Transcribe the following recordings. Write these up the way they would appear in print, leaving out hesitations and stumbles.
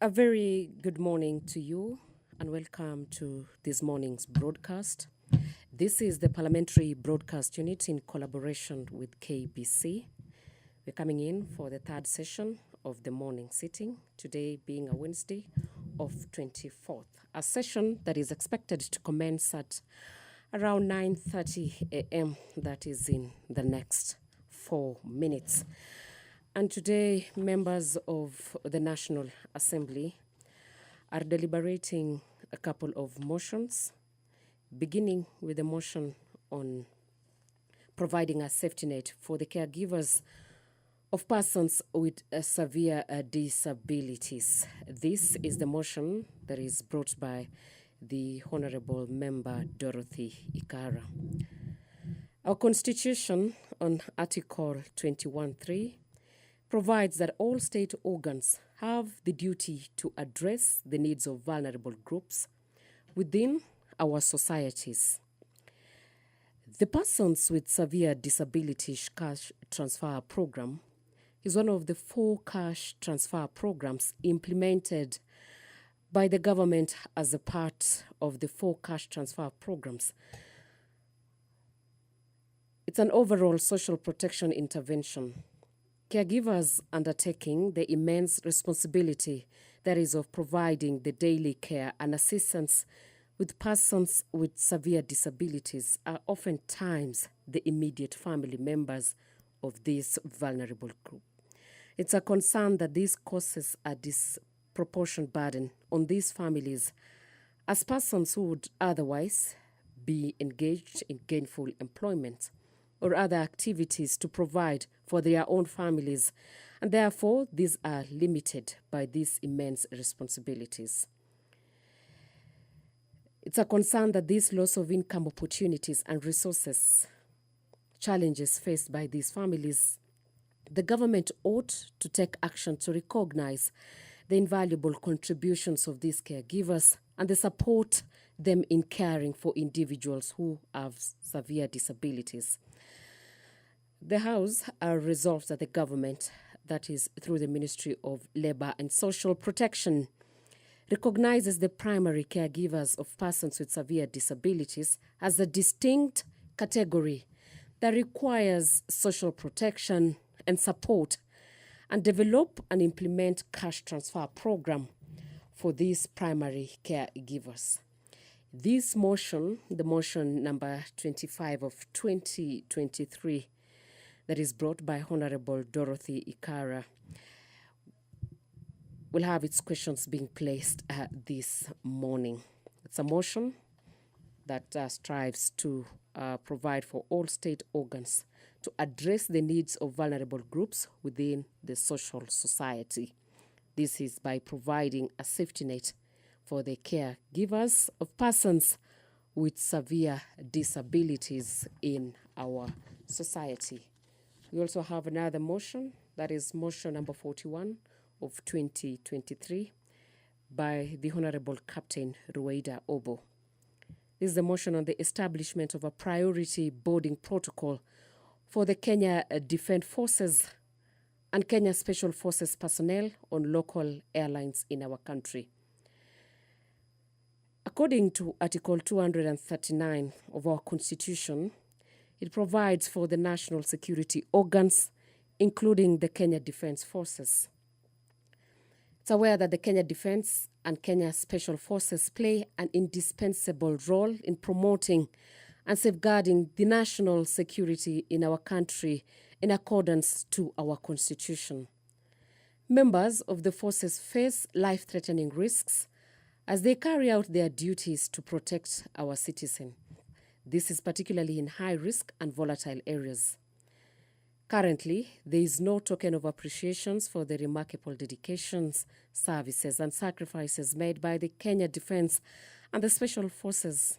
A very good morning to you and welcome to this morning's broadcast. This is the Parliamentary Broadcast Unit in collaboration with KBC. We're coming in for the third session of the morning sitting, today being a Wednesday of 24th, a session that is expected to commence at around 9:30 a.m. That is in the next 4 minutes. And today, members of the National Assembly are deliberating a couple of motions, beginning with the motion on providing a safety net for the caregivers of persons with severe disabilities. This is the motion that is brought by the Honorable Member Dorothy Ikara. Our Constitution on Article 21(3) provides that all state organs have the duty to address the needs of vulnerable groups within our societies. The Persons with Severe Disabilities Cash Transfer Program is one of the 4 cash transfer programs implemented by the government as a part of the 4 cash transfer programs. It's an overall social protection intervention. Caregivers undertaking the immense responsibility that is of providing the daily care and assistance with persons with severe disabilities are oftentimes the immediate family members of this vulnerable group. It's a concern that this causes a disproportionate burden on these families as persons who would otherwise be engaged in gainful employment or other activities to provide for their own families, and therefore these are limited by these immense responsibilities. It's a concern that this loss of income opportunities and resources, challenges faced by these families, the government ought to take action to recognize the invaluable contributions of these caregivers and the support them in caring for individuals who have severe disabilities. The House resolves that the government, that is through the Ministry of Labour and Social Protection, recognizes the primary caregivers of persons with severe disabilities as a distinct category that requires social protection and support, and develop and implement cash transfer program for these primary caregivers. This motion, the motion number 25 of 2023, that is brought by Honorable Dorothy Ikara, will have its questions being placed this morning. It's a motion that strives to provide for all state organs to address the needs of vulnerable groups within the social society. This is by providing a safety net for the caregivers of persons with severe disabilities in our society. We also have another motion, that is motion number 41 of 2023 by the Honorable Captain Rueda Obo. This is the motion on the establishment of a priority boarding protocol for the Kenya Defence Forces and Kenya Special Forces personnel on local airlines in our country. According to Article 239 of our Constitution, it provides for the national security organs, including the Kenya Defence Forces. It's aware that the Kenya Defence and Kenya Special Forces play an indispensable role in promoting and safeguarding the national security in our country in accordance to our Constitution. Members of the forces face life-threatening risks as they carry out their duties to protect our citizens. This is particularly in high-risk and volatile areas. Currently, there is no token of appreciation for the remarkable dedications, services, and sacrifices made by the Kenya Defence and the Special Forces.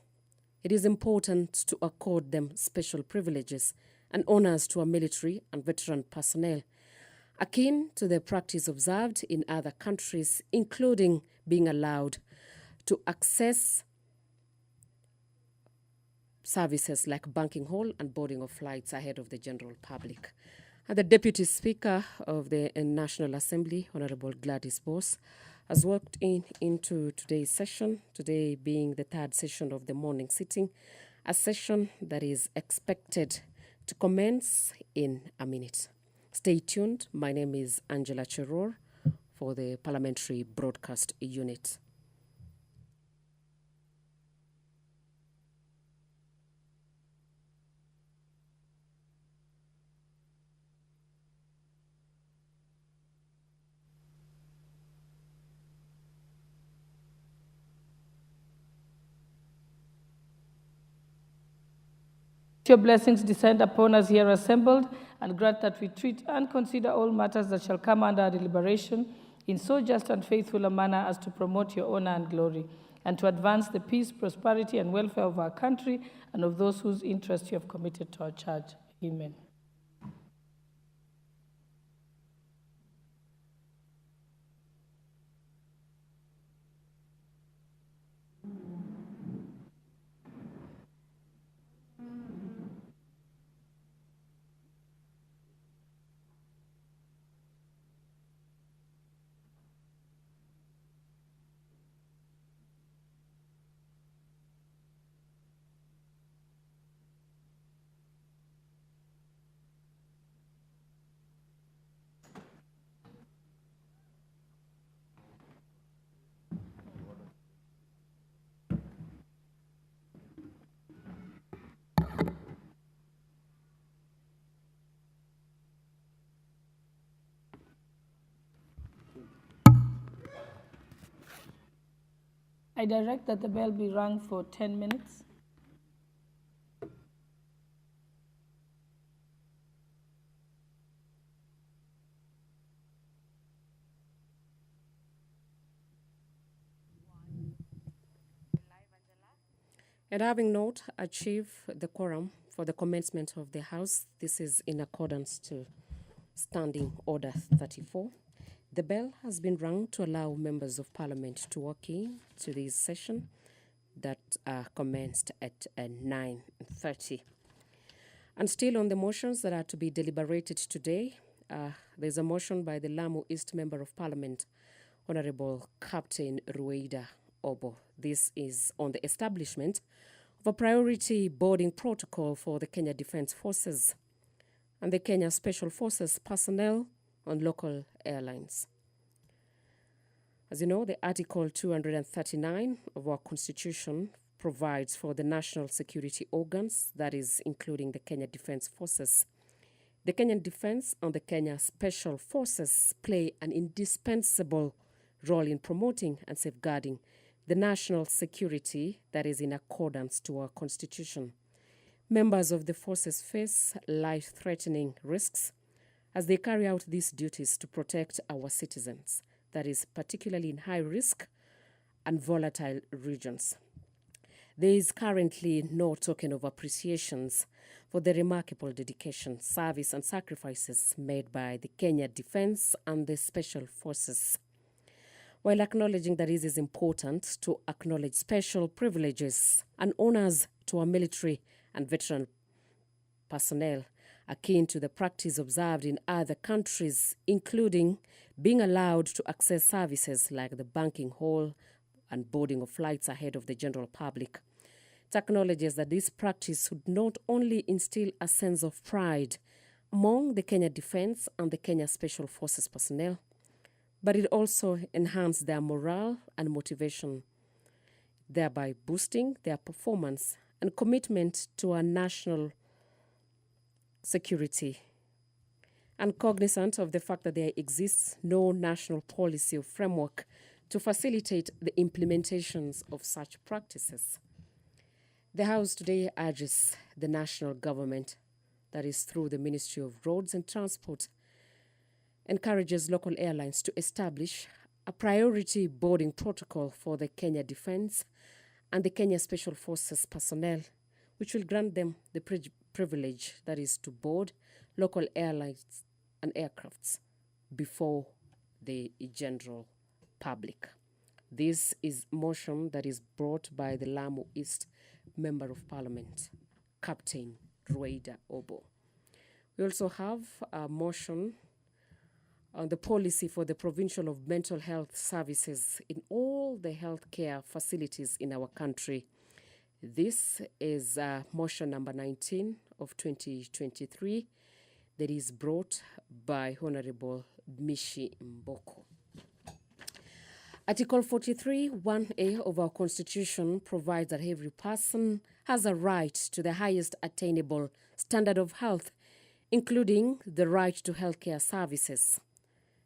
It is important to accord them special privileges and honors to our military and veteran personnel, akin to the practice observed in other countries, including being allowed to access services like banking hall and boarding of flights ahead of the general public. And the Deputy Speaker of the National Assembly, Honorable Gladys Boss, has walked into today's session, today being the third session of the morning sitting, a session that is expected to commence in a minute. Stay tuned. My name is Angela Cheror for the Parliamentary Broadcast Unit. Your blessings descend upon us here assembled, and grant that we treat and consider all matters that shall come under our deliberation in so just and faithful a manner as to promote your honor and glory, and to advance the peace, prosperity, and welfare of our country and of those whose interests you have committed to our charge. Amen. I direct that the bell be rung for 10 minutes. And having not achieved the quorum for the commencement of the House, this is in accordance to Standing Order 34. The bell has been rung to allow members of Parliament to walk in to this session that commenced at 9:30. And still on the motions that are to be deliberated today, there's a motion by the Lamu East Member of Parliament, Honorable Captain Rueda Obo. This is on the establishment of a priority boarding protocol for the Kenya Defence Forces and the Kenya Special Forces personnel on local airlines. As you know, the Article 239 of our Constitution provides for the national security organs, that is, including the Kenya Defence Forces. The Kenyan Defence and the Kenya Special Forces play an indispensable role in promoting and safeguarding the national security that is in accordance to our Constitution. Members of the forces face life-threatening risks as they carry out these duties to protect our citizens, that is, particularly in high-risk and volatile regions. There is currently no token of appreciations for the remarkable dedication, service, and sacrifices made by the Kenya Defence and the Special Forces. While acknowledging that it is important to acknowledge special privileges and honors to our military and veteran personnel, akin to the practice observed in other countries, including being allowed to access services like the banking hall and boarding of flights ahead of the general public. It acknowledges that this practice would not only instill a sense of pride among the Kenya Defence and the Kenya Special Forces personnel, but it also enhanced their morale and motivation, thereby boosting their performance and commitment to our national security. And cognizant of the fact that there exists no national policy or framework to facilitate the implementations of such practices, the House today urges the national government, that is through the Ministry of Roads and Transport, encourages local airlines to establish a priority boarding protocol for the Kenya Defence and the Kenya Special Forces personnel, which will grant them the privilege, that is, to board local airlines and aircrafts before the general public. This is motion that is brought by the Lamu East Member of Parliament, Captain Rueda Obo. We also have a motion on the policy for the provision of mental health services in all the healthcare facilities in our country. This is motion number 19 of 2023 that is brought by Honorable Mishi Mboko. Article 43, 1A of our Constitution provides that every person has a right to the highest attainable standard of health, including the right to healthcare services.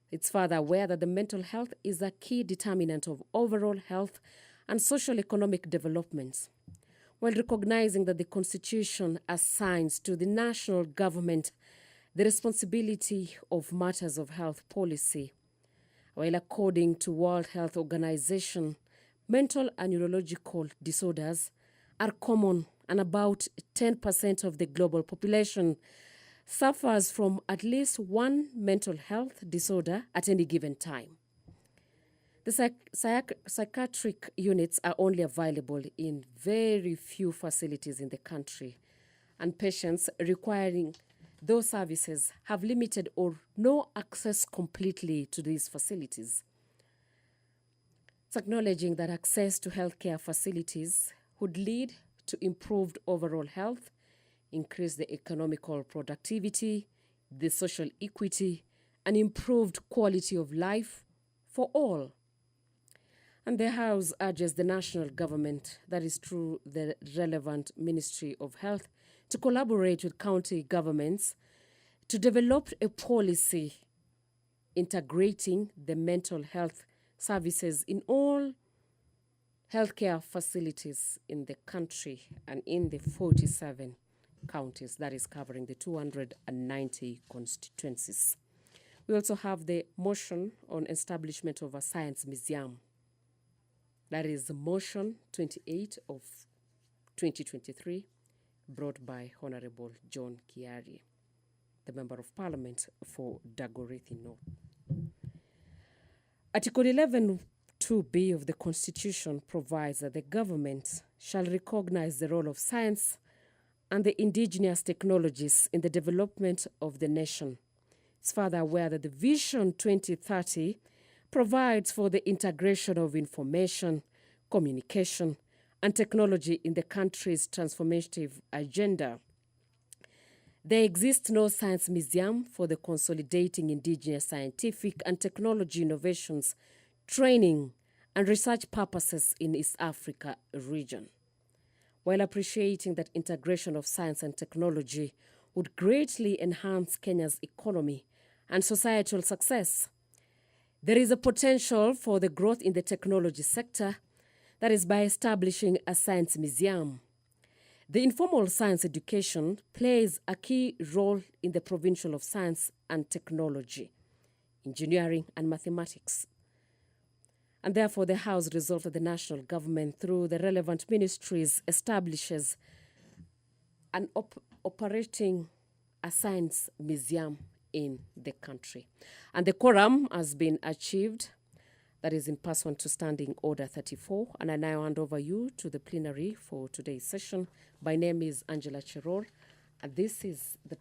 It's further aware that the mental health is a key determinant of overall health and social economic developments, while recognizing that the Constitution assigns to the national government the responsibility of matters of health policy. While according to World Health Organization, mental and neurological disorders are common and about 10% of the global population suffers from at least one mental health disorder at any given time. The psychiatric units are only available in very few facilities in the country, and patients requiring those services have limited or no access completely to these facilities. It's acknowledging that access to healthcare facilities would lead to improved overall health, increase the economical productivity, the social equity, and improved quality of life for all. And the House urges the national government, that is through the relevant Ministry of Health, to collaborate with county governments to develop a policy integrating the mental health services in all healthcare facilities in the country and in the 47 counties, that is covering the 290 constituencies. We also have the motion on establishment of a science museum. That is motion 28 of 2023, brought by Honorable John Kiari, the Member of Parliament for Dagoretti North. Article 11(2)(b) of the Constitution provides that the government shall recognize the role of science and the indigenous technologies in the development of the nation. It's further aware that the Vision 2030 provides for the integration of information, communication, and technology in the country's transformative agenda. There exists no science museum for the consolidating indigenous scientific and technology innovations, training, and research purposes in East Africa region. While appreciating that integration of science and technology would greatly enhance Kenya's economy and societal success, there is a potential for the growth in the technology sector, that is by establishing a science museum. The informal science education plays a key role in the provincial of science and technology, engineering and mathematics. And therefore, the House resolved that the national government, through the relevant ministries, establishes an operating a science museum in the country. And the quorum has been achieved, that is in pursuant to Standing Order 34. And I now hand over you to the plenary for today's session. My name is Angela Chirol, and this is the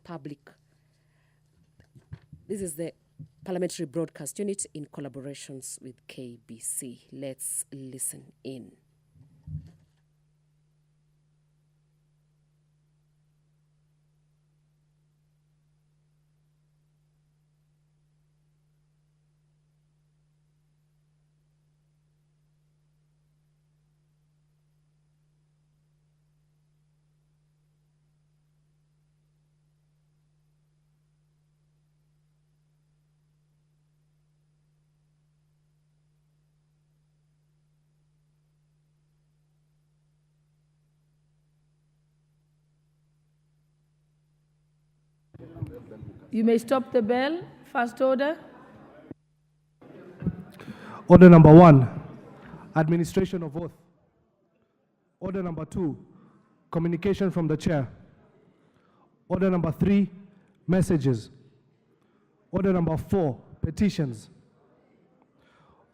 Parliamentary Broadcast Unit in collaborations with KBC. Let's listen in. You may stop the bell. First order. Order number 1, administration of oath. Order number 2, communication from the chair. Order number 3, messages. Order number 4, petitions.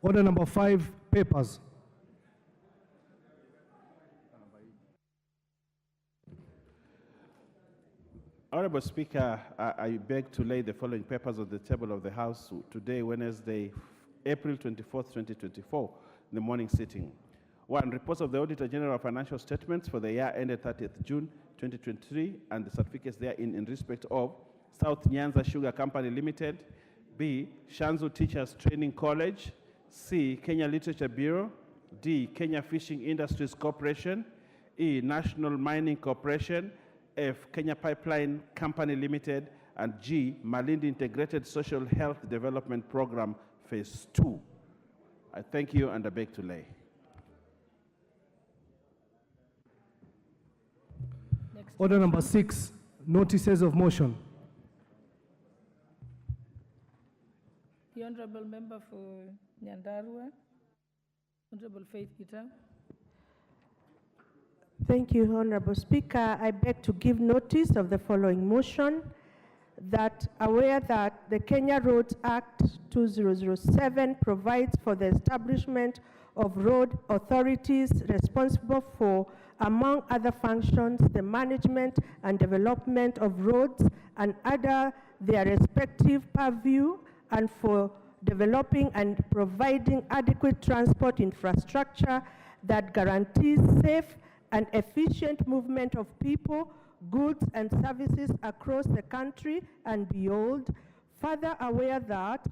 Order number 5, papers. Honorable Speaker, I beg to lay the following papers on the table of the House today, Wednesday, April 24th, 2024, in the morning sitting. 1. Reports of the Auditor General of Financial Statements for the year ended 30th June 2023 and the certificates therein in respect of South Nyanza Sugar Company Limited, B. Shanzu Teachers Training College, C. Kenya Literature Bureau, D. Kenya Fishing Industries Corporation, E. National Mining Corporation, F. Kenya Pipeline Company Limited, and G. Malindi Integrated Social Health Development Program Phase 2. I thank you and I beg to lay. Order number 6, notices of motion. The Honorable Member for Nyandarua, Honorable Faith Peter. Thank you, Honorable Speaker. I beg to give notice of the following motion, that aware that the Kenya Roads Act 2007 provides for the establishment of road authorities responsible for, among other functions, the management and development of roads and other their respective purview, and for developing and providing adequate transport infrastructure that guarantees safe and efficient movement of people, goods, and services across the country and beyond. Further aware that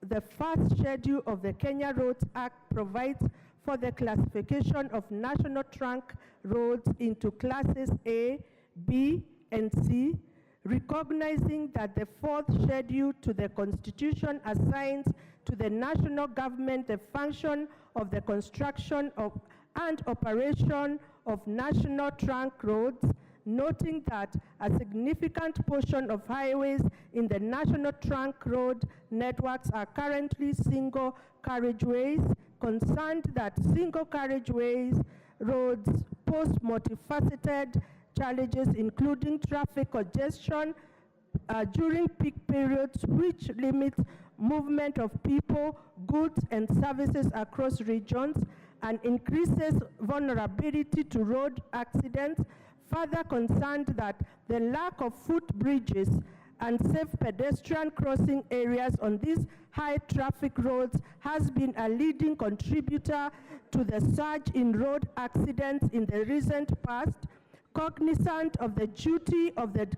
the first schedule of the Kenya Roads Act provides for the classification of national trunk roads into classes A, B, and C, recognizing that the fourth schedule to the Constitution assigns to the national government the function of the construction of and operation of national trunk roads, noting that a significant portion of highways in the national trunk road networks are currently single carriageways, concerned that single carriageways roads pose multifaceted challenges, including traffic congestion during peak periods, which limits movement of people, goods, and services across regions, and increases vulnerability to road accidents. Further concerned that the lack of footbridges and safe pedestrian crossing areas on these high traffic roads has been a leading contributor to the surge in road accidents in the recent past. Cognizant of the duty of the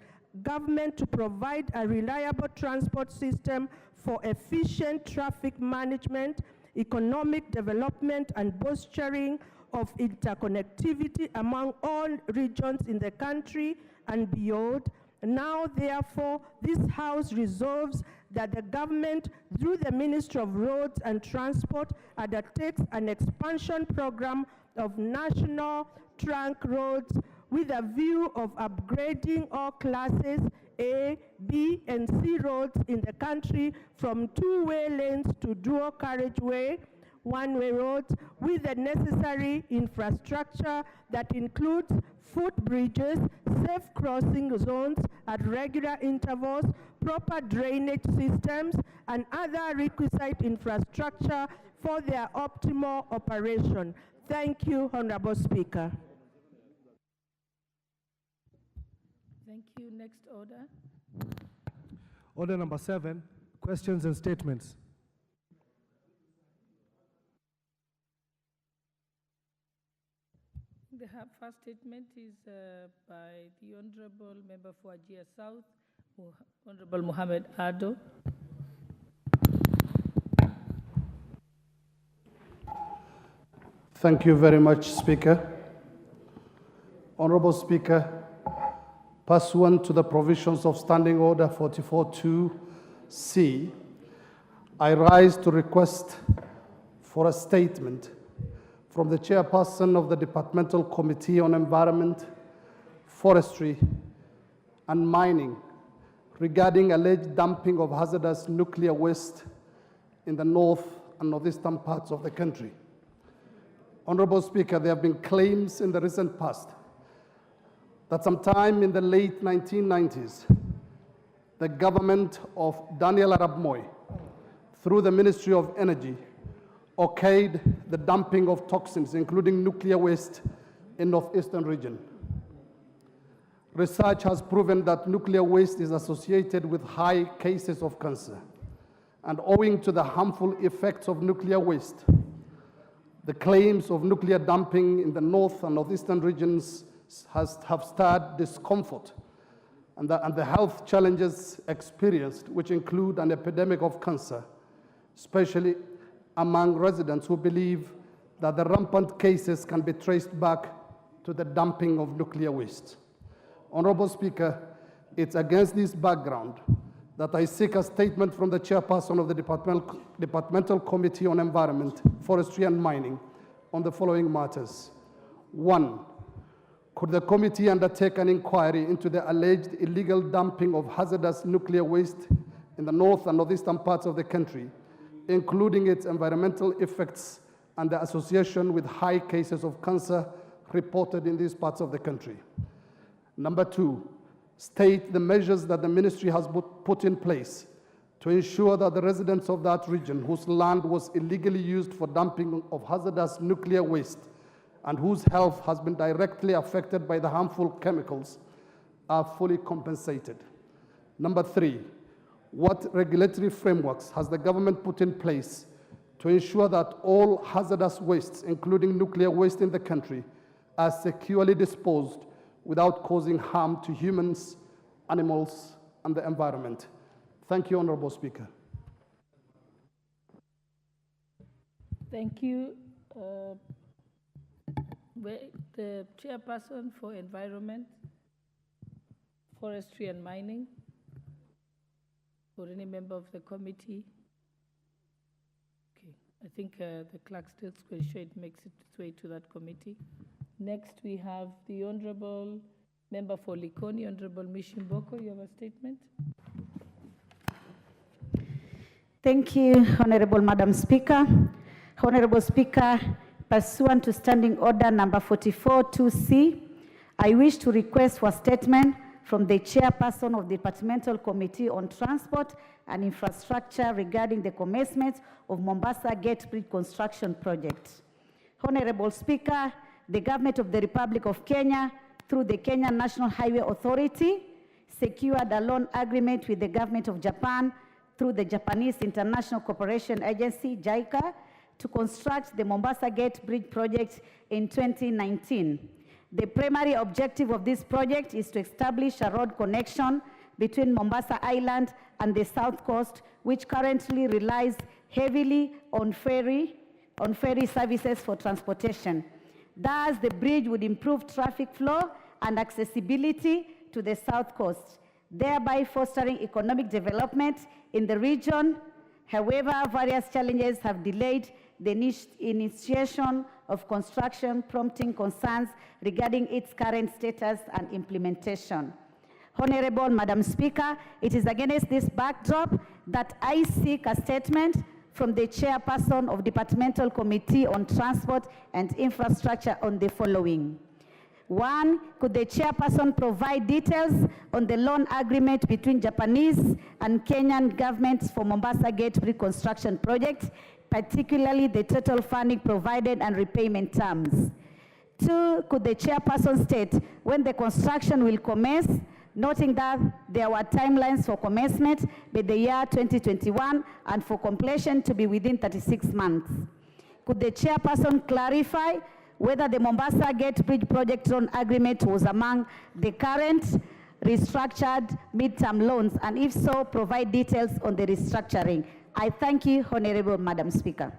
government to provide a reliable transport system for efficient traffic management, economic development, and bolstering of interconnectivity among all regions in the country and beyond. Now, therefore, this House resolves that the government, through the Ministry of Roads and Transport, undertakes an expansion program of national trunk roads with a view of upgrading all classes A, B, and C roads in the country from two-way lanes to dual carriageway, one-way roads, with the necessary infrastructure that includes footbridges, safe crossing zones at regular intervals, proper drainage systems, and other requisite infrastructure for their optimal operation. Thank you, Honorable Speaker. Thank you. Next order. Order number 7, questions and statements. The first statement is by the Honorable Member for Ajia South, Honorable Mohammed Ado. Thank you very much, Speaker. Honorable Speaker, pursuant to the provisions of Standing Order 44-2C, I rise to request for a statement from the Chairperson of the Departmental Committee on Environment, Forestry, and Mining regarding alleged dumping of hazardous nuclear waste in the north and northeastern parts of the country. Honorable Speaker, there have been claims in the recent past that sometime in the late 1990s, the government of Daniel Arap Moi, through the Ministry of Energy, okayed the dumping of toxins, including nuclear waste, in northeastern region. Research has proven that nuclear waste is associated with high cases of cancer. And owing to the harmful effects of nuclear waste, the claims of nuclear dumping in the north and northeastern regions have stirred discomfort, and the health challenges experienced, which include an epidemic of cancer, especially among residents who believe that the rampant cases can be traced back to the dumping of nuclear waste. Honorable Speaker, it's against this background that I seek a statement from the chairperson of the Departmental Committee on Environment, Forestry and Mining on the following matters. 1, could the committee undertake an inquiry into the alleged illegal dumping of hazardous nuclear waste in the north and northeastern parts of the country, including its environmental effects and the association with high cases of cancer reported in these parts of the country? Number 2, state the measures that the ministry has put in place to ensure that the residents of that region whose land was illegally used for dumping of hazardous nuclear waste and whose health has been directly affected by the harmful chemicals are fully compensated. Number 3, what regulatory frameworks has the government put in place to ensure that all hazardous wastes, including nuclear waste in the country, are securely disposed without causing harm to humans, animals, and the environment? Thank you, Honorable Speaker. Thank you. The chairperson for Environment, Forestry and Mining, or any member of the committee. Okay, I think the clerk still will ensure it makes its way to that committee. Next, we have the Honorable Member for Likoni, Honorable Mishimboko. You have a statement? Thank you, Honorable Madam Speaker. Honorable Speaker, pursuant to Standing Order number 44-2C, I wish to request for a statement from the Chairperson of the Departmental Committee on Transport and Infrastructure regarding the commencement of Mombasa Gate Bridge Construction Project. Honorable Speaker, the Government of the Republic of Kenya, through the Kenya National Highway Authority, secured a loan agreement with the Government of Japan through the Japanese International Cooperation Agency, JICA, to construct the Mombasa Gate Bridge project in 2019. The primary objective of this project is to establish a road connection between Mombasa Island and the South Coast, which currently relies heavily on ferry services for transportation. Thus, the bridge would improve traffic flow and accessibility to the South Coast, thereby fostering economic development in the region. However, various challenges have delayed the initiation of construction, prompting concerns regarding its current status and implementation. Honorable Madam Speaker, it is against this backdrop that I seek a statement from the Chairperson of Departmental Committee on Transport and Infrastructure on the following. 1, could the Chairperson provide details on the loan agreement between Japanese and Kenyan governments for Mombasa Gate Bridge Construction Project, particularly the total funding provided and repayment terms? 2, could the Chairperson state when the construction will commence, noting that there were timelines for commencement by the year 2021 and for completion to be within 36 months. Could the Chairperson clarify whether the Mombasa Gate Bridge Project Loan Agreement was among the current restructured midterm loans, and if so, provide details on the restructuring? I thank you, Honorable Madam Speaker.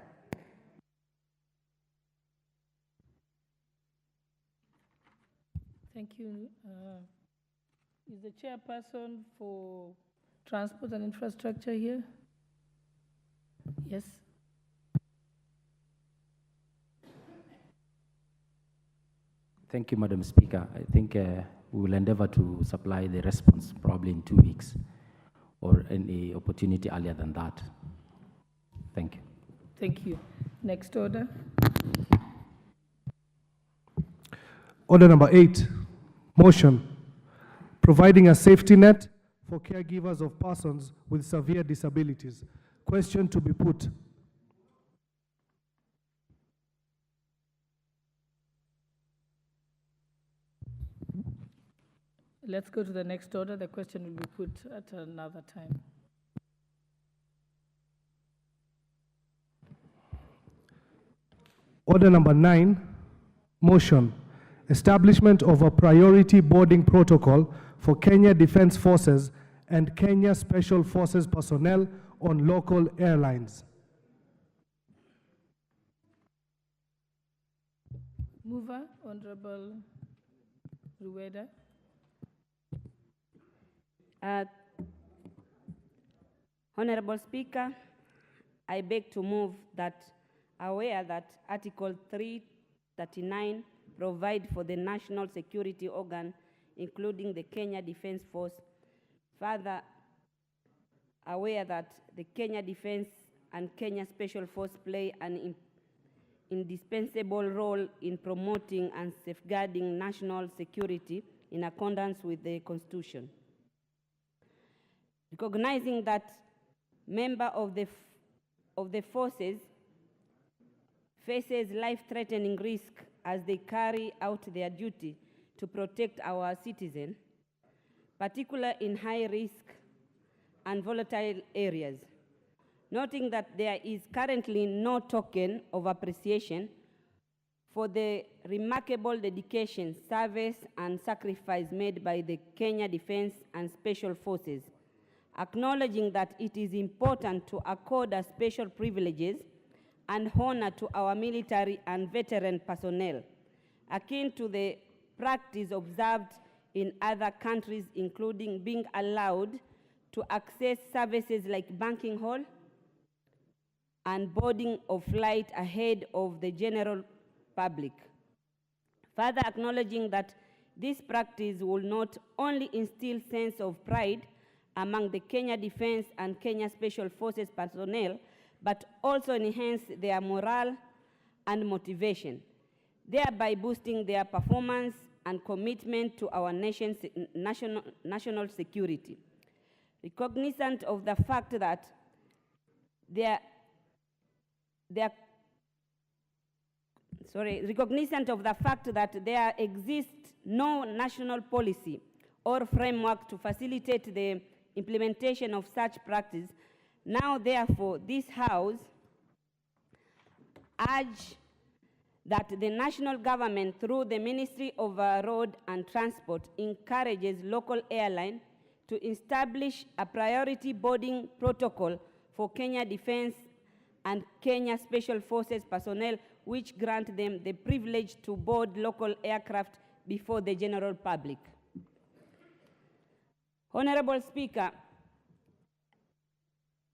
Thank you. Is the Chairperson for Transport and Infrastructure here? Yes. Thank you, Madam Speaker. I think we will endeavor to supply the response probably in 2 weeks or any opportunity earlier than that. Thank you. Thank you. Next order. Order number 8, motion, providing a safety net for caregivers of persons with severe disabilities. Question to be put. Let's go to the next order. The question will be put at another time. Order number 9, motion, establishment of a priority boarding protocol for Kenya Defence Forces and Kenya Special Forces personnel on local airlines. Mover, Honorable Rueda. Honorable Speaker, I beg to move that, aware that Article 339 provide for the national security organ, including the Kenya Defence Force. Further, aware that the Kenya Defence and Kenya Special Force play an indispensable role in promoting and safeguarding national security in accordance with the Constitution. Recognizing that member of the forces faces life-threatening risk as they carry out their duty to protect our citizens, particularly in high-risk and volatile areas. Noting that there is currently no token of appreciation for the remarkable dedication, service, and sacrifice made by the Kenya Defence and Special Forces, acknowledging that it is important to accord us special privileges and honor to our military and veteran personnel, akin to the practice observed in other countries, including being allowed to access services like banking hall and boarding of flight ahead of the general public. Further acknowledging that this practice will not only instill sense of pride among the Kenya Defence and Kenya Special Forces personnel, but also enhance their morale and motivation, thereby boosting their performance and commitment to our nation's national security. Recognizant of the fact that recognizant of the fact that there exists no national policy or framework to facilitate the implementation of such practice, now therefore this House urge that the national government through the Ministry of Road and Transport encourages local airline to establish a priority boarding protocol for Kenya Defence and Kenya Special Forces personnel, which grant them the privilege to board local aircraft before the general public. Honorable Speaker,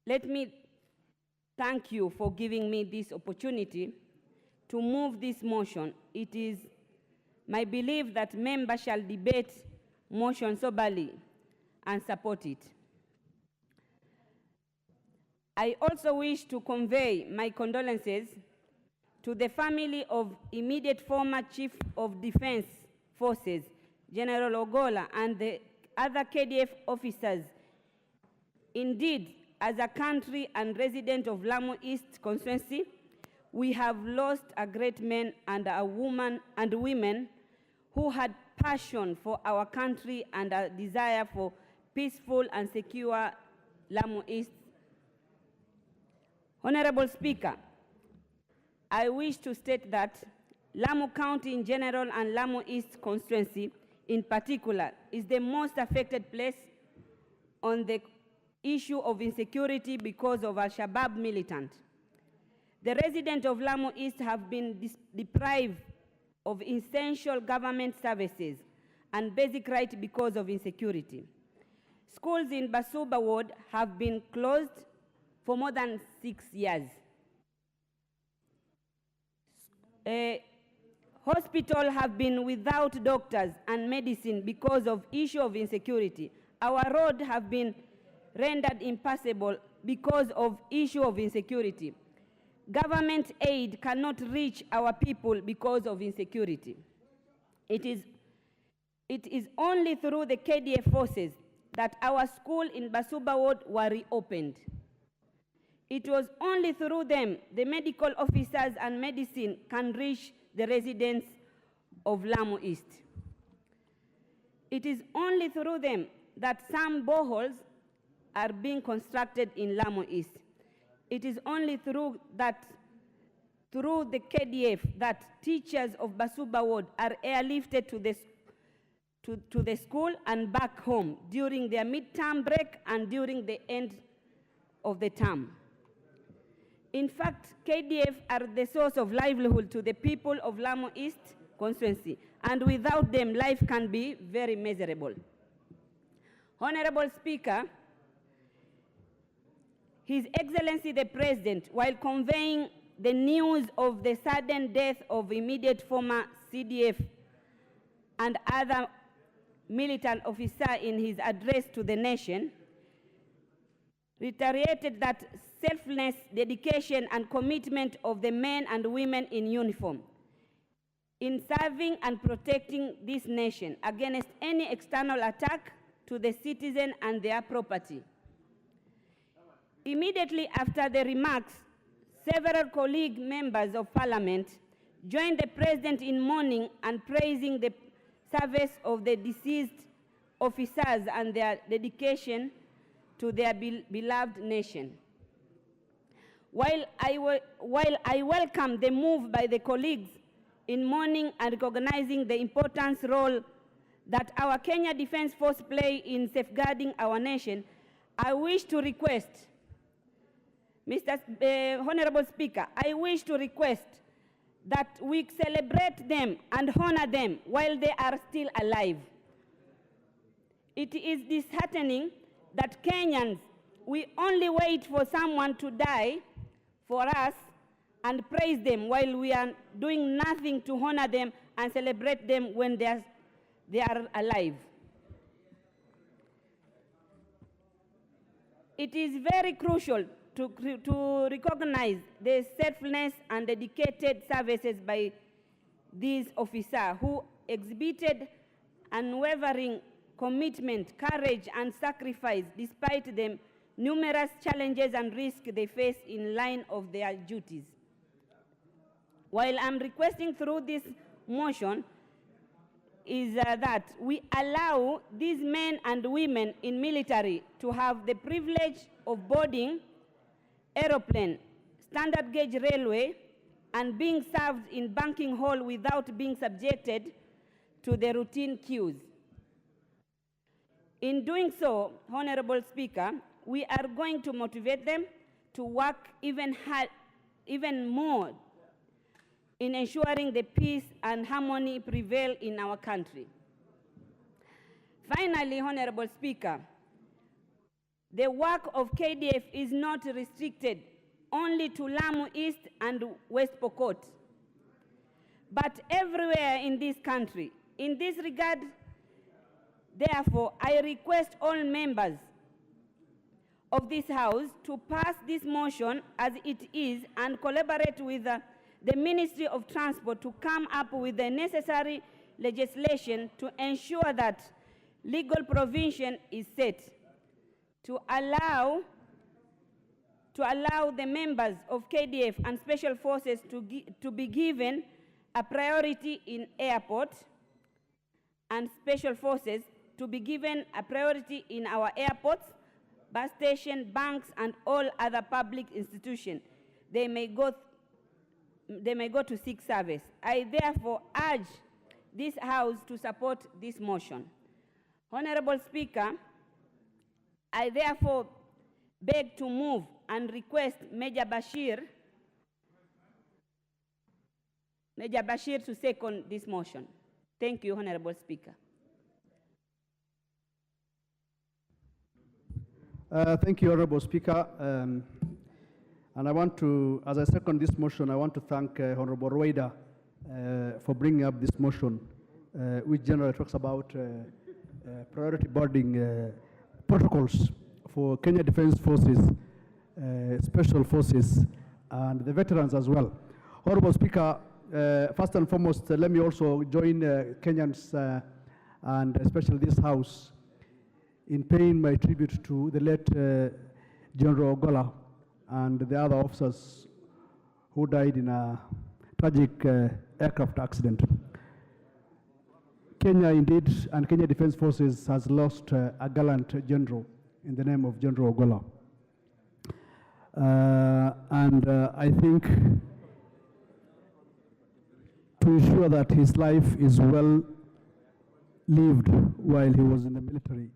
let me thank you for giving me this opportunity to move this motion. It is my belief that members shall debate motion soberly and support it. I also wish to convey my condolences to the family of immediate former Chief of Defense Forces, General Ogola, and the other KDF officers. Indeed, as a country and resident of Lamu East constituency, we have lost a great man and a woman and women who had passion for our country and a desire for peaceful and secure Lamu East. Honorable Speaker, I wish to state that Lamu County in general and Lamu East constituency in particular is the most affected place on the issue of insecurity because of Al-Shabaab militant. The residents of Lamu East have been deprived of essential government services and basic rights because of insecurity. Schools in Basuba ward have been closed for more than 6 years. Hospitals have been without doctors and medicine because of issue of insecurity. Our roads have been rendered impassable because of issue of insecurity. Government aid cannot reach our people because of insecurity. It is only through the KDF forces that our school in Basuba ward were reopened. It was only through them the medical officers and medicine can reach the residents of Lamu East. It is only through them that some boreholes are being constructed in Lamu East. It is only through the KDF that teachers of Basuba Ward are airlifted to the school and back home during their midterm break and during the end of the term. In fact, KDF are the source of livelihood to the people of Lamu East constituency, and without them, life can be very miserable. Honorable Speaker, His Excellency the President, while conveying the news of the sudden death of immediate former CDF and other militant officer in his address to the nation, reiterated that selfless dedication and commitment of the men and women in uniform in serving and protecting this nation against any external attack to the citizen and their property. Immediately after the remarks, several colleague members of parliament joined the president in mourning and praising the service of the deceased officers and their dedication to their beloved nation. While I welcome the move by the colleagues in mourning and recognizing the important role that our Kenya Defence Force play in safeguarding our nation, I wish to request, Honorable Speaker, I wish to request that we celebrate them and honor them while they are still alive. It is disheartening that Kenyans, we only wait for someone to die for us and praise them while we are doing nothing to honor them and celebrate them when they are alive. It is very crucial to recognize the selfless and dedicated services by these officers who exhibited unwavering commitment, courage, and sacrifice despite the numerous challenges and risks they face in line of their duties. While I'm requesting through this motion is that we allow these men and women in military to have the privilege of boarding aeroplane, standard gauge railway, and being served in banking hall without being subjected to the routine queues. In doing so, Honorable Speaker, we are going to motivate them to work even more in ensuring the peace and harmony prevail in our country. Finally, Honorable Speaker, the work of KDF is not restricted only to Lamu East and West Pokot, but everywhere in this country. In this regard, therefore, I request all members of this House to pass this motion as it is and collaborate with the Ministry of Transport to come up with the necessary legislation to ensure that legal provision is set to allow the members of KDF and Special Forces to be given a priority in airport and Special Forces to be given a priority in our airports, bus stations, banks, and all other public institutions. They may go to seek service. I therefore urge this House to support this motion. Honorable Speaker, I therefore beg to move and request Major Bashir to second this motion. Thank you, Honorable Speaker. Thank you, Honorable Speaker. And I want to, as I second this motion, I want to thank Honorable Rueda for bringing up this motion, which generally talks about priority boarding protocols for Kenya Defence Forces, Special Forces, and the veterans as well. Honorable Speaker, first and foremost, let me also join Kenyans and especially this House in paying my tribute to the late General Ogola and the other officers who died in a tragic aircraft accident. Kenya indeed, and Kenya Defense Forces has lost a gallant general in the name of General Ogola. I think to ensure that his life is well lived while he was in the military,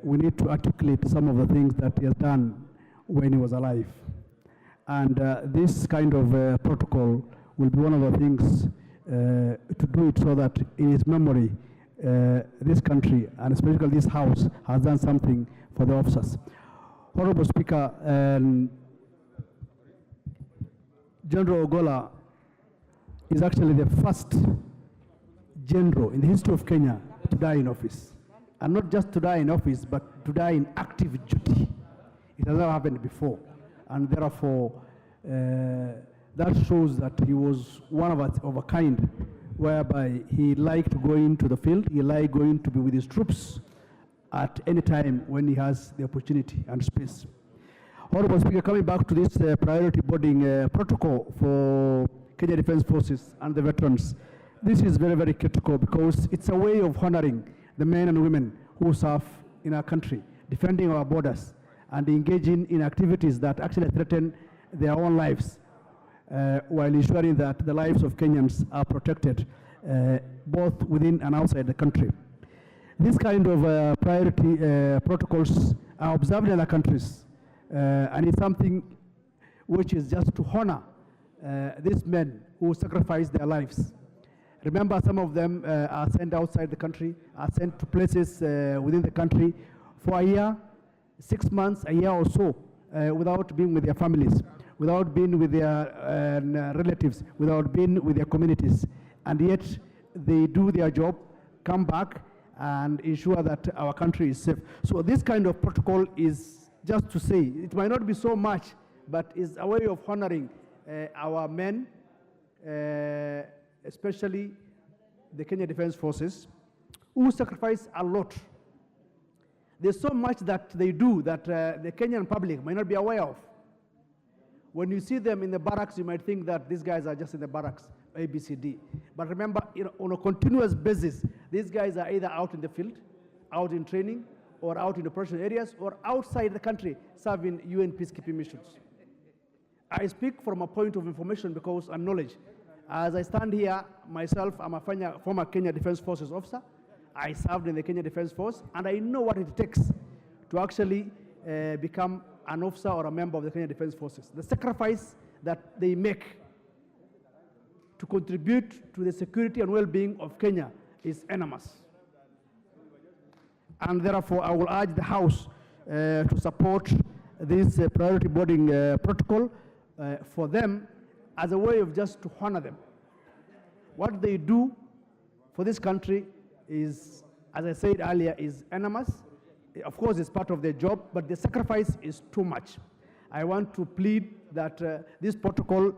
we need to articulate some of the things that he has done when he was alive. And this kind of protocol will be one of the things to do it so that in his memory, this country, and especially this House, has done something for the officers. Honorable Speaker, General Ogola is actually the first general in the history of Kenya to die in office. And not just to die in office, but to die in active duty. It has never happened before. And therefore, that shows that he was one of a kind, whereby he liked to go into the field, he liked going to be with his troops at any time when he has the opportunity and space. Honorable Speaker, coming back to this priority boarding protocol for Kenya Defense Forces and the veterans, this is very, very critical because it's a way of honoring the men and women who serve in our country, defending our borders, and engaging in activities that actually threaten their own lives, while ensuring that the lives of Kenyans are protected, both within and outside the country. This kind of priority protocols are observed in other countries, and it's something which is just to honor these men who sacrifice their lives. Remember, some of them are sent outside the country, are sent to places within the country for a year, 6 months, a year or so, without being with their families, without being with their relatives, without being with their communities. And yet, they do their job, come back, and ensure that our country is safe. So this kind of protocol is just to say, it might not be so much, but is a way of honoring our men, especially the Kenya Defense Forces, who sacrifice a lot. There's so much that they do that the Kenyan public might not be aware of. When you see them in the barracks, you might think that these guys are just in the barracks, A, B, C, D. But remember, on a continuous basis, these guys are either out in the field, out in training, or out in operational areas, or outside the country serving UN peacekeeping missions. I speak from a point of information because and knowledge. As I stand here, myself, I'm a former Kenya Defense Forces officer. I served in the Kenya Defense Force, and I know what it takes to actually become an officer or a member of the Kenya Defense Forces. The sacrifice that they make to contribute to the security and well-being of Kenya is enormous. And therefore, I will urge the House to support this priority boarding protocol for them as a way of just to honor them. What they do for this country is, as I said earlier, is enormous. Of course, it's part of their job, but the sacrifice is too much. I want to plead that this protocol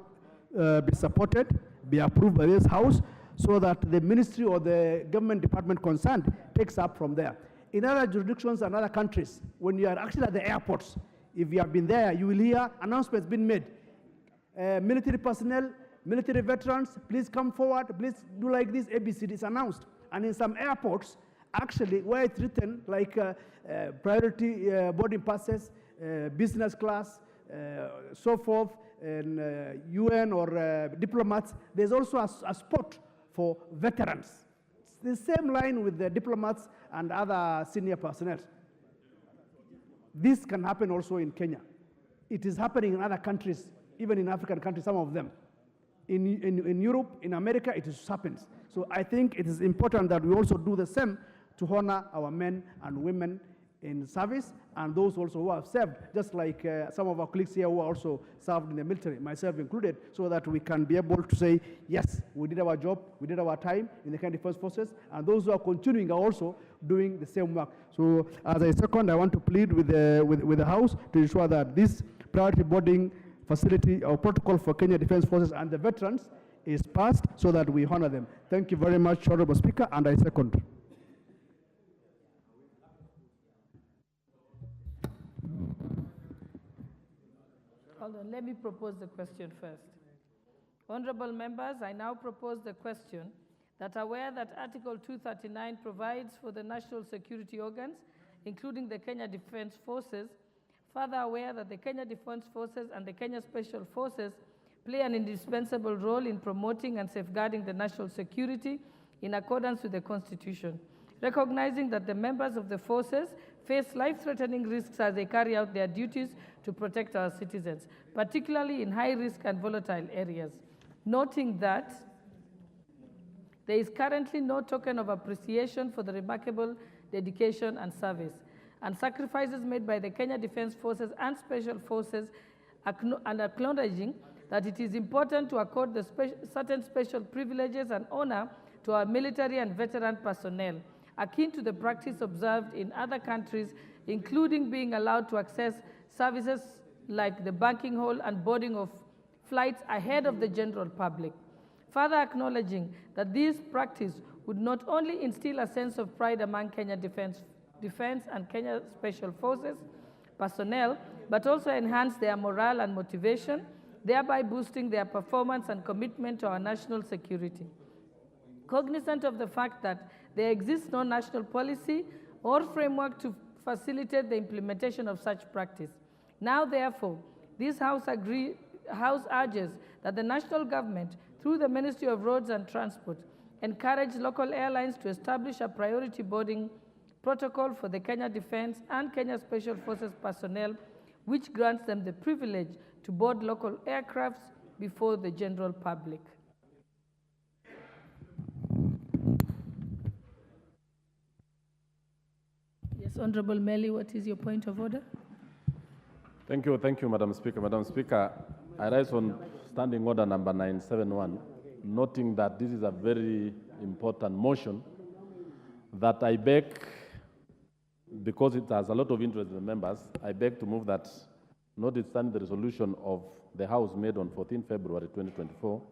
be supported, be approved by this House, so that the ministry or the government department concerned takes up from there. In other jurisdictions and other countries, when you are actually at the airports, if you have been there, you will hear announcements being made. Military personnel, military veterans, please come forward, please do like this, ABCD is announced. And in some airports, actually, where it's written, like priority boarding passes, business class, so forth, and UN or diplomats, there's also a spot for veterans. It's the same line with the diplomats and other senior personnel. This can happen also in Kenya. It is happening in other countries, even in African countries, some of them. In Europe, in America, it happens. So I think it is important that we also do the same to honor our men and women in service and those also who have served, just like some of our colleagues here who are also served in the military, myself included, so that we can be able to say, yes, we did our job, we did our time in the Kenya Defense Forces, and those who are continuing are also doing the same work. So as a second, I want to plead with the House to ensure that this priority boarding facility or protocol for Kenya Defense Forces and the veterans is passed so that we honor them. Thank you very much, Honorable Speaker, and I second. Hold on, let me propose the question first. Honorable members, I now propose the question that aware that Article 239 provides for the national security organs, including the Kenya Defence Forces, further aware that the Kenya Defence Forces and the Kenya Special Forces play an indispensable role in promoting and safeguarding the national security in accordance with the Constitution, recognizing that the members of the forces face life-threatening risks as they carry out their duties to protect our citizens, particularly in high-risk and volatile areas, noting that there is currently no token of appreciation for the remarkable dedication and service and sacrifices made by the Kenya Defence Forces and Special Forces, and acknowledging that it is important to accord the certain special privileges and honor to our military and veteran personnel, akin to the practice observed in other countries, including being allowed to access services like the banking hall and boarding of flights ahead of the general public. Further acknowledging that this practice would not only instill a sense of pride among Kenya Defence and Kenya Special Forces personnel, but also enhance their morale and motivation, thereby boosting their performance and commitment to our national security. Cognizant of the fact that there exists no national policy or framework to facilitate the implementation of such practice. Now, therefore, this House urges that the national government, through the Ministry of Roads and Transport, encourage local airlines to establish a priority boarding protocol for the Kenya Defence and Kenya Special Forces personnel, which grants them the privilege to board local aircrafts before the general public. Yes, Honorable Melly, what is your point of order? Thank you, Madam Speaker. Madam Speaker, I rise on standing order number 971, noting that this is a very important motion that I beg, because it has a lot of interest in the members, I beg to move that, notwithstanding the resolution of the House made on 14 February 2024,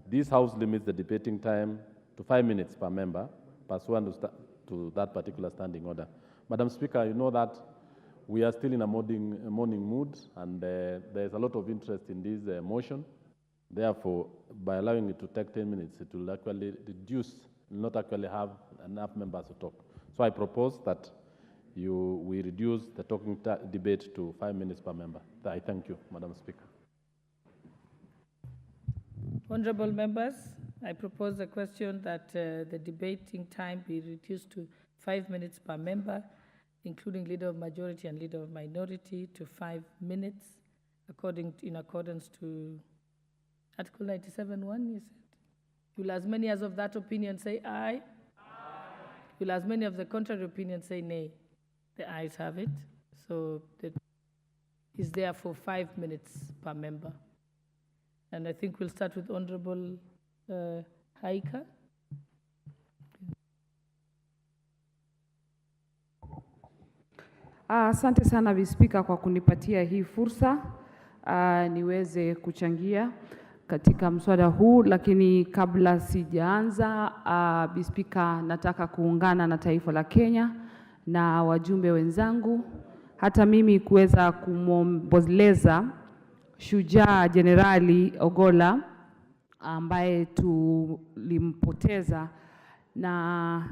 this House limits the debating time to 5 minutes per member, pursuant to that particular standing order. Madam Speaker, you know that we are still in a morning mood, and there is a lot of interest in this motion. Therefore, by allowing it to take 10 minutes, it will actually reduce, not actually have enough members to talk. So I propose that we reduce the talking debate to 5 minutes per member. I thank you, Madam Speaker. Honorable members, I propose a question that the debating time be reduced to 5 minutes per member, including Leader of Majority and Leader of Minority, to 5 minutes, in accordance to Article 97(1), you said. Will as many as of that opinion say aye? Aye. Will as many of the contrary opinion say nay? The ayes have it. So that is therefore 5 minutes per member. And I think we'll start with Honorable Haika. Asante sana Bispika kwa kunipatia hii fursa niweze kuchangia katika mswada huu, lakini kabla sijaanza, Bispika, nataka kuungana na taifa la Kenya na wajumbe wenzangu, hata mimi kuweza kumwomboleza Shujaa Jenerali Ogolla ambaye tulimpoteza. Na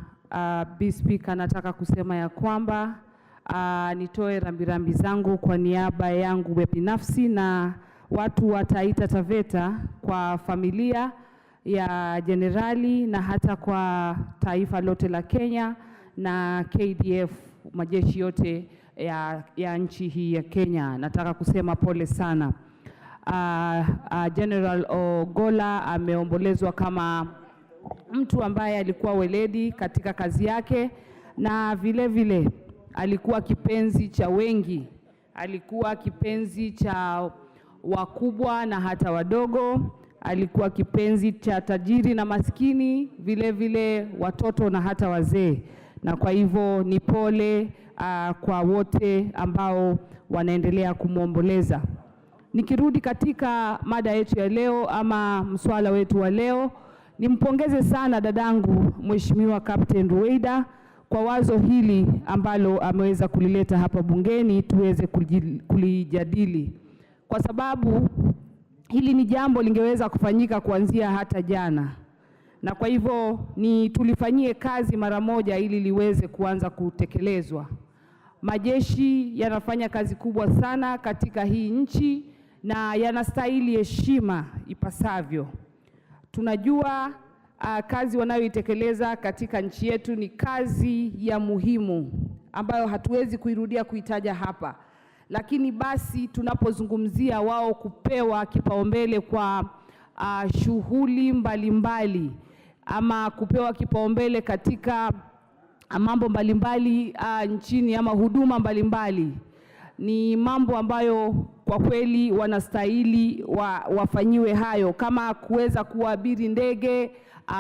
Bispika, nataka kusema ya kwamba nitoe rambirambi zangu kwa niaba yangu binafsi na watu wa Taita Taveta kwa familia ya jenerali na hata kwa taifa lote la Kenya na KDF, majeshi yote ya nchi hii ya Kenya. Nataka kusema pole sana. General Ogolla ameombolezwa kama mtu ambaye alikuwa weledi katika kazi yake, na vile vile alikuwa kipenzi cha wengi, alikuwa kipenzi cha wakubwa na hata wadogo, alikuwa kipenzi cha tajiri na maskini, vile vile watoto na hata wazee. Na kwa hivyo ni pole kwa wote ambao wanaendelea kumwomboleza. Nikirudi katika mada yetu ya leo ama mswala wetu wa leo, nimpongeze sana dadangu Mheshimiwa Captain Rueda kwa wazo hili ambalo ameweza kulileta hapa bungeni tuweze kulijadili, kwa sababu hili ni jambo lingeweza kufanyika kuanzia hata jana. na kwa hivyo ni tulifanyie kazi mara moja ili liweze kuanza kutekelezwa. Majeshi yanafanya kazi kubwa sana katika hii nchi na yanastahili heshima ipasavyo. Tunajua kazi wanayoitekeleza katika nchi yetu ni kazi ya muhimu ambayo hatuwezi kuirudia kuitaja hapa. Lakini basi tunapozungumzia wao kupewa kipaumbele kwa shughuli mbalimbali ama kupewa kipaumbele katika mambo mbalimbali nchini ama huduma mbalimbali, ni mambo ambayo kwa kweli wanastahili wafanyiwe hayo, kama kuweza kuabiri ndege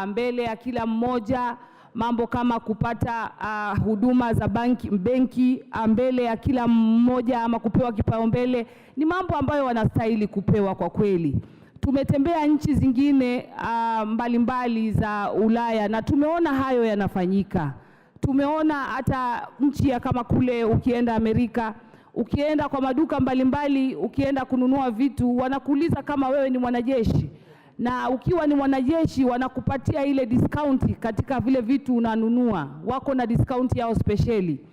mbele ya kila mmoja, mambo kama kupata huduma za benki mbele ya kila mmoja ama kupewa kipaumbele, ni mambo ambayo wanastahili kupewa kwa kweli. Tumetembea nchi zingine mbalimbali za Ulaya na tumeona hayo yanafanyika. Tumeona hata nchi ya kama kule, ukienda Amerika, ukienda kwa maduka mbalimbali, ukienda kununua vitu, wanakuuliza kama wewe ni mwanajeshi. Na ukiwa ni mwanajeshi wanakupatia ile discount katika vile vitu unanunua. Wako na discount yao speciali.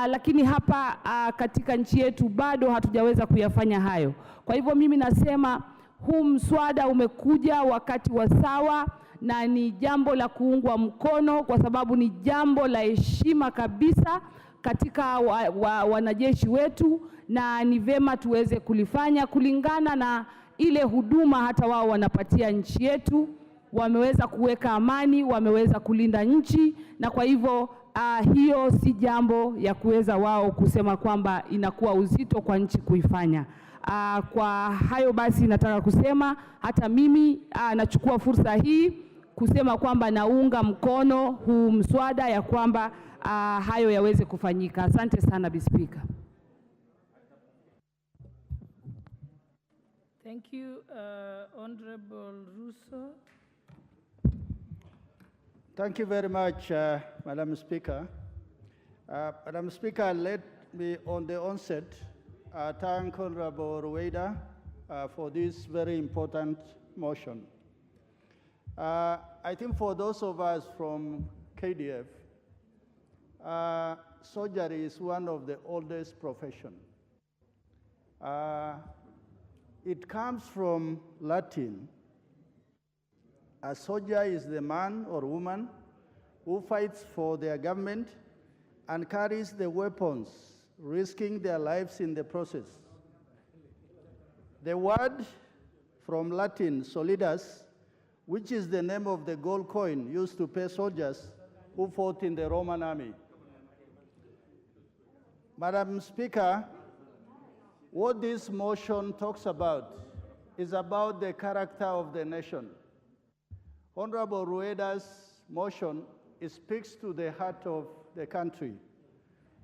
Lakini hapa katika nchi yetu bado hatujaweza kuyafanya hayo. Kwa hivyo mimi nasema huu mswada umekuja wakati wa sawa na ni jambo la kuungwa mkono, kwa sababu ni jambo la heshima kabisa katika wanajeshi wetu, na ni vema tuweze kulifanya kulingana na ile huduma hata wao wanapatia nchi yetu. Wameweza kuweka amani, wameweza kulinda nchi, na kwa hivyo hiyo si jambo ya kuweza wao kusema kwamba inakuwa uzito kwa nchi kuifanya. Kwa hayo basi nataka kusema hata mimi nachukua fursa hii kusema kwamba naunga mkono huu mswada ya kwamba hayo yaweze kufanyika. Asante sana Bi Speaker. Thank you, Honorable Russo. Thank you very much, Madam Speaker. Madam Speaker, let me on the onset thank Honorable Rueda for this very important motion. I think for those of us from KDF, surgery is one of the oldest professions. It comes from Latin. A soldier is the man or woman who fights for their government and carries the weapons, risking their lives in the process. The word from Latin, solidus, which is the name of the gold coin used to pay soldiers who fought in the Roman army. Madam Speaker, what this motion talks about is about the character of the nation. Honorable Rueda's motion speaks to the heart of the country,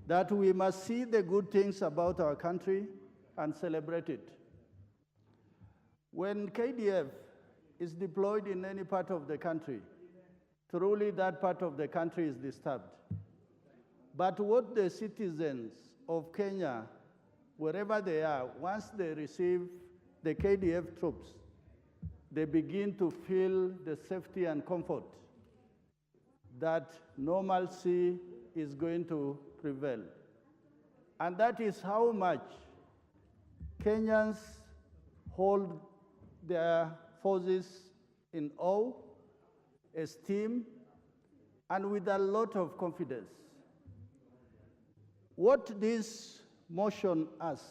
that we must see the good things about our country and celebrate it. When KDF is deployed in any part of the country, truly that part of the country is disturbed. But what the citizens of Kenya, wherever they are, once they receive the KDF troops, they begin to feel the safety and comfort that normalcy is going to prevail. And that is how much Kenyans hold their forces in awe, esteem, and with a lot of confidence. What this motion asks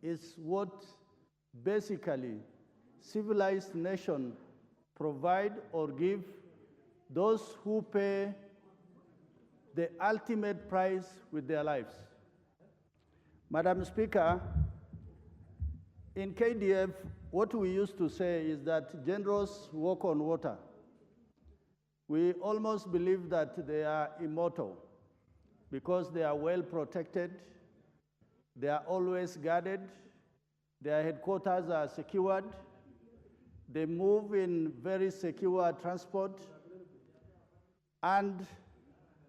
is what basically civilized nations provide or give those who pay the ultimate price with their lives. Madam Speaker, in KDF, what we used to say is that generals walk on water. We almost believe that they are immortal because they are well protected, they are always guarded, their headquarters are secured, they move in very secure transport. And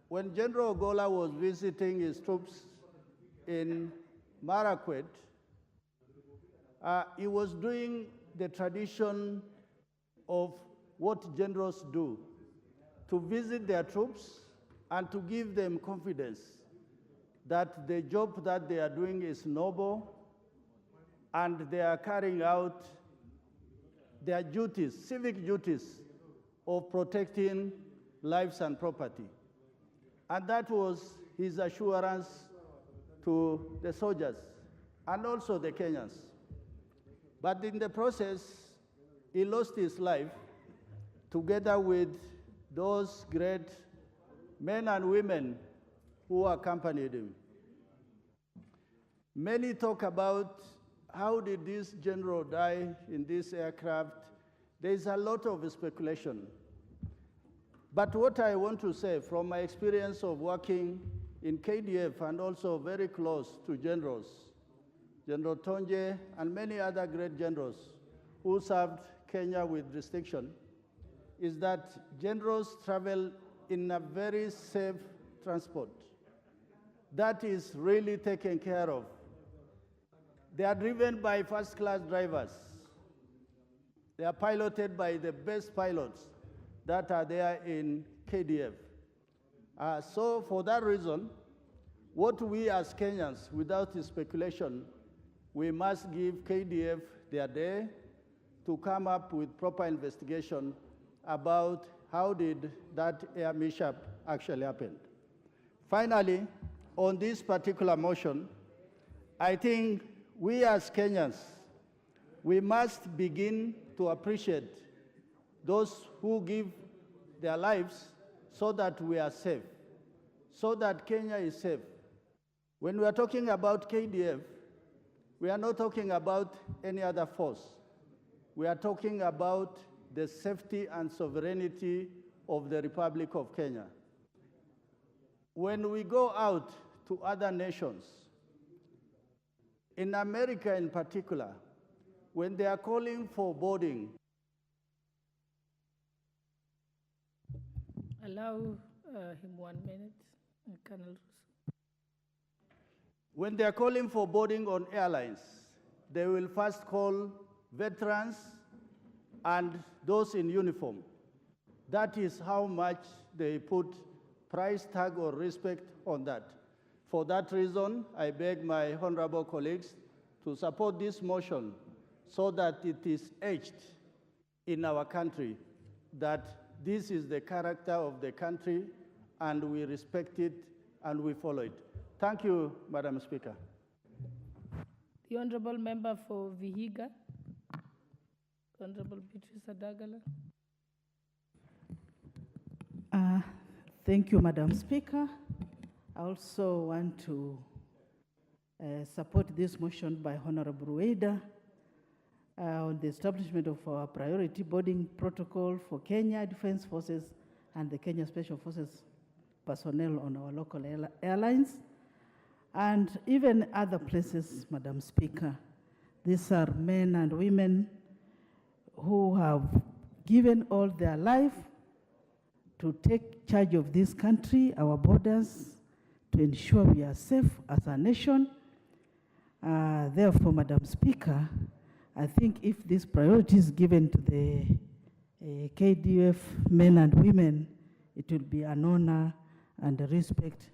when General Ogola was visiting his troops in Marakwet, he was doing the tradition of what generals do, to visit their troops and to give them confidence that the job that they are doing is noble and they are carrying out their duties, civic duties of protecting lives and property. And that was his assurance to the soldiers and also the Kenyans. But in the process, he lost his life together with those great men and women who accompanied him. Many talk about how did this general die in this aircraft. There is a lot of speculation. But what I want to say from my experience of working in KDF and also very close to generals, General Tonje and many other great generals who served Kenya with distinction, is that generals travel in a very safe transport that is really taken care of. They are driven by first-class drivers. They are piloted by the best pilots that are there in KDF. So for that reason, what we as Kenyans, without speculation, we must give KDF their day to come up with proper investigation about how did that air mishap actually happen. Finally, on this particular motion, I think we as Kenyans, we must begin to appreciate those who give their lives so that we are safe, so that Kenya is safe. When we are talking about KDF, we are not talking about any other force. We are talking about the safety and sovereignty of the Republic of Kenya. When we go out to other nations, in America in particular, when they are calling for boarding, Allow him 1 minute, Colonel Russo. when they are calling for boarding on airlines, they will first call veterans and those in uniform. That is how much they put price tag or respect on that. For that reason, I beg my honorable colleagues to support this motion so that it is etched in our country that this is the character of the country and we respect it and we follow it. Thank you, Madam Speaker. The Honorable Member for Vihiga, Honorable Beatrice Adagala. Thank you, Madam Speaker. I also want to support this motion by Honorable Rueda on the establishment of our priority boarding protocol for Kenya Defense Forces and the Kenya Special Forces personnel on our local airlines and even other places, Madam Speaker. These are men and women who have given all their life to take charge of this country, our borders, to ensure we are safe as a nation. Therefore, Madam Speaker, I think if this priority is given to the KDF men and women, it will be an honor and a respect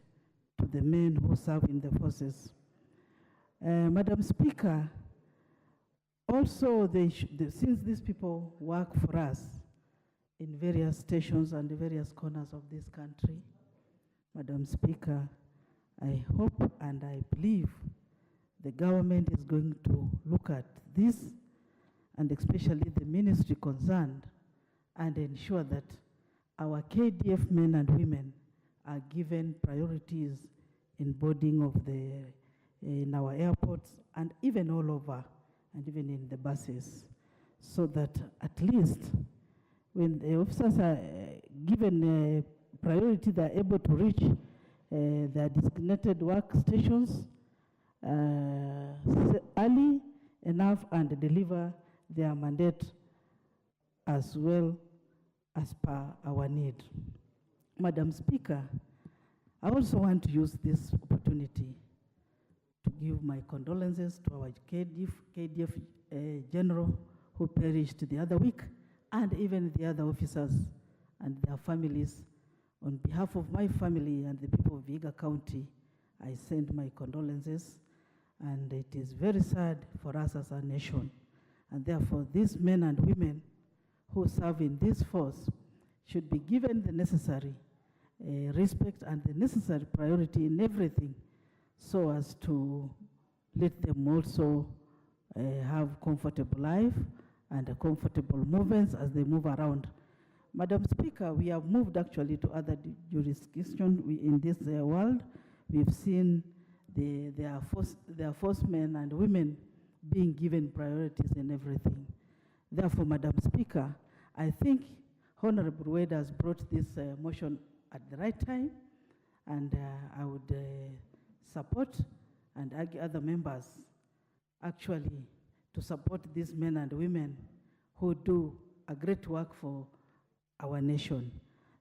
to the men who serve in the forces. Madam Speaker, also, since these people work for us in various stations and the various corners of this country, Madam Speaker, I hope and I believe the government is going to look at this, and especially the ministry concerned, and ensure that our KDF men and women are given priorities in boarding of in our airports and even all over, and even in the buses, so that at least when the officers are given priority, they are able to reach their designated workstations early enough and deliver their mandate as well as per our need. Madam Speaker, I also want to use this opportunity to give my condolences to our KDF General who perished the other week, and even the other officers and their families. On behalf of my family and the people of Vihiga County, I send my condolences, and it is very sad for us as a nation. And therefore, these men and women who serve in this force should be given the necessary respect and the necessary priority in everything, so as to let them also have comfortable life and comfortable movements as they move around. Madam Speaker, we have moved actually to other jurisdictions in this world. We've seen their force men and women being given priorities in everything. Therefore, Madam Speaker, I think Honorable Wade has brought this motion at the right time, and I would support and urge other members actually to support these men and women who do a great work for our nation.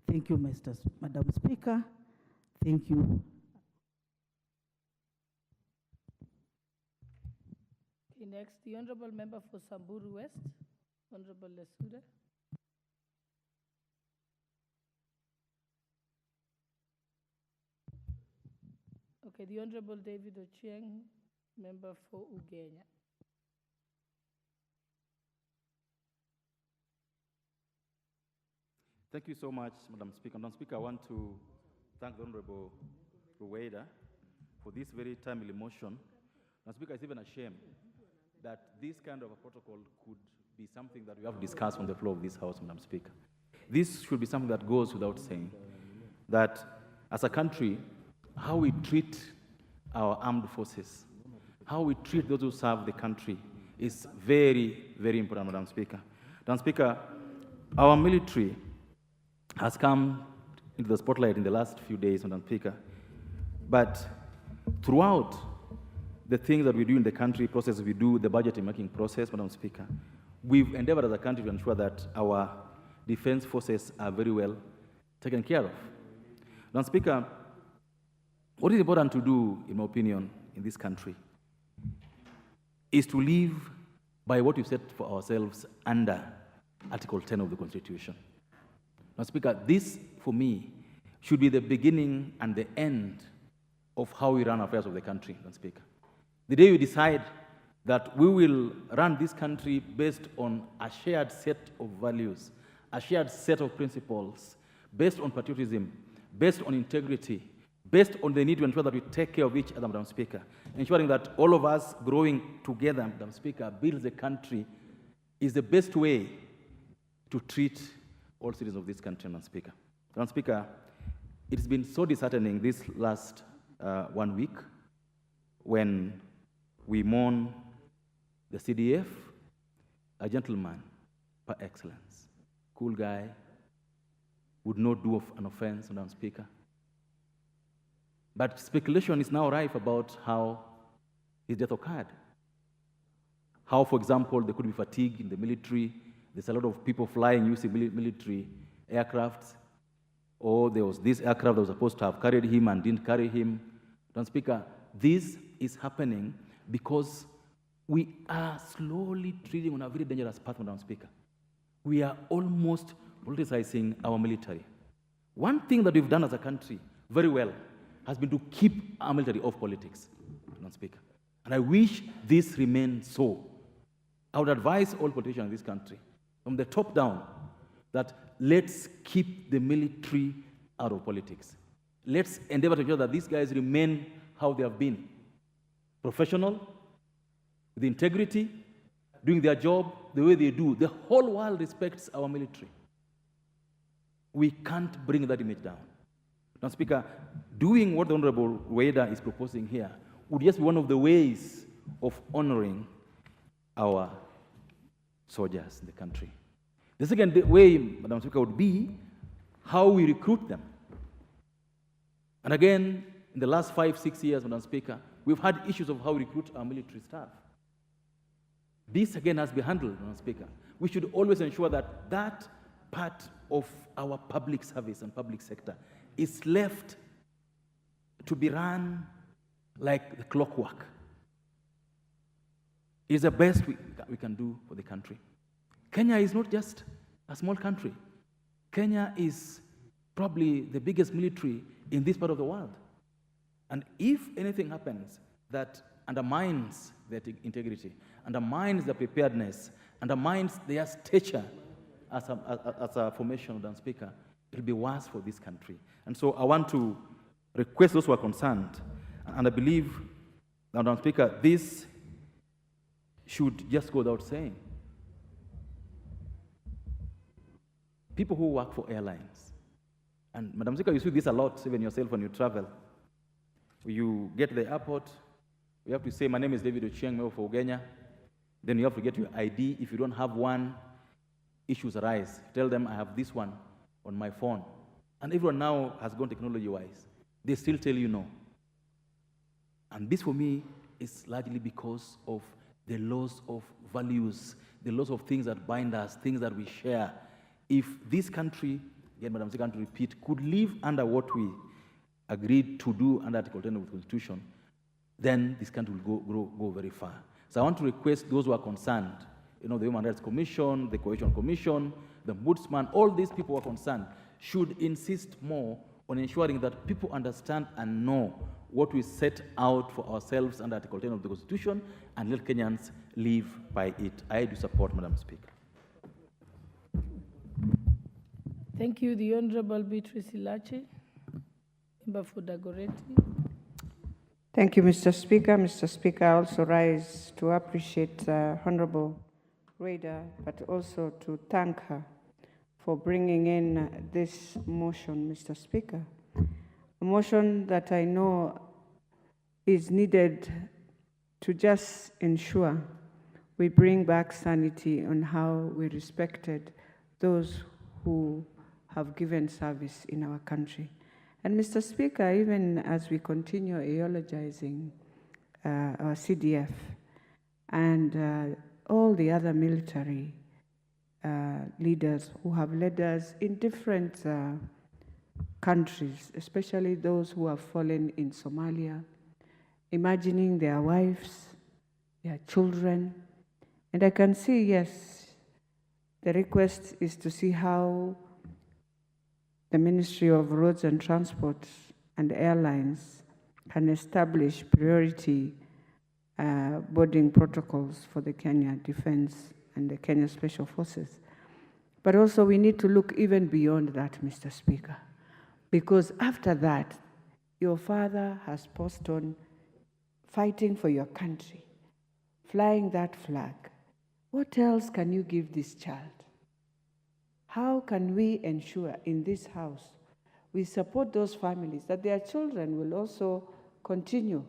Thank you, Madam Speaker. Thank you. Okay, next, the Honorable Member for Samburu West, Honorable Lesuda. Okay, the Honorable David Ochieng, Member for Ugenya. Thank you so much, Madam Speaker. Madam Speaker, I want to thank the Honorable Rueda for this very timely motion. Madam Speaker, it's even a shame that this kind of a protocol could be something that we have discussed on the floor of this House, Madam Speaker. This should be something that goes without saying, that as a country, how we treat our armed forces, how we treat those who serve the country is very, very important, Madam Speaker. Madam Speaker, our military has come into the spotlight in the last few days, Madam Speaker. But throughout the things that we do in the country, process we do, the budget making process, Madam Speaker, we've endeavored as a country to ensure that our defense forces are very well taken care of. Madam Speaker, what is important to do, in my opinion, in this country is to live by what we've set for ourselves under Article 10 of the Constitution. Now, Speaker, this, for me, should be the beginning and the end of how we run affairs of the country, Madam Speaker. The day we decide that we will run this country based on a shared set of values, a shared set of principles, based on patriotism, based on integrity, based on the need to ensure that we take care of each other, Madam Speaker, ensuring that all of us growing together, Madam Speaker, builds the country, is the best way to treat all citizens of this country, Madam Speaker. Madam Speaker, it's been so disheartening this last 1 week when we mourn the CDF, a gentleman par excellence, cool guy, would not do an offense, Madam Speaker. But speculation is now rife about how his death occurred. How, for example, there could be fatigue in the military. There's a lot of people flying using military aircrafts. Or there was this aircraft that was supposed to have carried him and didn't carry him. Madam Speaker, this is happening because we are slowly treading on a very dangerous path, Madam Speaker. We are almost politicizing our military. One thing that we've done as a country very well has been to keep our military off politics, Madam Speaker. And I wish this remains so. I would advise all politicians in this country, from the top down, that let's keep the military out of politics. Let's endeavor to ensure that these guys remain how they have been. Professional, with integrity, doing their job the way they do. The whole world respects our military. We can't bring that image down. Now, Speaker, doing what the Honorable Weda is proposing here would just be one of the ways of honoring our soldiers in the country. The second way, Madam Speaker, would be how we recruit them. And again, in the last 5-6 years, Madam Speaker, we've had issues of how we recruit our military staff. This, again, has been handled, Madam Speaker. We should always ensure that that part of our public service and public sector is left to be run like the clockwork. It's the best we can do for the country. Kenya is not just a small country. Kenya is probably the biggest military in this part of the world. And if anything happens that undermines their integrity, undermines their preparedness, undermines their stature as a formation, Madam Speaker, it will be worse for this country. And so I want to request those who are concerned, and I believe, Madam Speaker, this should just go without saying. People who work for airlines, and Madam Speaker, you see this a lot, even yourself when you travel. You get to the airport, you have to say, my name is David Ochieng for Ugenya. Then you have to get your ID. If you don't have one, issues arise. Tell them I have this one on my phone. And everyone now has gone technology-wise. They still tell you no. And this for me is largely because of the loss of values, the loss of things that bind us, things that we share. If this country, again, Madam Speaker, to repeat, could live under what we agreed to do under Article 10 of the Constitution, then this country will go very far. So I want to request those who are concerned, the Human Rights Commission, the Coalition Commission, the Ombudsman, all these people who are concerned should insist more on ensuring that people understand and know what we set out for ourselves under Article 10 of the Constitution and let Kenyans live by it. I do support, Madam Speaker. Thank you. The Honorable Beatrice Ilache, member for Dagoretti. Thank you, Mr. Speaker. Mr. Speaker, I also rise to appreciate Honorable Raider, but also to thank her for bringing in this motion, Mr. Speaker. A motion that I know is needed to just ensure we bring back sanity on how we respected those who have given service in our country. And Mr. Speaker, even as we continue eulogizing our CDF and all the other military leaders who have led us in different countries, especially those who have fallen in Somalia, imagining their wives, their children. And I can see, yes, the request is to see how the Ministry of Roads and Transport and Airlines can establish priority boarding protocols for the Kenya Defense and the Kenya Special Forces. But also we need to look even beyond that, Mr. Speaker, because after that, your father has passed on fighting for your country, flying that flag. What else can you give this child? How can we ensure in this house we support those families that their children will also continue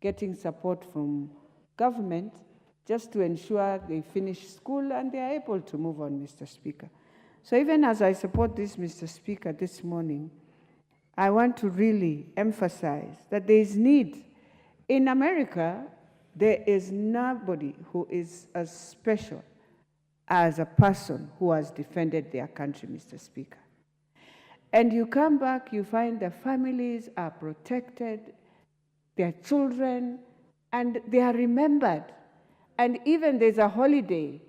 getting support from government just to ensure they finish school and they are able to move on, Mr. Speaker. So even as I support this, Mr. Speaker, this morning, I want to really emphasize that there is need. In America, there is nobody who is as special as a person who has defended their country, Mr. Speaker. And you come back, you find the families are protected, their children, and they are remembered. And even there's a holiday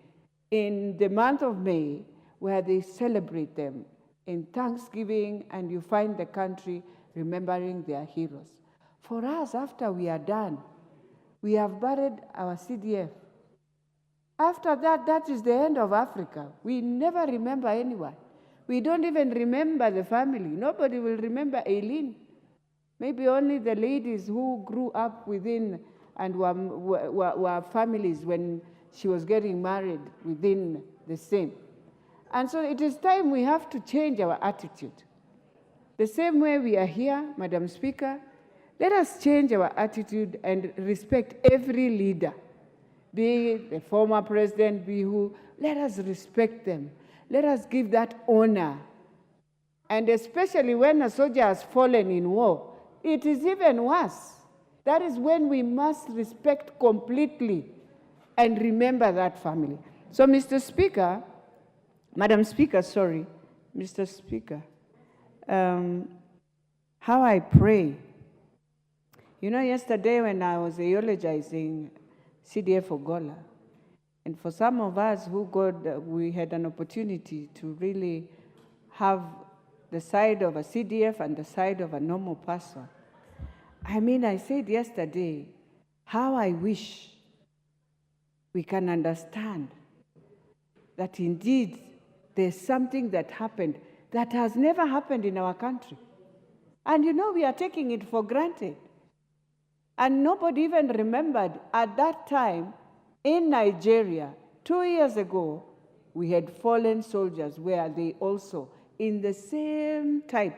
in the month of May where they celebrate them in Thanksgiving, and you find the country remembering their heroes. For us, after we are done, we have buried our CDF. After that, that is the end of Africa. We never remember anyone. We don't even remember the family. Nobody will remember Aileen. Maybe only the ladies who grew up within and were families when she was getting married within the same. And so it is time we have to change our attitude. The same way we are here, Madam Speaker, let us change our attitude and respect every leader. Be it the former president, be who, let us respect them. Let us give that honor. And especially when a soldier has fallen in war, it is even worse. That is when we must respect completely and remember that family. So, Mr. Speaker, Madam Speaker, sorry, Mr. Speaker, how I pray. You know, yesterday when I was eulogizing CDF Ogola, And for some of us who we had an opportunity to really have the side of a CDF and the side of a normal person. I mean, I said yesterday, how I wish we can understand that indeed there's something that happened that has never happened in our country. And you know, we are taking it for granted. And nobody even remembered at that time in Nigeria, 2 years ago, we had fallen soldiers where they also, in the same type,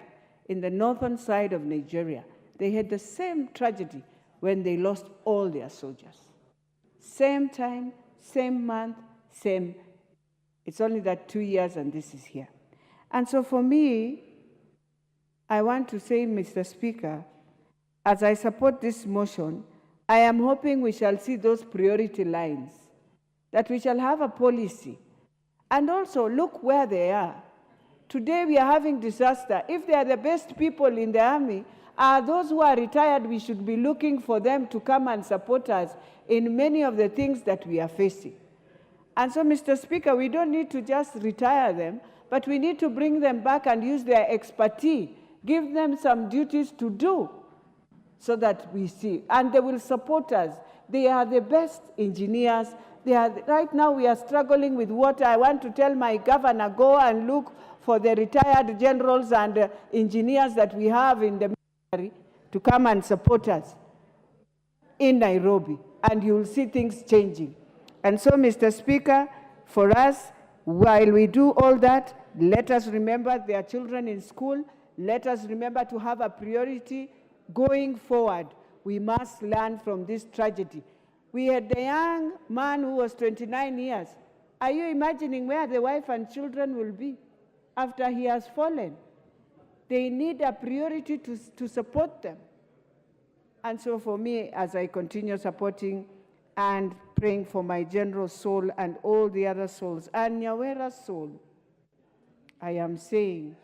in the northern side of Nigeria, they had the same tragedy when they lost all their soldiers. Same time, same month, same. It's only that 2 years and this is here. And so for me, I want to say, Mr. Speaker, as I support this motion, I am hoping we shall see those priority lines, that we shall have a policy. And also look where they are. Today we are having disaster. If they are the best people in the army, those who are retired, we should be looking for them to come and support us in many of the things that we are facing. And so, Mr. Speaker, we don't need to just retire them, but we need to bring them back and use their expertise, give them some duties to do so that we see. And they will support us. They are the best engineers. Right now we are struggling with water. I want to tell my governor, go and look for the retired generals and engineers that we have in the military to come and support us in Nairobi, and you will see things changing. And so, Mr. Speaker, for us, while we do all that, let us remember there are children in school. Let us remember to have a priority going forward. We must learn from this tragedy. We had a young man who was 29 years. Are you imagining where the wife and children will be after he has fallen? They need a priority to support them. And so for me, as I continue supporting and praying for my general soul and all the other souls, and Nyawera's soul, I am saying,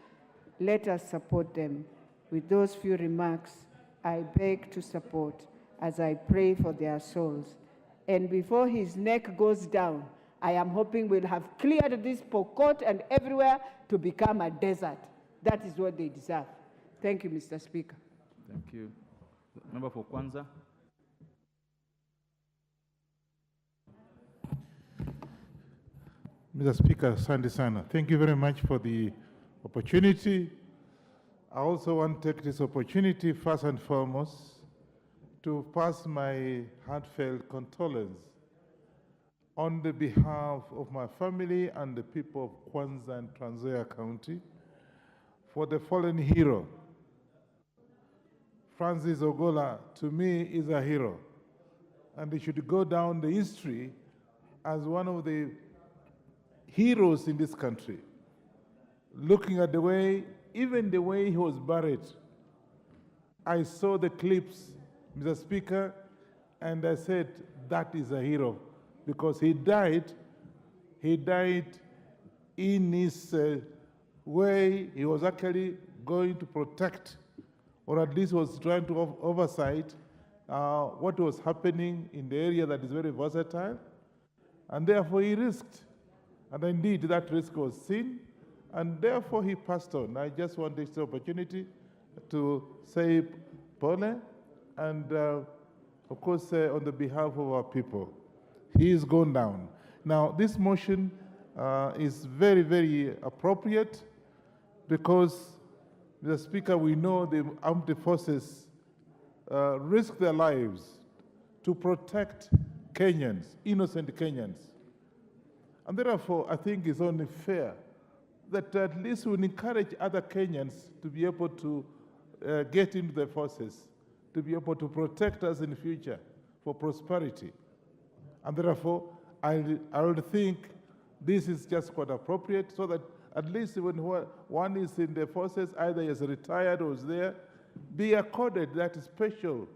let us support them. With those few remarks, I beg to support as I pray for their souls. And before his neck goes down, I am hoping we'll have cleared this Pokot and everywhere to become a desert. That is what they deserve. Thank you, Mr. Speaker. Thank you. Member for Kwanza. Mr. Speaker, Sandy Sana, thank you very much for the opportunity. I also want to take this opportunity, first and foremost, to pass my heartfelt condolence on the behalf of my family and the people of Kwanza and Trans Nzoia County for the fallen hero. Francis Ogola, to me, is a hero, and he should go down the history as one of the heroes in this country. Looking at the way, even the way he was buried, I saw the clips, Mr. Speaker, and I said, that is a hero, because he died in his way. He was actually going to protect, or at least was trying to oversight what was happening in the area that is very versatile, and therefore he risked. And indeed, that risk was seen, and therefore he passed on. I just want this opportunity to say Pole, and of course, on the behalf of our people, he is gone down. Now, this motion is very, very appropriate because, Mr. Speaker, we know the armed forces risk their lives to protect Kenyans, innocent Kenyans. And therefore, I think it's only fair that at least we encourage other Kenyans to be able to get into the forces, to be able to protect us in the future for prosperity. And therefore, I would think this is just quite appropriate, so that at least when one is in the forces, either as retired or is there, be accorded that special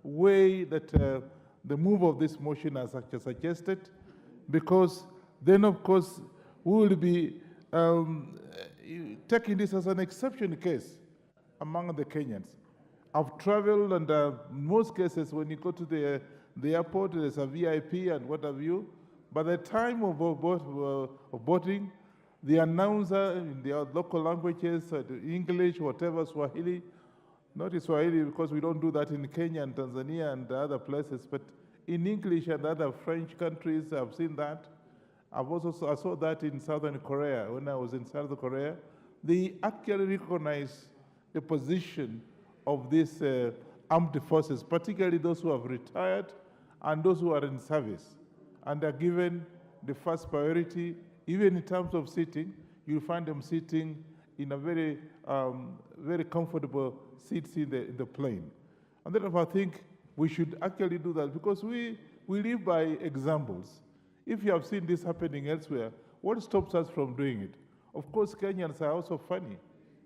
way that the move of this motion has suggested, because then, of course, we will be taking this as an exception case among the Kenyans. I've traveled, and in most cases, when you go to the airport, there's a VIP and what have you. By the time of voting, the announcer in their local languages, English, whatever, Swahili, not in Swahili because we don't do that in Kenya and Tanzania and other places, but in English and other French countries, I've seen that. I saw that in Southern Korea. When I was in South Korea, they actually recognize the position of these armed forces, particularly those who have retired and those who are in service, and are given the first priority. Even in terms of sitting, you'll find them sitting in a very, very comfortable seats in the plane. And therefore, I think we should actually do that because we live by examples. If you have seen this happening elsewhere, what stops us from doing it? Of course, Kenyans are also funny.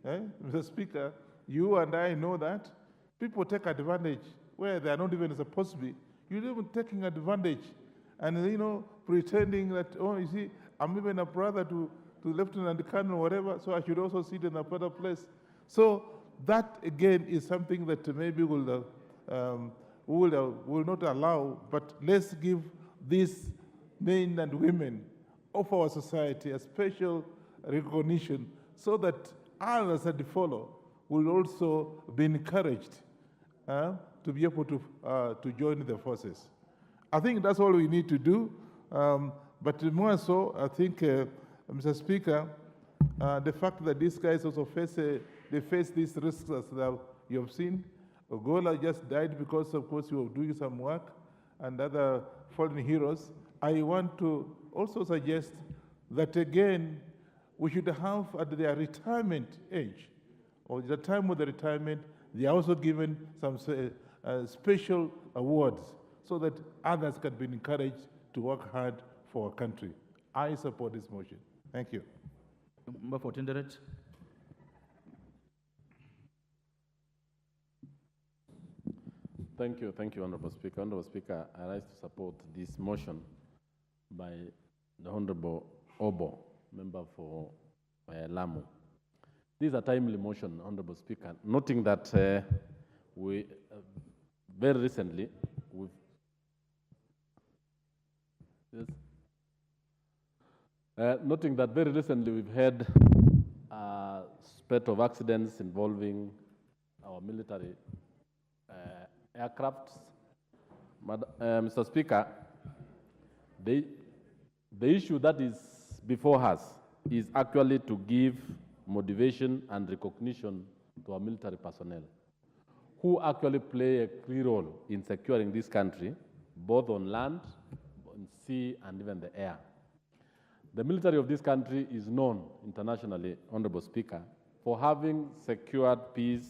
Mr. Speaker, you and I know that. People take advantage where they are not even supposed to be. You're even taking advantage and, pretending that, oh, you see, I'm even a brother to Lieutenant Colonel or whatever, so I should also sit in a better place. So that, again, is something that maybe will not allow, but let's give these men and women of our society a special recognition so that others that follow will also be encouraged to be able to join the forces. I think that's all we need to do. But more so, I think, Mr. Speaker, the fact that these guys also face these risks as you have seen. Ogola just died because, of course, he was doing some work, and other fallen heroes. I want to also suggest that, again, we should have at their retirement age, or the time of the retirement, they are also given some special awards so that others can be encouraged to work hard for our country. I support this motion. Thank you. Member for Tinderet. Thank you, Honorable Speaker. Honorable Speaker, I rise to support this motion by the Honorable Obo, member for Lamu. This is a timely motion, Honorable Speaker, noting that we very recently we've noting that very recently we've had a spate of accidents involving our military aircrafts. Mr. Speaker, the issue that is before us is actually to give motivation and recognition to our military personnel who actually play a key role in securing this country, both on land, on sea, and even the air. The military of this country is known internationally, Honorable Speaker, for having secured peace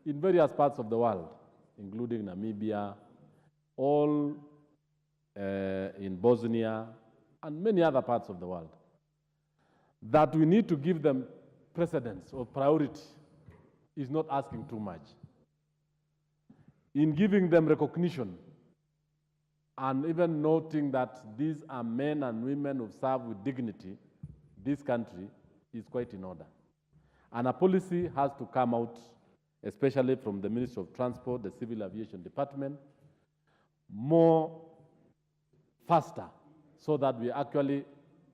in various parts of the world, including Namibia, all in Bosnia, and many other parts of the world. That we need to give them precedence or priority is not asking too much. In giving them recognition and even noting that these are men and women who serve with dignity, this country is quite in order. And a policy has to come out, especially from the Ministry of Transport, the Civil Aviation Department, more faster so that we actually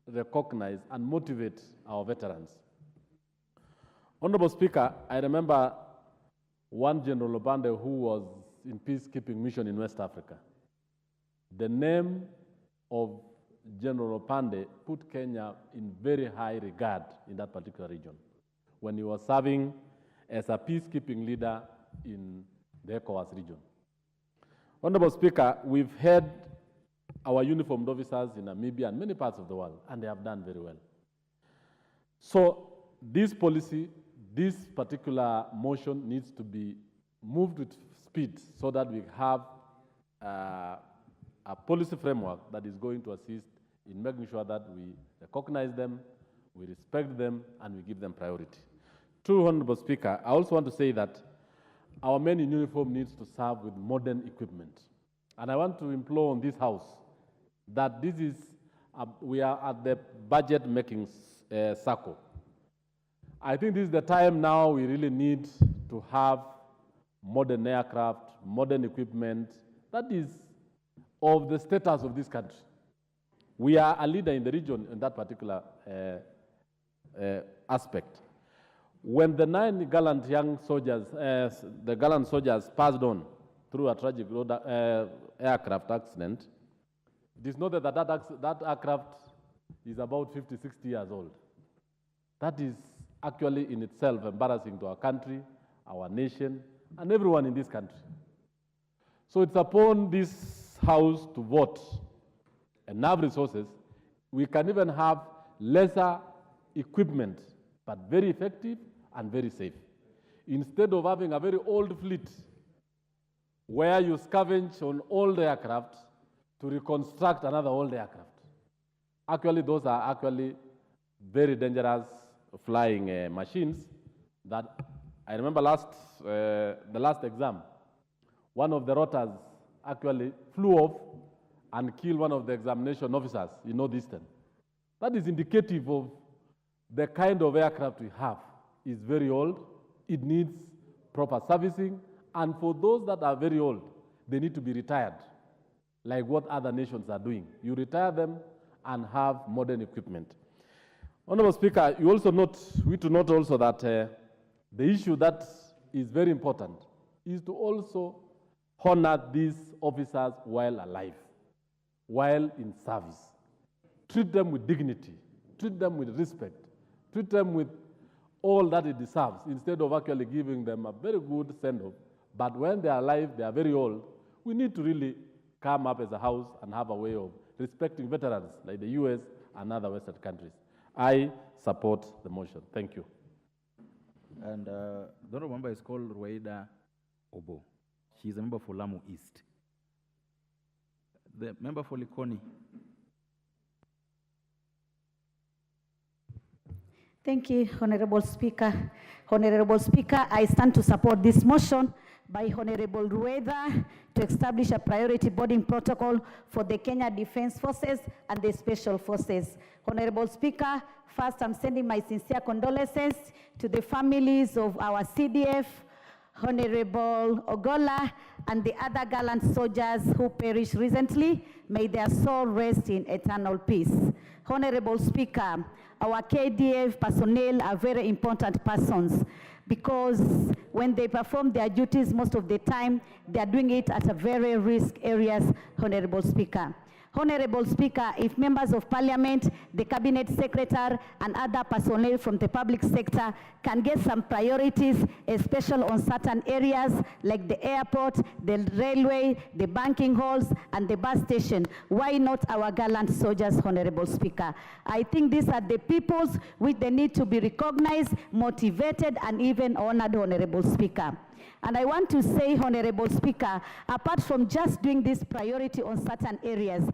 recognize and motivate our veterans. Honorable Speaker, I remember one General Obande who was in peacekeeping mission in West Africa. The name of General Obande put Kenya in very high regard in that particular region when he was serving as a peacekeeping leader in the ECOWAS region. Honorable Speaker, we've had our uniformed officers in Namibia and many parts of the world, and they have done very well. So this policy, this particular motion needs to be moved with speed so that we have a policy framework that is going to assist in making sure that we recognize them, we respect them, and we give them priority. True, Honorable Speaker, I also want to say that our men in uniform needs to serve with modern equipment. And I want to implore on this House that this is, we are at the budget-making circle. I think this is the time now we really need to have modern aircraft, modern equipment that is of the status of this country. We are a leader in the region in that particular aspect. When the 9 gallant young soldiers, the gallant soldiers passed on through a tragic road, aircraft accident, it is noted that that aircraft is about 50, 60 years old. That is actually in itself embarrassing to our country, our nation, and everyone in this country. So it's upon this House to vote and have resources. We can even have lesser equipment, but very effective and very safe. Instead of having a very old fleet where you scavenge on old aircraft to reconstruct another old aircraft. Actually, those are actually very dangerous flying machines that I remember the last exam, one of the rotors actually flew off and killed one of the examination officers in Northeastern. That is indicative of the kind of aircraft we have. It's very old, it needs proper servicing, and for those that are very old, they need to be retired, like what other nations are doing. You retire them and have modern equipment. Honorable Speaker, you also note, we to note also that the issue that is very important is to also honor these officers while alive, while in service. Treat them with dignity, treat them with respect, treat them with all that it deserves, instead of actually giving them a very good send-off. But when they are alive, they are very old, we need to really come up as a house and have a way of respecting veterans like the US and other Western countries. I support the motion. Thank you. And the honorable member is called Rueda Obo. She is a member for Lamu East. The member for Likoni. Thank you, Honorable Speaker. Honorable Speaker, I stand to support this motion by Honorable Rueda to establish a priority boarding protocol for the Kenya Defense Forces and the Special Forces. Honorable Speaker, first I'm sending my sincere condolences to the families of our CDF, Honorable Ogola, and the other gallant soldiers who perished recently. May their soul rest in eternal peace. Honorable Speaker, our KDF personnel are very important persons because when they perform their duties, most of the time, they are doing it at a very risk areas, Honorable Speaker. Honorable Speaker, if members of Parliament, the Cabinet Secretary, and other personnel from the public sector can get some priorities, especially on certain areas like the airport, the railway, the banking halls, and the bus station, why not our gallant soldiers, Honorable Speaker? I think these are the peoples which they need to be recognized, motivated, and even honored, Honorable Speaker. And I want to say, Honorable Speaker, apart from just doing this priority on certain areas,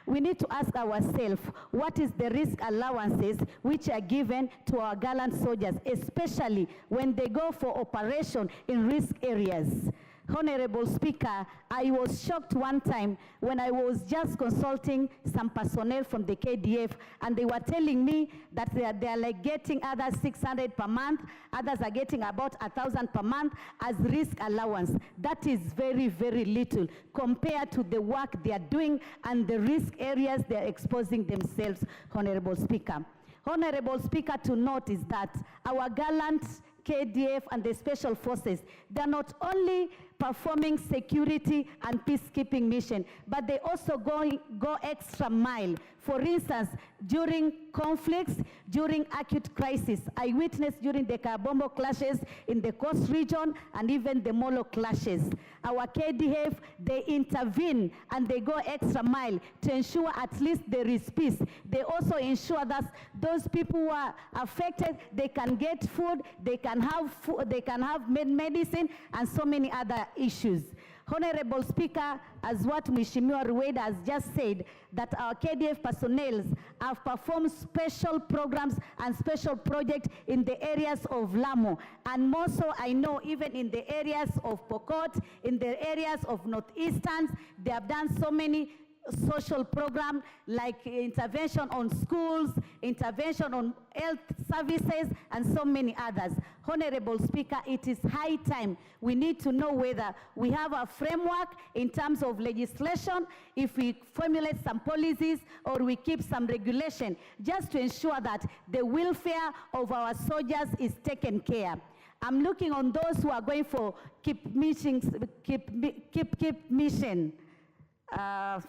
we need to ask ourselves, what is the risk allowances which are given to our gallant soldiers, especially when they go for operation in risk areas? Honorable Speaker, I was shocked one time when I was just consulting some personnel from the KDF, and they were telling me that they are like getting others 600 per month, others are getting about 1,000 per month as risk allowance. That is very, very little compared to the work they are doing and the risk areas they are exposing themselves, Honorable Speaker. Honorable Speaker, to note is that our gallant KDF and the Special Forces, they're not only performing security and peacekeeping mission, but they also go extra mile. For instance, during conflicts, during acute crisis, I witnessed during the Kabombo clashes in the coast region and even the Molo clashes. Our KDF, they intervene and they go extra mile to ensure at least there is peace. They also ensure that those people who are affected, they can get food, they can have medicine, and so many other issues. Honorable Speaker, as what Mheshimiwa Rueda has just said, that our KDF personnel have performed special programs and special projects in the areas of Lamu. And more so, I know even in the areas of Pokot, in the areas of Northeasterns, they have done so many social program like intervention on schools, intervention on health services, and so many others. Honorable Speaker, it is high time we need to know whether we have a framework in terms of legislation, if we formulate some policies or we keep some regulation, just to ensure that the welfare of our soldiers is taken care. I'm looking on those who are going for keep mission,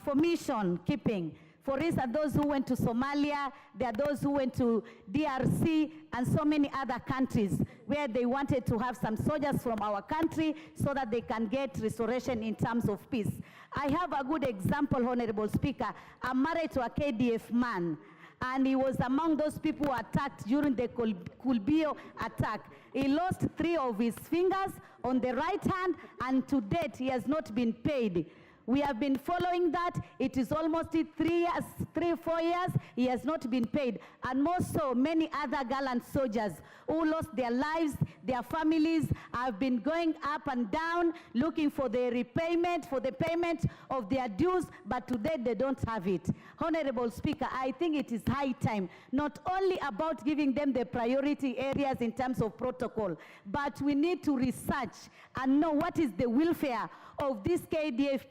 for mission keeping. For instance, those who went to Somalia, there are those who went to DRC and so many other countries where they wanted to have some soldiers from our country so that they can get restoration in terms of peace. I have a good example, Honorable Speaker. I'm married to a KDF man, and he was among those people who attacked during the Kulbio attack. He lost 3 of his fingers on the right hand, and to date he has not been paid. We have been following that. It is almost 4 years, he has not been paid. And more so, many other gallant soldiers who lost their lives, their families have been going up and down, looking for the repayment, for the payment of their dues, but today they don't have it. Honorable Speaker, I think it is high time, not only about giving them the priority areas in terms of protocol, but we need to research and know what is the welfare of these KDF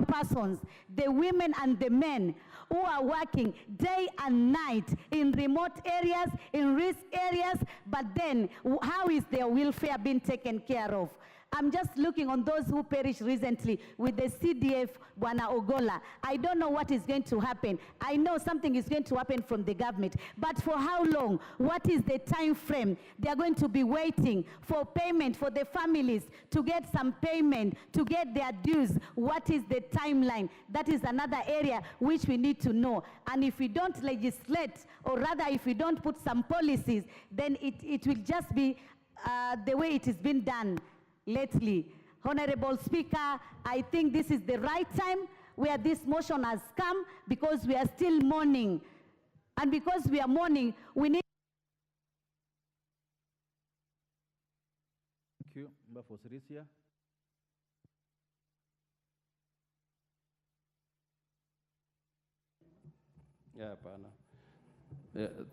persons, the women and the men who are working day and night in remote areas, in risk areas, but then how is their welfare being taken care of? I'm just looking on those who perished recently with the CDF, Bwana Ogola. I don't know what is going to happen. I know something is going to happen from the government, but for how long? What is the time frame? They are going to be waiting for payment for the families to get some payment, to get their dues. What is the timeline? That is another area which we need to know. And if we don't legislate, or rather if we don't put some policies, then it will just be the way it has been done lately. Honorable Speaker, I think this is the right time where this motion has come, because we are still mourning. And because we are mourning, we need... Thank you. Member for Sirisia.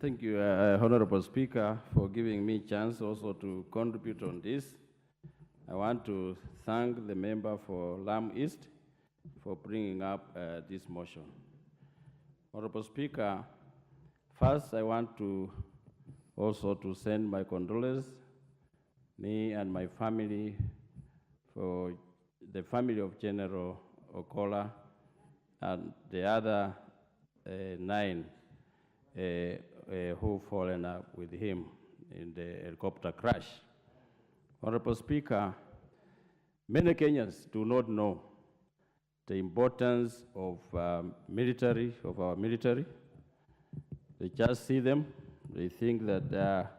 Thank you, Honorable Speaker, for giving me a chance also to contribute on this. I want to thank the member for Lam East for bringing up this motion. Honorable Speaker, first I want to also to send my condolences, me and my family, for the family of General Ogola and the other 9 who fallen up with him in the helicopter crash. Honorable Speaker, many Kenyans do not know the importance of our military. They just see them, they think that they are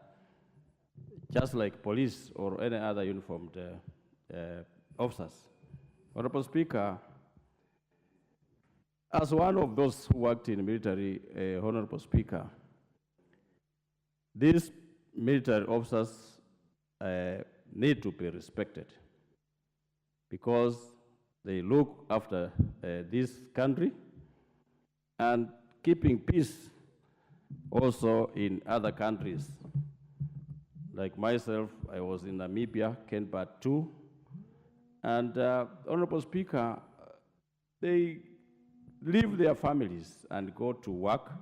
just like police or any other uniformed officers. Honorable Speaker, as one of those who worked in the military, Honorable Speaker, these military officers need to be respected because they look after this country and keeping peace also in other countries. Like myself, I was in Namibia, Kenpa 2, and Honorable Speaker, they leave their families and go to work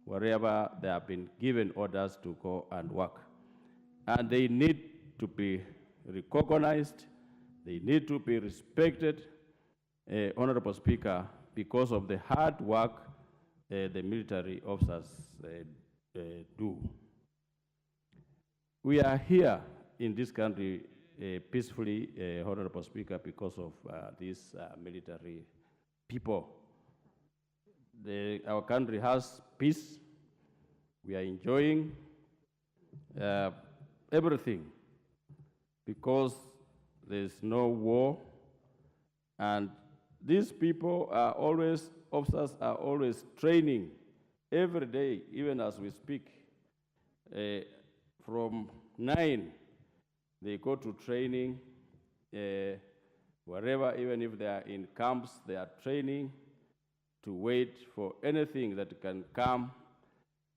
wherever they have been given orders to go and work. And they need to be recognized, they need to be respected, Honorable Speaker, because of the hard work the military officers do. We are here in this country peacefully, Honorable Speaker, because of these military people. Our country has peace. We are enjoying everything because there's no war. And these people are always, officers are always training every day, even as we speak. From 9, they go to training wherever, even if they are in camps, they are training to wait for anything that can come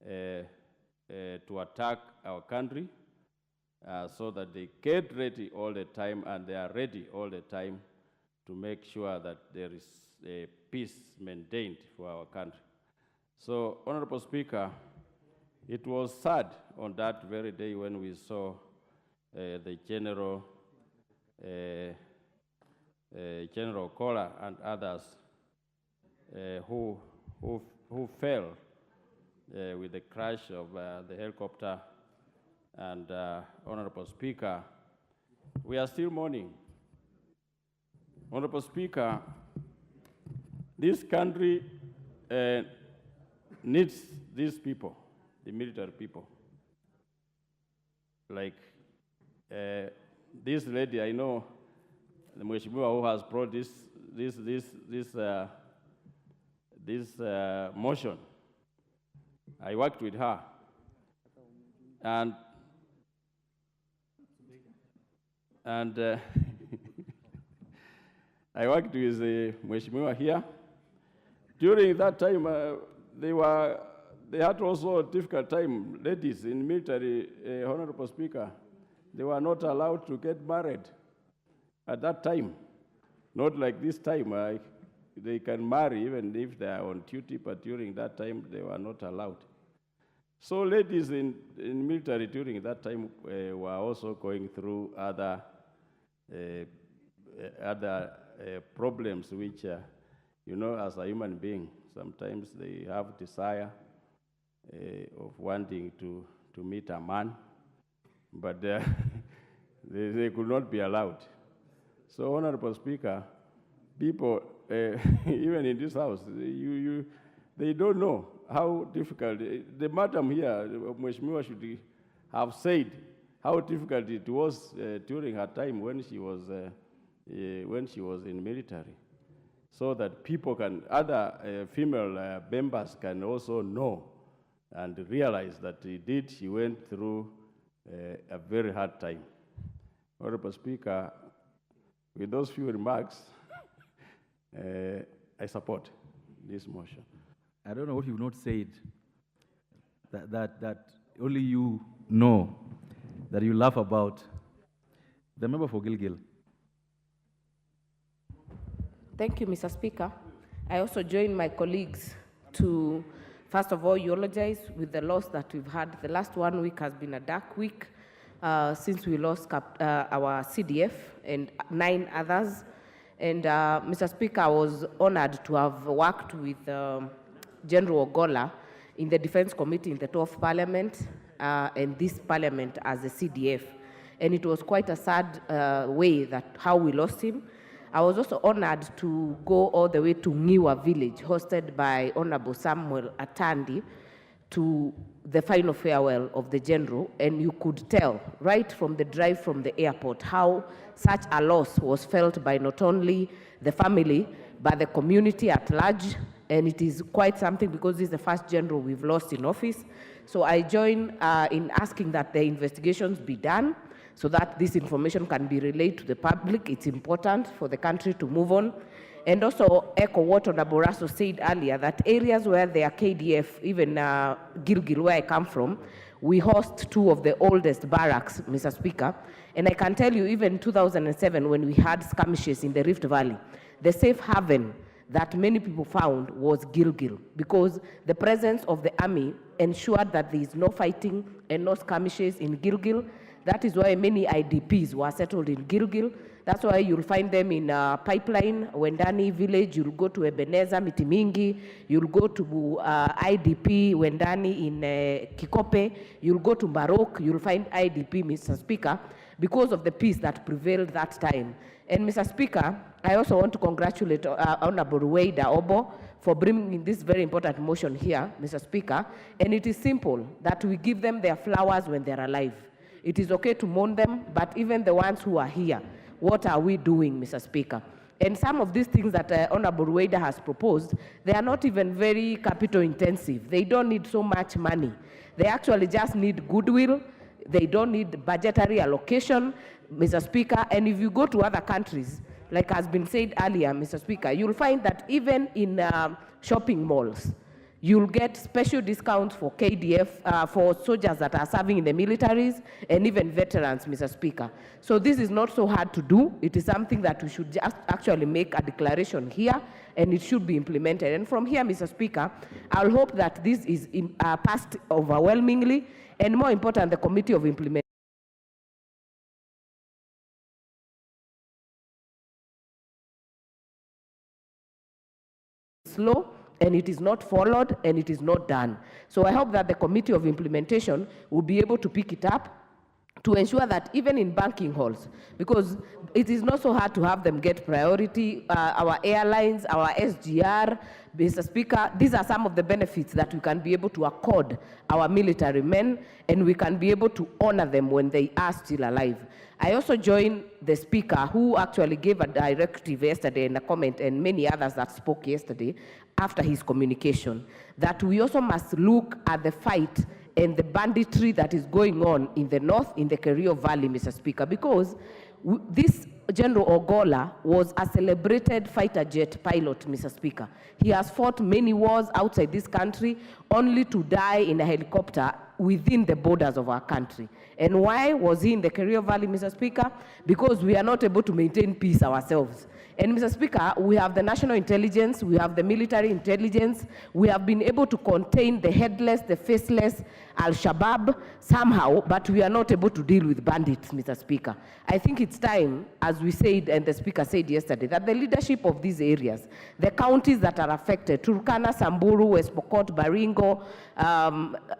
to attack our country, so that they get ready all the time and they are ready all the time to make sure that there is a peace maintained for our country. So, Honorable Speaker, it was sad on that very day when we saw the General Kola and others who fell with the crash of the helicopter. And Honorable Speaker, we are still mourning. Honorable Speaker, this country needs these people, the military people. Like this lady, I know, the Mheshimiwa who has brought this motion. I worked with her, and I worked with Mheshimiwa here. During that time, they had also a difficult time. Ladies in military, Honorable Speaker, they were not allowed to get married at that time. Not like this time. They can marry even if they are on duty, but during that time, they were not allowed. So ladies in military during that time were also going through other problems which, you know, as a human being, sometimes they have desire of wanting to meet a man, but they could not be allowed. So, Honorable Speaker, people, even in this house, they don't know how difficult. The madam here, Mheshimiwa, should have said how difficult it was during her time when she was in military, so that people can, other female members can also know and realize that indeed she went through a very hard time. Honorable Speaker, with those few remarks, I support this motion. I don't know what you've not said, that only you know, that you laugh about. The member for Gilgil. Thank you, Mr. Speaker. I also join my colleagues to, first of all, eulogize with the loss that we've had. The last 1 week has been a dark week since we lost our CDF and 9 others. And Mr. Speaker, I was honored to have worked with General Ogola in the Defense Committee in the 12th Parliament and this Parliament as a CDF. And it was quite a sad way that how we lost him. I was also honored to go all the way to Ngiwa village, hosted by Honorable Samuel Atandi, to the final farewell of the General, and you could tell right from the drive from the airport how such a loss was felt by not only the family, but the community at large, and it is quite something because this is the first General we've lost in office. So I join in asking that the investigations be done, so that this information can be relayed to the public. It's important for the country to move on. And also echo what Honorable Raso said earlier, that areas where there are KDF, even Gilgil, where I come from, we host 2 of the oldest barracks, Mr. Speaker. And I can tell you, even 2007, when we had skirmishes in the Rift Valley, the safe haven that many people found was Gilgil, because the presence of the army ensured that there is no fighting and no skirmishes in Gilgil. That is why many IDPs were settled in Gilgil. That's why you'll find them in Pipeline, Wendani village. You'll go to Ebenezer, Mitimingi. You'll go to IDP, Wendani in Kikope. You'll go to Barok. You'll find IDP, Mr. Speaker, because of the peace that prevailed that time. And Mr. Speaker, I also want to congratulate Honorable Ruweida Obo for bringing this very important motion here, Mr. Speaker. And it is simple, that we give them their flowers when they're alive. It is okay to mourn them, but even the ones who are here, what are we doing, Mr. Speaker? And some of these things that Honorable Ruweida has proposed, they are not even very capital intensive. They don't need so much money. They actually just need goodwill. They don't need budgetary allocation, Mr. Speaker. And if you go to other countries, like has been said earlier, Mr. Speaker, you'll find that even in shopping malls, you'll get special discounts for KDF, for soldiers that are serving in the militaries, and even veterans, Mr. Speaker. So this is not so hard to do. It is something that we should just actually make a declaration here, and it should be implemented. And from here, Mr. Speaker, I'll hope that this is passed overwhelmingly, and more important, the Committee of Implementation slow, and it is not followed, and it is not done. So I hope that the Committee of Implementation will be able to pick it up to ensure that even in banking halls, because it is not so hard to have them get priority, our airlines, our SGR, Mr. Speaker, these are some of the benefits that we can be able to accord our military men, and we can be able to honor them when they are still alive. I also join the Speaker, who actually gave a directive yesterday and a comment, and many others that spoke yesterday after his communication, that we also must look at the fight and the banditry that is going on in the north, in the Kerio Valley, Mr. Speaker, because this General Ogola was a celebrated fighter jet pilot, Mr. Speaker. He has fought many wars outside this country, only to die in a helicopter within the borders of our country. And why was he in the Kerio Valley, Mr. Speaker? Because we are not able to maintain peace ourselves. And Mr. Speaker, we have the national intelligence, we have the military intelligence, we have been able to contain the headless, the faceless Al-Shabaab somehow, but we are not able to deal with bandits, Mr. Speaker. I think it's time, as we said and the Speaker said yesterday, that the leadership of these areas, the counties that are affected, Turkana, Samburu, West Pokot, Baringo,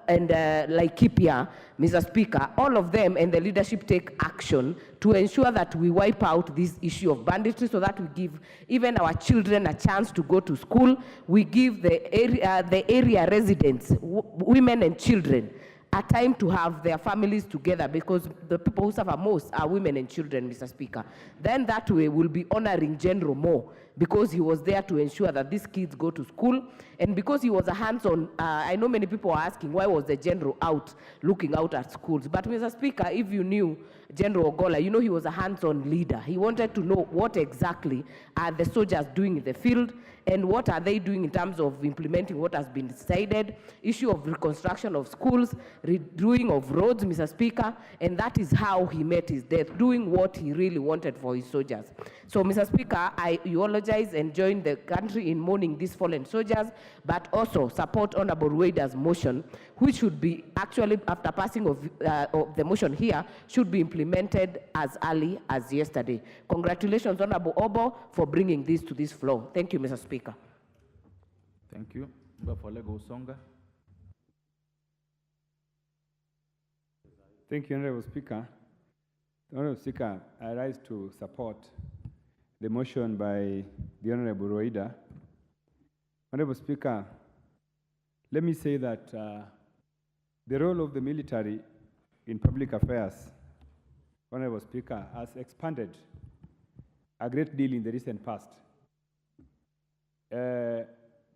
and Laikipia, Mr. Speaker, all of them and the leadership take action to ensure that we wipe out this issue of banditry, so that we give even our children a chance to go to school. We give the area residents, women and children, a time to have their families together, because the people who suffer most are women and children, Mr. Speaker. Then that way we'll be honoring General Mo, because he was there to ensure that these kids go to school, and because he was a hands-on, I know many people are asking, why was the General out, looking out at schools? But Mr. Speaker, if you knew General Ogola, you know he was a hands-on leader. He wanted to know what exactly are the soldiers doing in the field, and what are they doing in terms of implementing what has been decided, issue of reconstruction of schools, redoing of roads, Mr. Speaker, and that is how he met his death, doing what he really wanted for his soldiers. So, Mr. Speaker, I eulogize and join the country in mourning these fallen soldiers, but also support Honorable Rueda's motion, which should be actually, after passing of the motion here, should be implemented as early as yesterday. Congratulations, Honorable Obo, for bringing this to this floor. Thank you, Mr. Speaker. Thank you. Bafalego Songa. Thank you, Honorable Speaker. Honorable Speaker, I rise to support the motion by the Honorable Rueda. Honorable Speaker, let me say that the role of the military in public affairs, Honorable Speaker, has expanded a great deal in the recent past.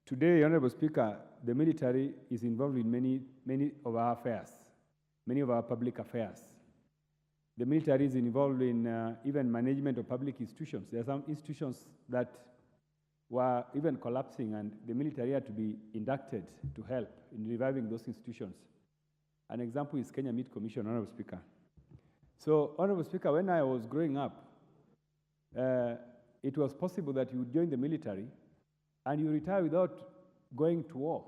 Today, Honorable Speaker, the military is involved in many of our affairs, many of our public affairs. The military is involved in even management of public institutions. There are some institutions that were even collapsing, and the military had to be inducted to help in reviving those institutions. An example is Kenya Meat Commission, Honorable Speaker. So, Honorable Speaker, when I was growing up, it was possible that you would join the military and you retire without going to war,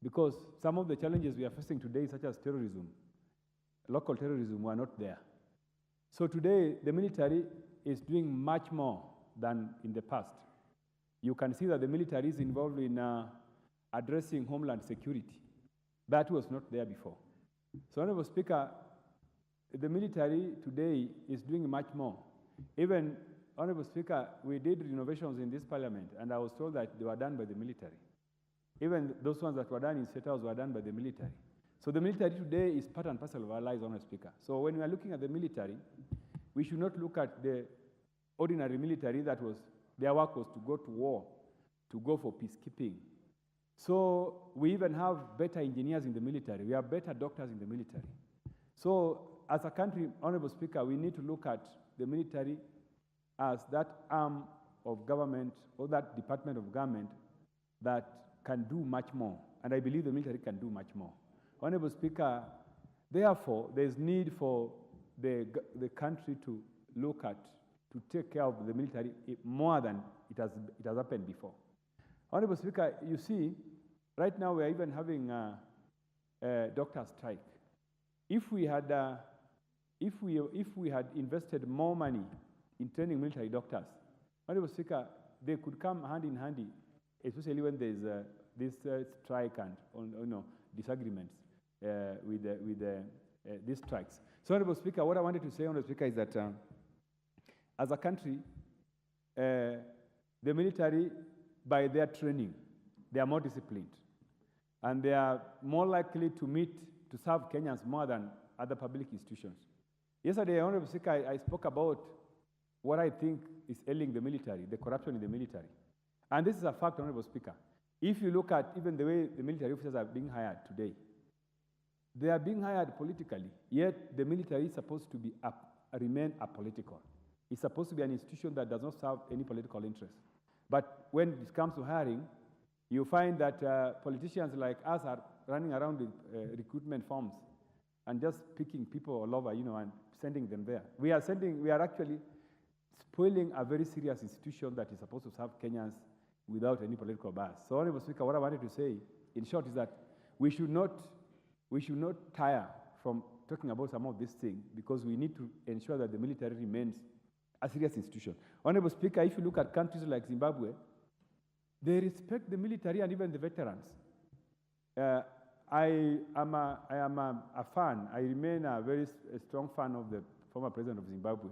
because some of the challenges we are facing today, such as terrorism, local terrorism, were not there. So today, the military is doing much more than in the past. You can see that the military is involved in addressing homeland security. That was not there before. So, Honorable Speaker, the military today is doing much more. Even, Honorable Speaker, we did renovations in this parliament, and I was told that they were done by the military. Even those ones that were done in State House were done by the military. So the military today is part and parcel of our lives, Honorable Speaker. So when we are looking at the military, we should not look at the ordinary military that was, their work was to go to war, to go for peacekeeping. So we even have better engineers in the military. We have better doctors in the military. So as a country, Honorable Speaker, we need to look at the military as that arm of government or that department of government that can do much more. And I believe the military can do much more. Honorable Speaker, therefore, there's need for the country to look at, to take care of the military more than it has happened before. Honorable Speaker, you see, right now we are even having a doctor strike. If we had invested more money in training military doctors, Honorable Speaker, they could come hand in hand, especially when there's this strike and disagreements with these strikes. So, Honorable Speaker, what I wanted to say, Honorable Speaker, is that as a country, the military, by their training, they are more disciplined, and they are more likely to serve Kenyans more than other public institutions. Yesterday, Honorable Speaker, I spoke about what I think is ailing the military, the corruption in the military. And this is a fact, Honorable Speaker. If you look at even the way the military officers are being hired today, they are being hired politically, yet the military is supposed to be remain apolitical. It's supposed to be an institution that does not serve any political interest. But when it comes to hiring, you find that politicians like us are running around with recruitment forms and just picking people all over, and sending them there. We are actually spoiling a very serious institution that is supposed to serve Kenyans without any political bias. So, Honorable Speaker, what I wanted to say, in short, is that we should not tire from talking about some of these things, because we need to ensure that the military remains a serious institution. Honorable Speaker, if you look at countries like Zimbabwe, they respect the military and even the veterans. I am a fan. I remain a very strong fan of the former president of Zimbabwe,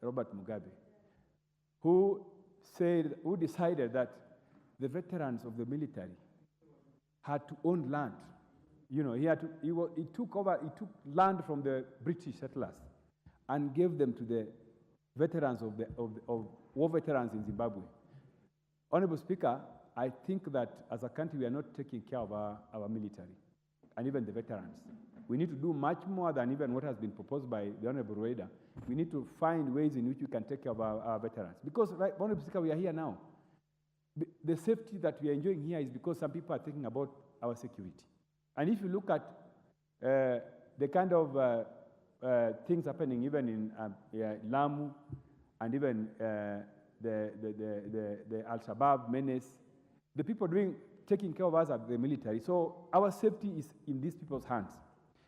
Robert Mugabe, who decided that the veterans of the military had to own land. He took land from the British settlers and gave them to the veterans of war veterans in Zimbabwe. Honorable Speaker, I think that as a country we are not taking care of our military and even the veterans. We need to do much more than even what has been proposed by the Honorable Rueda. We need to find ways in which we can take care of our veterans. Because, right, Honorable Speaker, we are here now. The safety that we are enjoying here is because some people are thinking about our security. And if you look at the kind of things happening even in Lamu and even the Al-Shabaab menace, the people taking care of us are the military. So our safety is in these people's hands.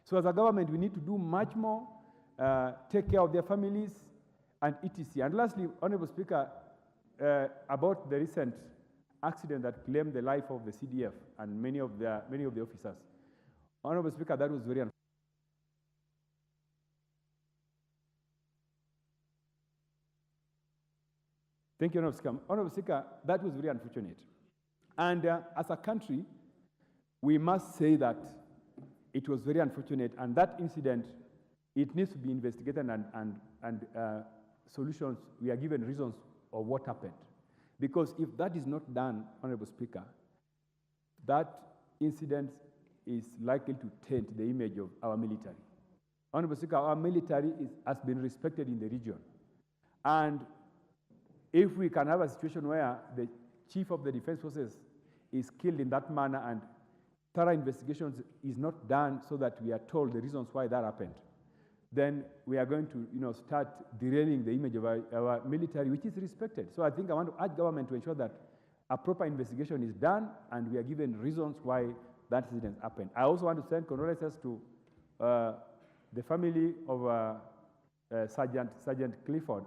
So as a government, we need to do much more, take care of their families and etc. And lastly, Honorable Speaker, about the recent accident that claimed the life of the CDF and many of the officers. Honorable Speaker, that was very unfortunate. Thank you, Honorable Speaker. Honorable Speaker, that was very unfortunate. And as a country, we must say that it was very unfortunate, and that incident, it needs to be investigated and solutions. We are given reasons of what happened. Because if that is not done, Honorable Speaker, that incident is likely to taint the image of our military. Honorable Speaker, our military has been respected in the region. And if we can have a situation where the chief of the defense forces is killed in that manner and thorough investigations is not done so that we are told the reasons why that happened, then we are going to start derailing the image of our military, which is respected. So I think I want to urge government to ensure that a proper investigation is done and we are given reasons why that incident happened. I also want to send condolences to the family of Sergeant Clifford.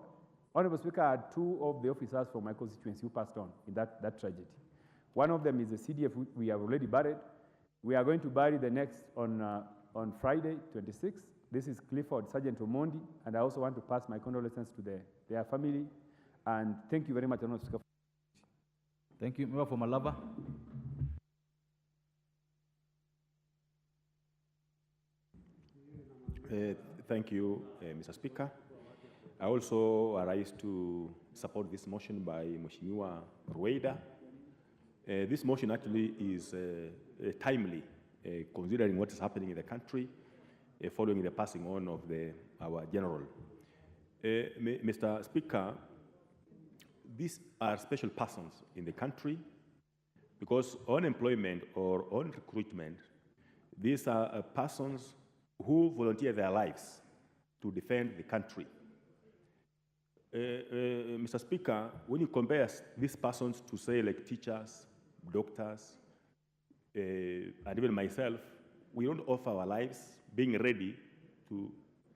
Honorable Speaker, I had two of the officers from my constituency who passed on in that tragedy. One of them is the CDF we have already buried. We are going to bury the next on Friday, 26th. This is Clifford Sergeant Omondi, and I also want to pass my condolences to their family. And thank you very much, Honorable Speaker. Thank you. Member for Malava. Thank you, Mr. Speaker. I also arise to support this motion by Mheshimiwa Rueda. This motion actually is timely, considering what is happening in the country following the passing on of our general. Mr. Speaker, these are special persons in the country because on employment or on recruitment, these are persons who volunteer their lives to defend the country. Mr. Speaker, when you compare these persons to, say, like teachers, doctors, and even myself, we don't offer our lives being ready to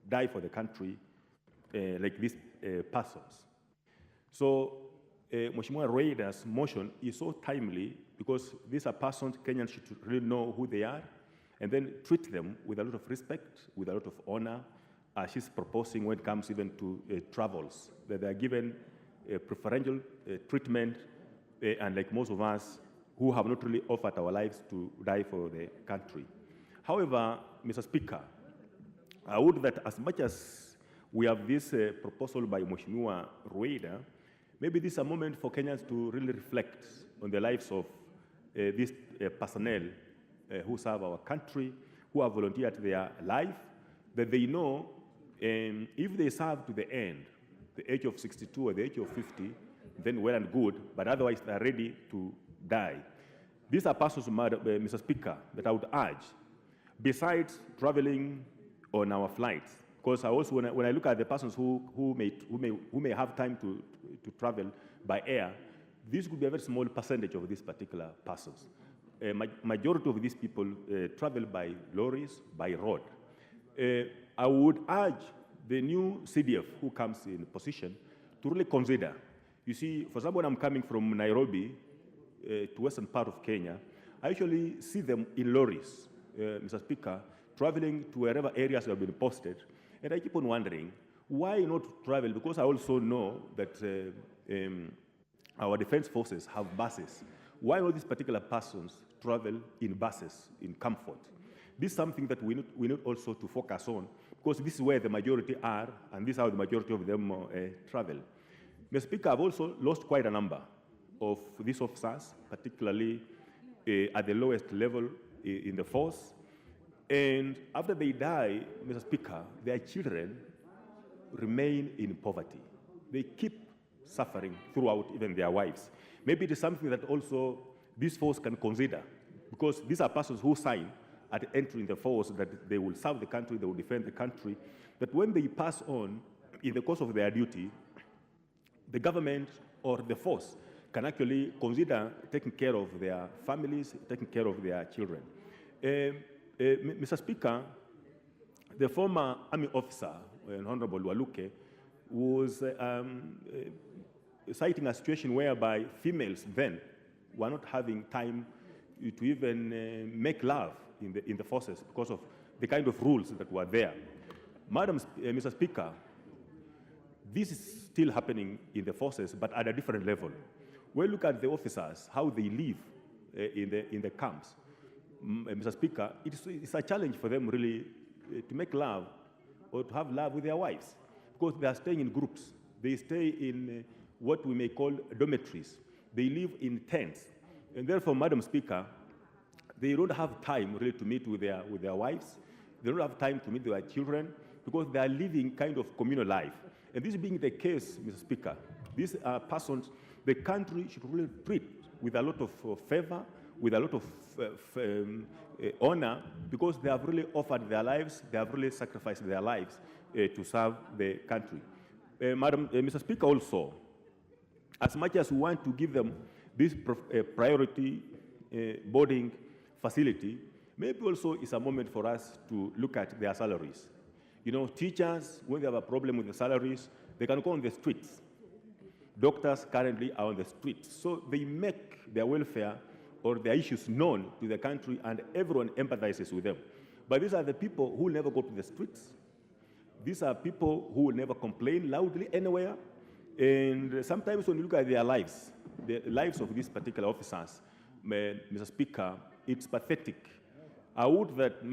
die for the country like these persons. So, Mheshimiwa Rueida's motion is so timely because these are persons Kenyans should really know who they are and then treat them with a lot of respect, with a lot of honor, as she's proposing when it comes even to travels, that they are given preferential treatment, and like most of us who have not really offered our lives to die for the country. However, Mr. Speaker, I would that as much as we have this proposal by Mheshimiwa Rueida, maybe this is a moment for Kenyans to really reflect on the lives of these personnel who serve our country, who have volunteered their life, that they know if they serve to the end, the age of 62 or the age of 50, then well and good, but otherwise they are ready to die. These are persons, Mr. Speaker, that I would urge, besides traveling on our flights, because I also, when I look at the persons who may have time to travel by air, this could be a very small percentage of these particular persons. Majority of these people travel by lorries, by road. I would urge the new CDF who comes in position to really consider. You see, for example, when I'm coming from Nairobi to western part of Kenya, I usually see them in lorries, Mr. Speaker, traveling to wherever areas have been posted. And I keep on wondering, why not travel? Because I also know that our defense forces have buses. Why not these particular persons travel in buses, in comfort? This is something that we need also to focus on, because this is where the majority are, and this is how the majority of them travel. Mr. Speaker, I've also lost quite a number of these officers, particularly at the lowest level in the force. And after they die, Mr. Speaker, their children remain in poverty. They keep suffering throughout, even their wives. Maybe it is something that also this force can consider, because these are persons who sign at entering the force that they will serve the country, they will defend the country, that when they pass on in the course of their duty, the government or the force can actually consider taking care of their families, taking care of their children. Mr. Speaker, the former army officer, Honorable Waluke, was citing a situation whereby females then were not having time to even make love in the forces because of the kind of rules that were there. Mr. Speaker, this is still happening in the forces, but at a different level. When we look at the officers, how they live in the camps, Mr. Speaker, it's a challenge for them really to make love or to have love with their wives, because they are staying in groups. They stay in what we may call dormitories. They live in tents. And therefore, Madam Speaker, they don't have time really to meet with their wives. They don't have time to meet with their children because they are living kind of communal life. And this being the case, Mr. Speaker, these are persons the country should really treat with a lot of favor, with a lot of honor, because they have really offered their lives, they have really sacrificed their lives to serve the country. Mr. Speaker, also, as much as we want to give them this priority boarding facility, maybe also it's a moment for us to look at their salaries. You know, teachers, when they have a problem with the salaries, they can go on the streets. Doctors currently are on the streets. So they make their welfare or their issues known to the country, and everyone empathizes with them. But these are the people who never go to the streets. These are people who will never complain loudly anywhere. And sometimes when you look at their lives, the lives of these particular officers, Mr. Speaker, it's pathetic. I would that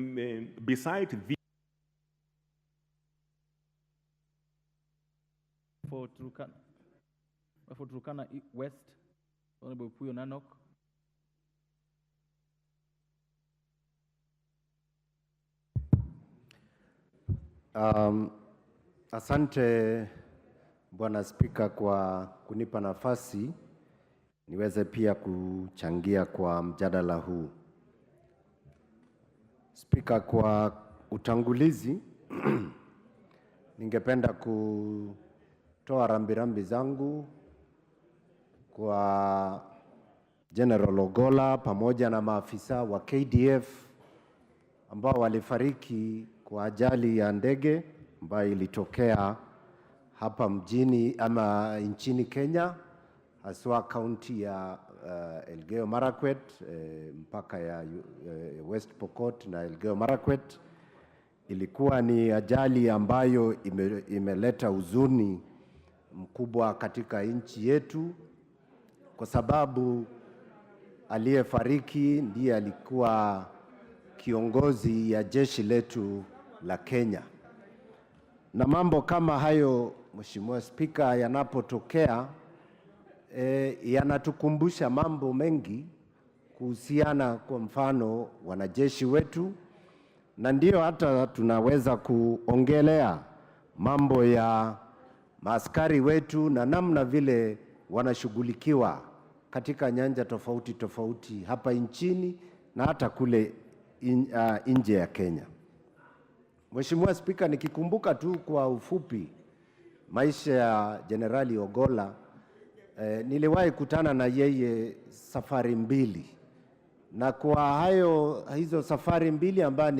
beside the for Turkana West, Honorable Puyo Nanok. Asante Bwana Spika, kwa kunipa nafasi niweze pia kuchangia kwa mjadala huu. Spika, kwa utangulizi ningependa kutoa rambirambi zangu kwa General Ogolla pamoja na maafisa wa KDF ambao walifariki kwa ajali ya ndege ambayo ilitokea hapa mjini ama nchini Kenya, haswa kaunti ya Elgeyo Marakwet, mpaka ya West Pokot na Elgeyo Marakwet. Ilikuwa ni ajali ambayo imeleta huzuni mkubwa katika nchi yetu, kwa sababu aliyefariki ndiye alikuwa kiongozi ya jeshi letu la Kenya. Na mambo kama hayo, Mheshimiwa Spika, yanapotokea yanatukumbusha mambo mengi kuhusiana, kwa mfano, wanajeshi wetu, na ndio hata tunaweza kuongelea mambo ya maaskari wetu na namna vile wanashughulikiwa katika nyanja tofauti tofauti hapa nchini na hata kule nje ya Kenya. Mheshimiwa Spika, nikikumbuka tu kwa ufupi maisha ya Jenerali Ogolla, niliwahi kutana na yeye safari mbili, na kwa hizo safari mbili ambayo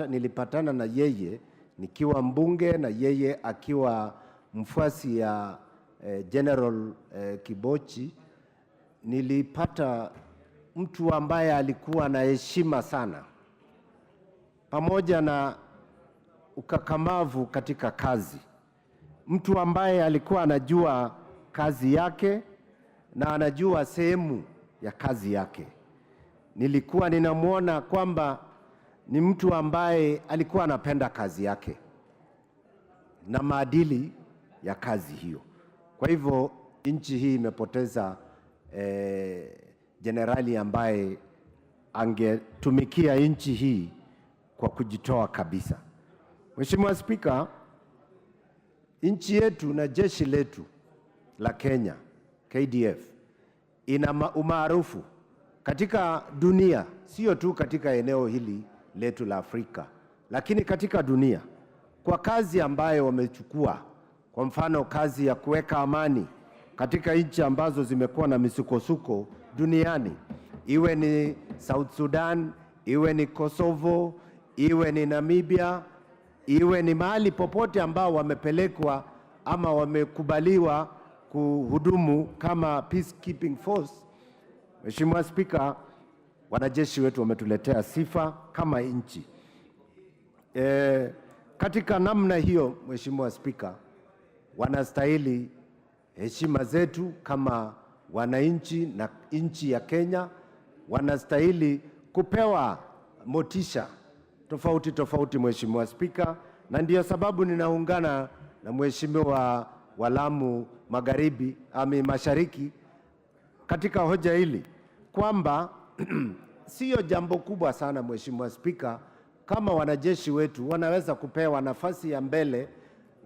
nilipatana na yeye nikiwa mbunge na yeye akiwa mfuasi ya General Kibochi, nilipata mtu ambaye alikuwa na heshima sana, pamoja na ukakamavu katika kazi. Mtu ambaye alikuwa anajua kazi yake na anajua sehemu ya kazi yake. Nilikuwa ninamwona kwamba ni mtu ambaye alikuwa anapenda kazi yake na maadili ya kazi hiyo. Kwa hivyo nchi hii imepoteza jenerali ambaye angetumikia nchi hii kwa kujitoa kabisa. Mheshimiwa Spika, nchi yetu na jeshi letu la Kenya, KDF, ina umaarufu katika dunia, sio tu katika eneo hili letu la Afrika, lakini katika dunia kwa kazi ambayo wamechukua. Kwa mfano, kazi ya kuweka amani katika nchi ambazo zimekuwa na misukosuko duniani, iwe ni South Sudan, iwe ni Kosovo, iwe ni Namibia, iwe ni mahali popote ambao wamepelekwa ama wamekubaliwa kuhudumu kama peacekeeping force. Mheshimiwa Spika, wanajeshi wetu wametuletea sifa kama nchi. Katika namna hiyo, Mheshimiwa Spika, wanastahili heshima zetu kama wananchi na nchi ya Kenya. Wanastahili kupewa motisha tofauti tofauti, Mheshimiwa Spika, na ndio sababu ninaungana na Mheshimiwa wa Lamu Magharibi Mashariki katika hoja hili kwamba sio jambo kubwa sana, Mheshimiwa Spika, kama wanajeshi wetu wanaweza kupewa nafasi ya mbele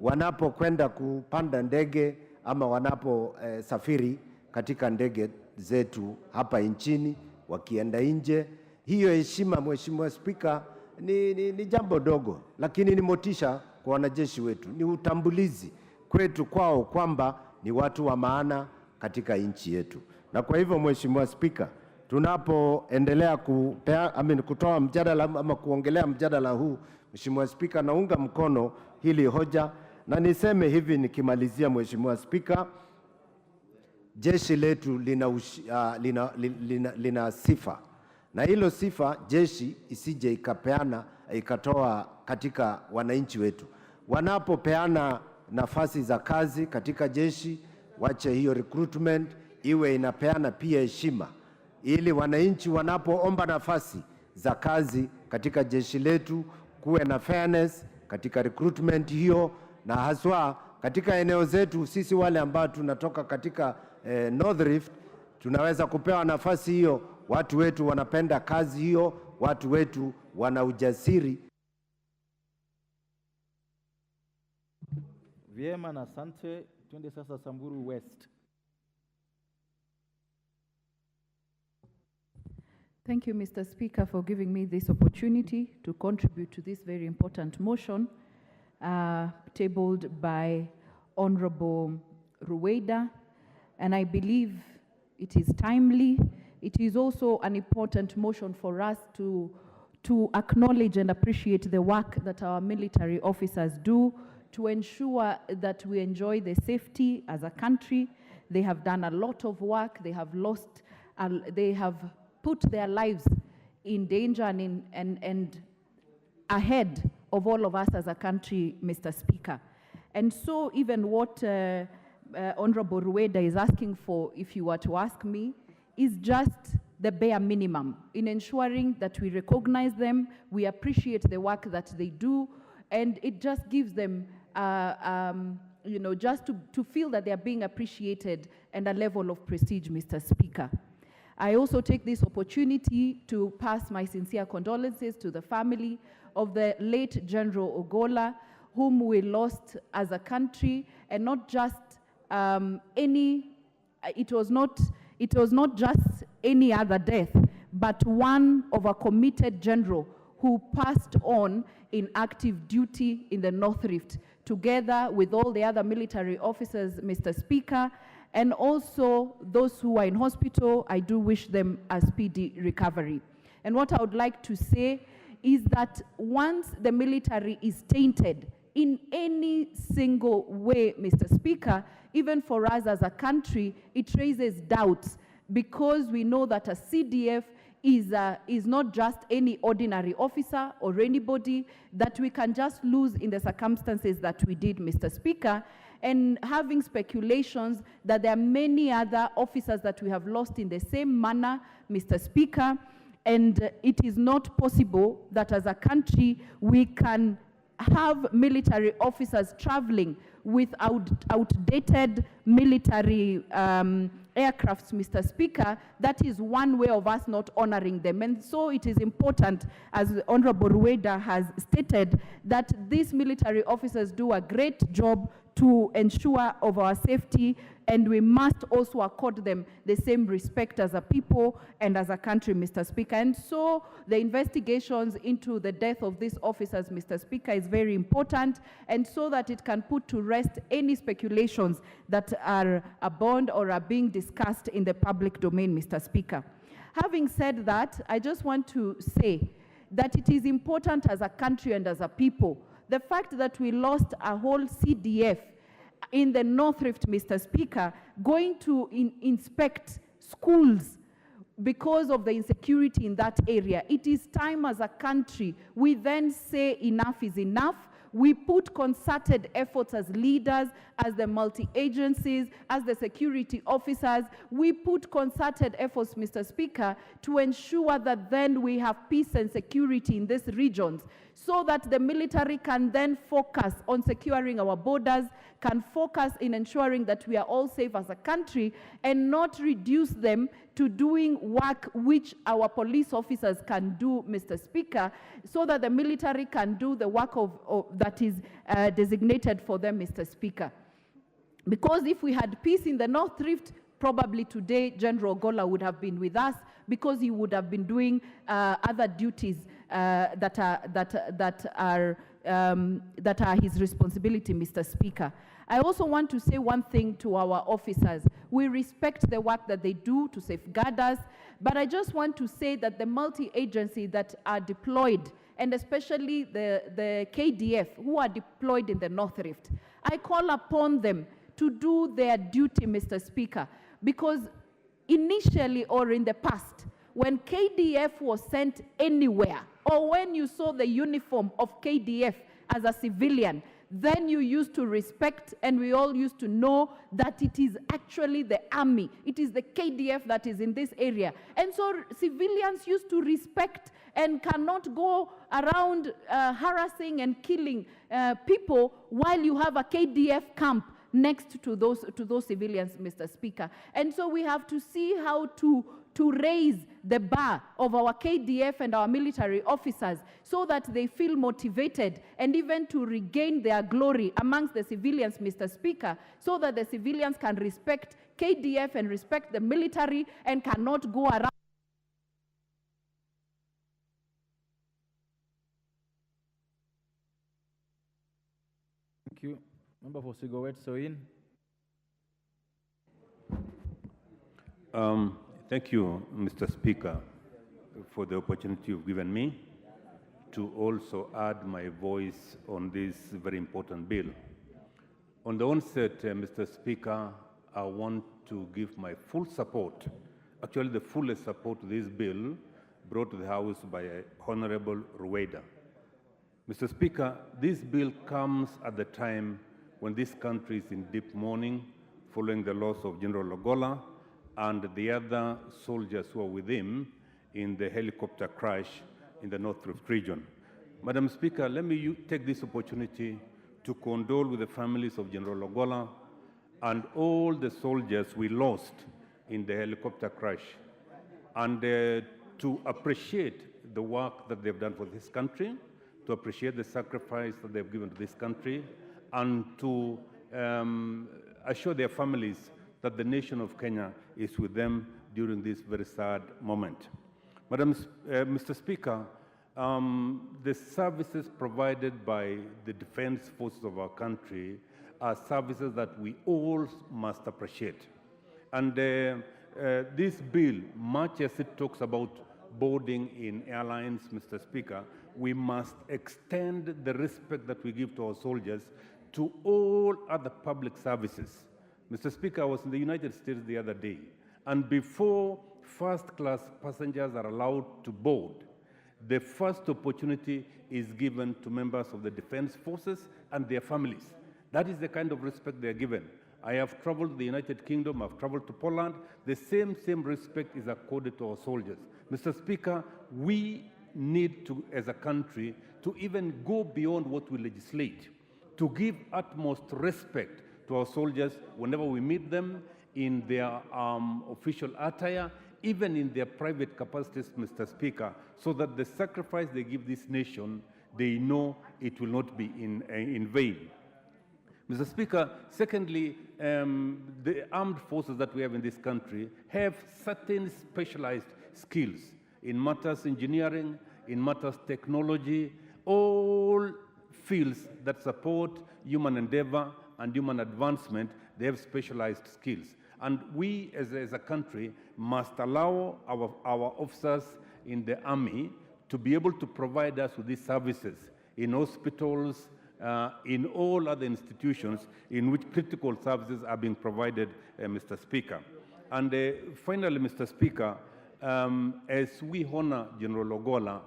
wanapokwenda kupanda ndege ama wanaposafiri katika ndege zetu hapa nchini wakienda nje. Hiyo heshima, Mheshimiwa Spika, ni jambo dogo, lakini ni motisha kwa wanajeshi wetu, ni utambulizi kwetu kwao kwamba ni watu wa maana katika nchi yetu. Na kwa hivyo, Mheshimiwa Spika, tunapoendelea kutoa mjadala ama kuongelea mjadala huu, Mheshimiwa Spika, naunga mkono hili hoja, na niseme hivi nikimalizia, Mheshimiwa Spika, jeshi letu lina sifa, na hilo sifa jeshi isije ikatoa katika wananchi wetu. Wanapopeana nafasi za kazi katika jeshi, wache hiyo recruitment iwe inapeana pia heshima, ili wananchi wanapoomba nafasi za kazi katika jeshi letu kuwe na fairness katika recruitment hiyo, na haswa katika eneo zetu sisi wale ambao tunatoka katika North Rift tunaweza kupewa nafasi hiyo. Watu wetu wanapenda kazi hiyo, watu wetu wana ujasiri. Vyema na asante. Twende sasa Samburu West. Thank you, Mr. Speaker, for giving me this opportunity to contribute to this very important motion tabled by Honorable Rueda. And I believe it is timely. It is also an important motion for us to acknowledge and appreciate the work that our military officers do to ensure that we enjoy the safety as a country. They have done a lot of work. They have put their lives in danger and ahead of all of us as a country, Mr. Speaker. And so even what Honorable Rueda is asking for, if you were to ask me, is just the bare minimum in ensuring that we recognize them, we appreciate the work that they do, and it just gives them, just to feel that they are being appreciated and a level of prestige, Mr. Speaker. I also take this opportunity to pass my sincere condolences to the family of the late General Ogolla, whom we lost as a country, and not just it was not just any other death, but one of a committed general who passed on in active duty in the North Rift, together with all the other military officers, Mr. Speaker, and also those who are in hospital. I do wish them a speedy recovery. And what I would like to say is that once the military is tainted in any single way, Mr. Speaker, even for us as a country, it raises doubts, because we know that a CDF is not just any ordinary officer or anybody that we can just lose in the circumstances that we did, Mr. Speaker, and having speculations that there are many other officers that we have lost in the same manner, Mr. Speaker, and it is not possible that as a country we can have military officers traveling with outdated military aircrafts, Mr. Speaker. That is one way of us not honoring them. And so it is important, as Honorable Rueda has stated, that these military officers do a great job to ensure of our safety, and we must also accord them the same respect as a people and as a country, Mr. Speaker. And so the investigations into the death of these officers, Mr. Speaker, is very important, and so that it can put to rest any speculations that are abound or are being discussed in the public domain, Mr. Speaker. Having said that, I just want to say that it is important as a country and as a people. The fact that we lost a whole CDF in the North Rift, Mr. Speaker, going to inspect schools because of the insecurity in that area. It is time as a country we then say enough is enough. We put concerted efforts as leaders, as the multi-agencies, as the security officers. We put concerted efforts, Mr. Speaker, to ensure that then we have peace and security in these regions, so that the military can then focus on securing our borders, can focus in ensuring that we are all safe as a country, and not reduce them to doing work which our police officers can do, Mr. Speaker, so that the military can do the work that is designated for them, Mr. Speaker. Because if we had peace in the North Rift, probably today General Ogolla would have been with us, because he would have been doing other duties that are his responsibility, Mr. Speaker. I also want to say one thing to our officers. We respect the work that they do to safeguard us, but I just want to say that the multi-agency that are deployed, and especially the KDF who are deployed in the North Rift, I call upon them to do their duty, Mr. Speaker, because initially or in the past, when KDF was sent anywhere, or when you saw the uniform of KDF as a civilian, then you used to respect, and we all used to know that it is actually the army. It is the KDF that is in this area. And so civilians used to respect and cannot go around harassing and killing people while you have a KDF camp next to those civilians, Mr. Speaker. And so we have to see how to to raise the bar of our KDF and our military officers so that they feel motivated and even to regain their glory amongst the civilians, Mr. Speaker, so that the civilians can respect KDF and respect the military and cannot go around. Thank you. Member for Sigowet Soin. Thank you, Mr. Speaker, for the opportunity you've given me to also add my voice on this very important bill. On the onset, Mr. Speaker, I want to give my full support, actually the fullest support to this bill brought to the House by Honorable Rueda. Mr. Speaker, this bill comes at the time when this country is in deep mourning following the loss of General Ogola and the other soldiers who are with him in the helicopter crash in the North Rift region. Madam Speaker, let me take this opportunity to condole with the families of General Ogola and all the soldiers we lost in the helicopter crash, and to appreciate the work that they've done for this country, to appreciate the sacrifice that they've given to this country, and to assure their families that the nation of Kenya is with them during this very sad moment. Mr. Speaker, the services provided by the defense forces of our country are services that we all must appreciate. And this bill, much as it talks about boarding in airlines, Mr. Speaker, we must extend the respect that we give to our soldiers to all other public services. Mr. Speaker, I was in the United States the other day, and before first-class passengers are allowed to board, the first opportunity is given to members of the defense forces and their families. That is the kind of respect they are given. I have traveled to the United Kingdom, I've traveled to Poland. The same respect is accorded to our soldiers. Mr. Speaker, we need to, as a country, to even go beyond what we legislate, to give utmost respect to our soldiers whenever we meet them in their official attire, even in their private capacities, Mr. Speaker, so that the sacrifice they give this nation, they know it will not be in vain. Mr. Speaker, secondly, the armed forces that we have in this country have certain specialized skills in matters engineering, in matters technology, all fields that support human endeavor and human advancement. They have specialized skills. And we, as a country, must allow our officers in the army to be able to provide us with these services in hospitals, in all other institutions in which critical services are being provided, Mr. Speaker. And finally, Mr. Speaker, as we honor General Ogola,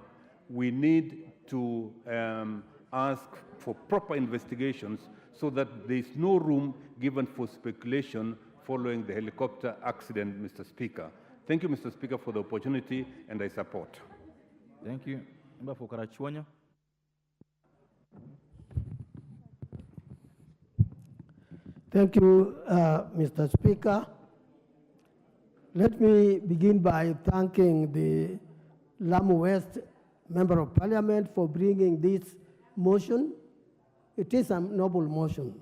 we need to ask for proper investigations so that there is no room given for speculation following the helicopter accident, Mr. Speaker. Thank you, Mr. Speaker, for the opportunity, and I support. Thank you. Member for Karachuonyo. Thank you, Mr. Speaker. Let me begin by thanking the Lamu West Member of Parliament for bringing this motion. It is a noble motion,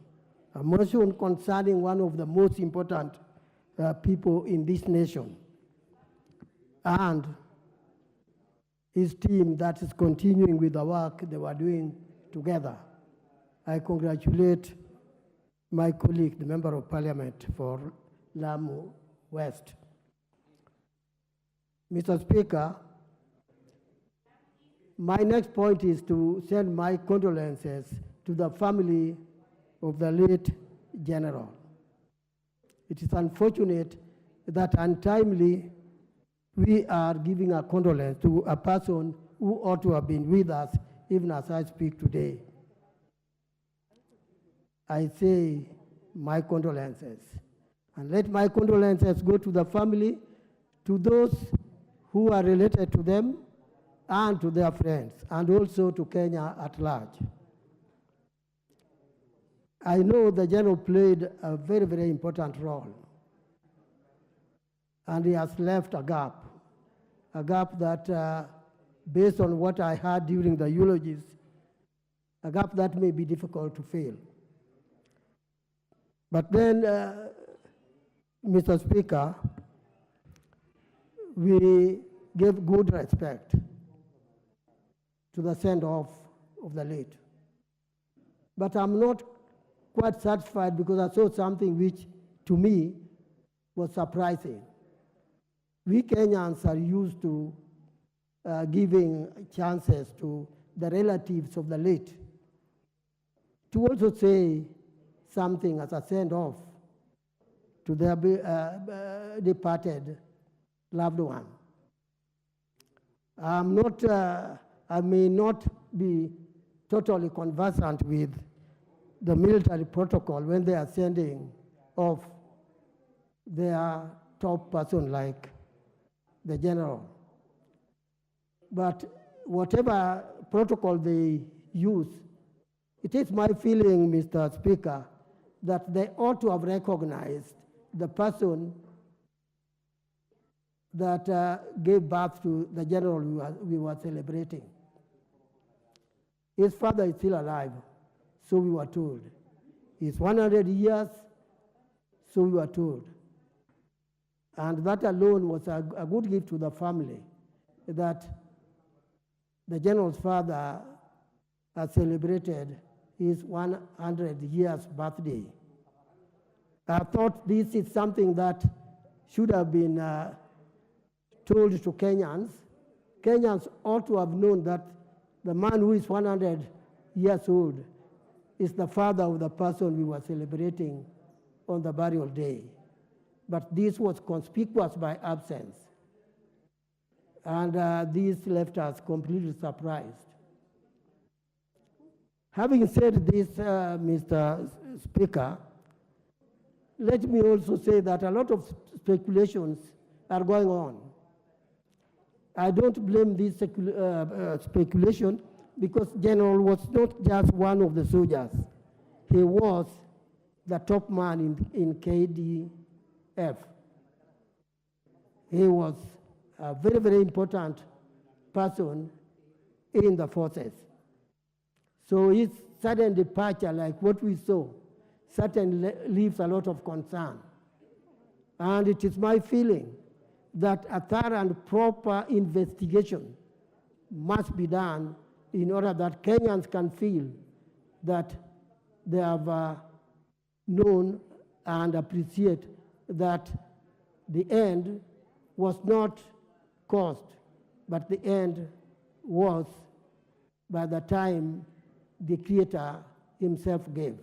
a motion concerning one of the most important people in this nation and his team that is continuing with the work they were doing together. I congratulate my colleague, the Member of Parliament for Lamu West. Mr. Speaker, my next point is to send my condolences to the family of the late general. It is unfortunate that untimely we are giving a condolence to a person who ought to have been with us even as I speak today. I say my condolences. And let my condolences go to the family, to those who are related to them, and to their friends, and also to Kenya at large. I know the general played a very, very important role. and he has left a gap that, based on what I heard during the eulogies, a gap that may be difficult to fill. But then, Mr. Speaker, we gave good respect to the send-off of the late. But I'm not quite satisfied because I saw something which, to me, was surprising. We Kenyans are used to giving chances to the relatives of the late to also say something as a send-off to their departed loved one. I may not be totally conversant with the military protocol when they are sending off their top person like the general. But whatever protocol they use, it is my feeling, Mr. Speaker, that they ought to have recognized the person that gave birth to the general we were celebrating. His father is still alive, so we were told. He's 100 years, so we were told. And that alone was a good gift to the family, that the general's father has celebrated his 100 years birthday. I thought this is something that should have been told to Kenyans. Kenyans ought to have known that the man who is 100 years old is the father of the person we were celebrating on the burial day. But this was conspicuous by absence. And this left us completely surprised. Having said this, Mr. Speaker, let me also say that a lot of speculations are going on. I don't blame this speculation because General was not just one of the soldiers. He was the top man in KDF. He was a very, very important person in the forces. So his sudden departure, like what we saw, certainly leaves a lot of concern. And it is my feeling that a thorough and proper investigation must be done in order that Kenyans can feel that they have known and appreciate that the end was not caused, but the end was by the time the Creator himself gave.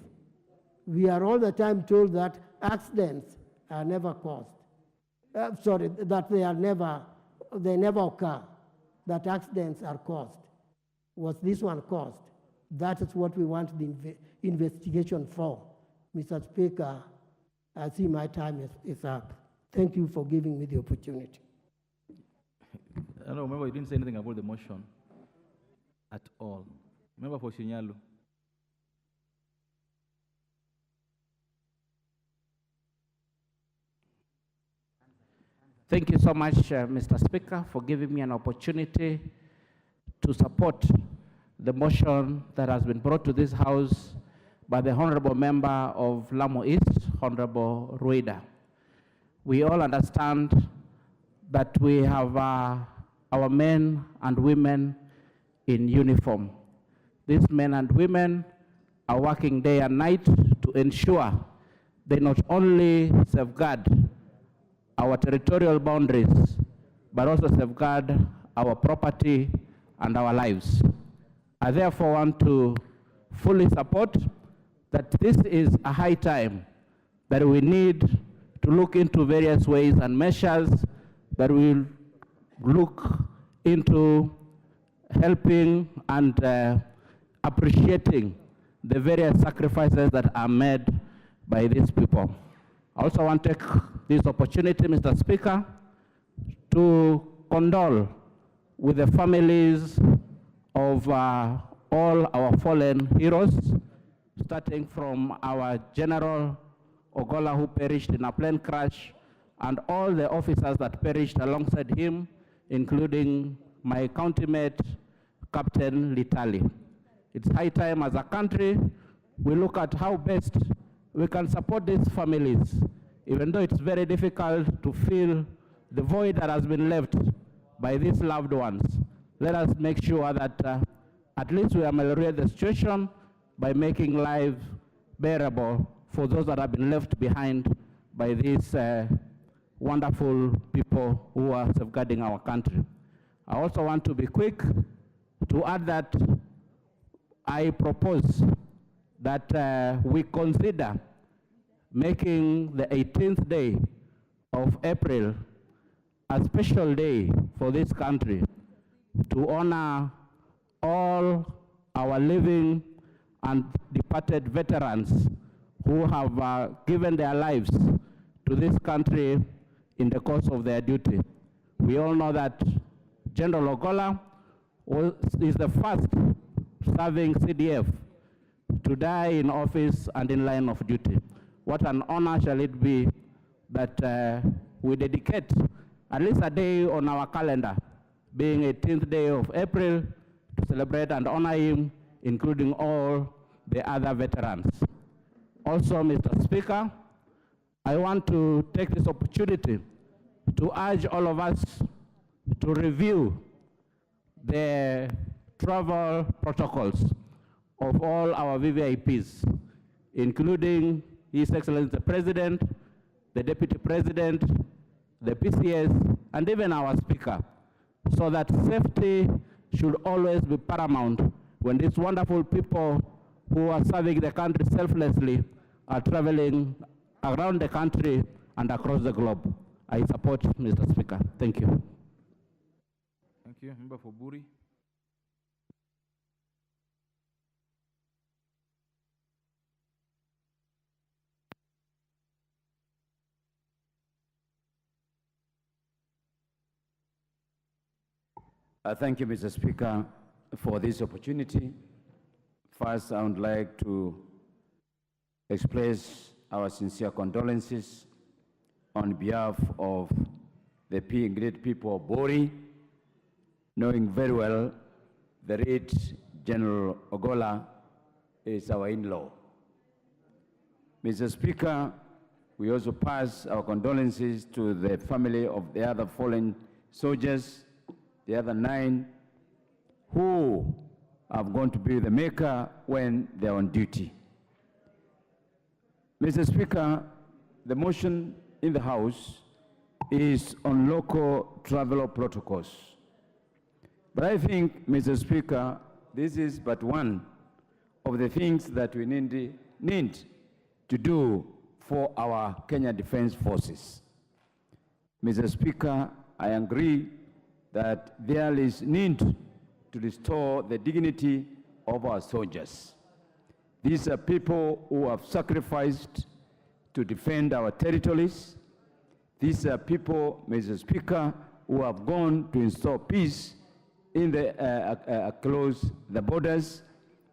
We are all the time told that accidents are never caused. That they never occur, that accidents are caused. Was this one caused? That is what we want the investigation for. Mr. Speaker, I see my time is up. Thank you for giving me the opportunity. I don't remember you didn't say anything about the motion at all. Remember for Shinyalu. Thank you so much, Mr. Speaker, for giving me an opportunity to support the motion that has been brought to this House by the Honorable Member of Lamu East, Honorable Rueda. We all understand that we have our men and women in uniform. These men and women are working day and night to ensure they not only safeguard our territorial boundaries, but also safeguard our property and our lives. I therefore want to fully support that this is a high time that we need to look into various ways and measures that will look into helping and appreciating the various sacrifices that are made by these people. I also want to take this opportunity, Mr. Speaker, to condole with the families of all our fallen heroes, starting from our General Ogola, who perished in a plane crash and all the officers that perished alongside him, including my countrymate, Captain Litali. It's high time as a country we look at how best we can support these families, even though it's very difficult to fill the void that has been left by these loved ones. Let us make sure that at least we ameliorate the situation by making life bearable for those that have been left behind by these wonderful people who are safeguarding our country. I also want to be quick to add that I propose that we consider making the 18th day of April a special day for this country to honor all our living and departed veterans who have given their lives to this country in the course of their duty. We all know that General Ogola is the first serving CDF to die in office and in line of duty. What an honor shall it be that we dedicate at least a day on our calendar, being 18th day of April, to celebrate and honor him, including all the other veterans. Also, Mr. Speaker, I want to take this opportunity to urge all of us to review the travel protocols of all our VVIPs, including His Excellency the President, the Deputy President, the PCS, and even our Speaker, so that safety should always be paramount when these wonderful people who are serving the country selflessly are traveling around the country and across the globe. I support Mr. Speaker. Thank you. Thank you. Member for Buri. Thank you, Mr. Speaker, for this opportunity. First, I would like to express our sincere condolences on behalf of the great people of Bori, knowing very well the late General Ogola is our in-law. Mr. Speaker, we also pass our condolences to the family of the other fallen soldiers, the other 9 who have gone to be the maker when they're on duty. Mr. Speaker, the motion in the House is on local travel protocols. But I think, Mr. Speaker, this is but one of the things that we need to do for our Kenya Defense Forces. Mr. Speaker, I agree that there is need to restore the dignity of our soldiers. These are people who have sacrificed to defend our territories. These are people, Mr. Speaker, who have gone to install peace in the close the borders.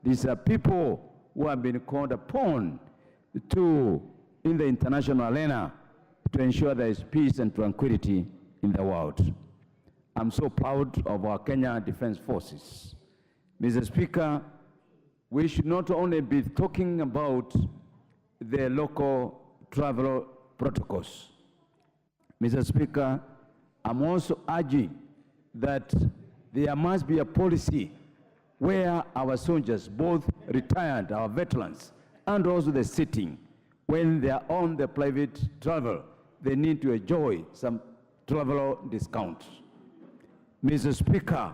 These are people who have been called upon to, in the international arena, to ensure there is peace and tranquility in the world. I'm so proud of our Kenya Defense Forces. Mr. Speaker, we should not only be talking about the local travel protocols. Mr. Speaker, I'm also urging that there must be a policy where our soldiers, both retired, our veterans, and also the sitting, when they are on the private travel, they need to enjoy some travel discounts. Mr. Speaker,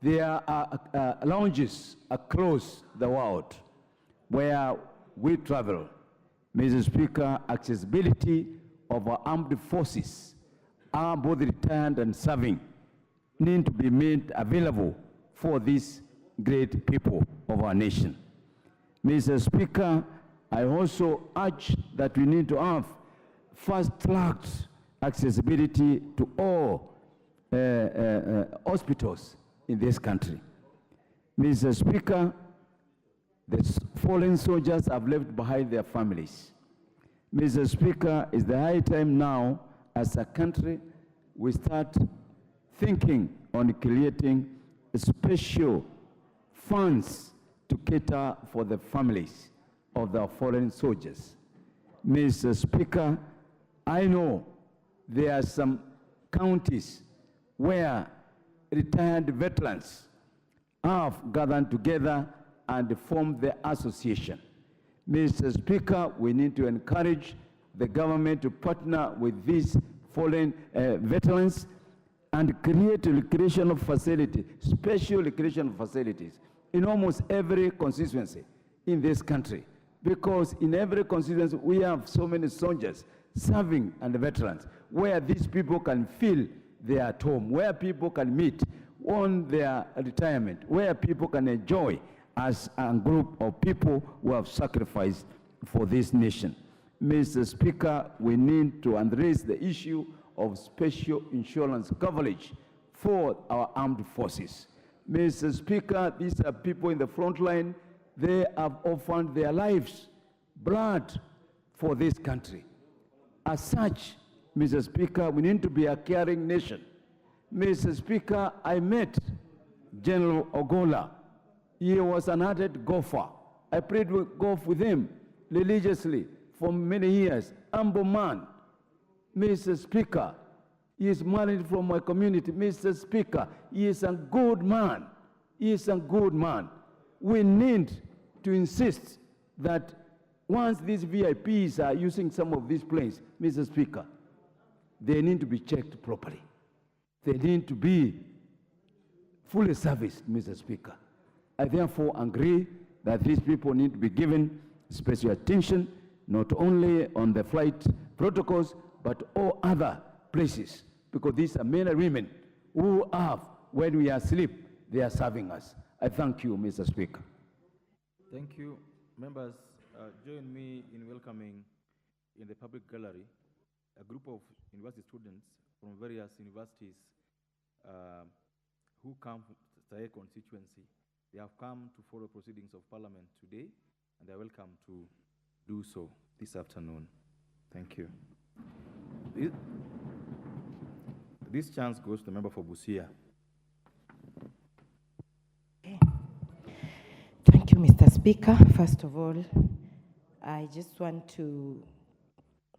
there are lounges across the world where we travel. Mr. Speaker, accessibility of our armed forces, are both retired and serving, need to be made available for these great people of our nation. Mr. Speaker, I also urge that we need to have fast-track accessibility to all hospitals in this country. Mr. Speaker, the fallen soldiers have left behind their families. Mr. Speaker, it's the high time now as a country, we start thinking on creating special funds to cater for the families of the fallen soldiers. Mr. Speaker, I know there are some counties where retired veterans have gathered together and formed the association. Mr. Speaker, we need to encourage the government to partner with these fallen veterans and create a recreational facility, special recreational facilities in almost every constituency in this country. Because in every constituency, we have so many soldiers serving and veterans, where these people can feel they are at home, where people can meet on their retirement, where people can enjoy as a group of people who have sacrificed for this nation. Mr. Speaker, we need to address the issue of special insurance coverage for our armed forces. Mr. Speaker, these are people in the front line. They have offered their lives, blood for this country. As such, Mr. Speaker, we need to be a caring nation. Mr. Speaker, I met General Ogola. He was an ardent golfer. I played golf with him religiously for many years. Humble man. Mr. Speaker, he is married from my community. Mr. Speaker, he is a good man. He is a good man. We need to insist that once these VIPs are using some of these planes, Mr. Speaker, they need to be checked properly. They need to be fully serviced, Mr. Speaker. I therefore agree that these people need to be given special attention, not only on the flight protocols, but all other places, because these are men and women who have, when we are asleep, they are serving us. I thank you, Mr. Speaker. Thank you. Members, join me in welcoming in the public gallery a group of university students from various universities who come from Stahe constituency. They have come to follow proceedings of Parliament today, and they are welcome to do so this afternoon. Thank you. This chance goes to the member for Busia. Thank you, Mr. Speaker. First of all, I just want to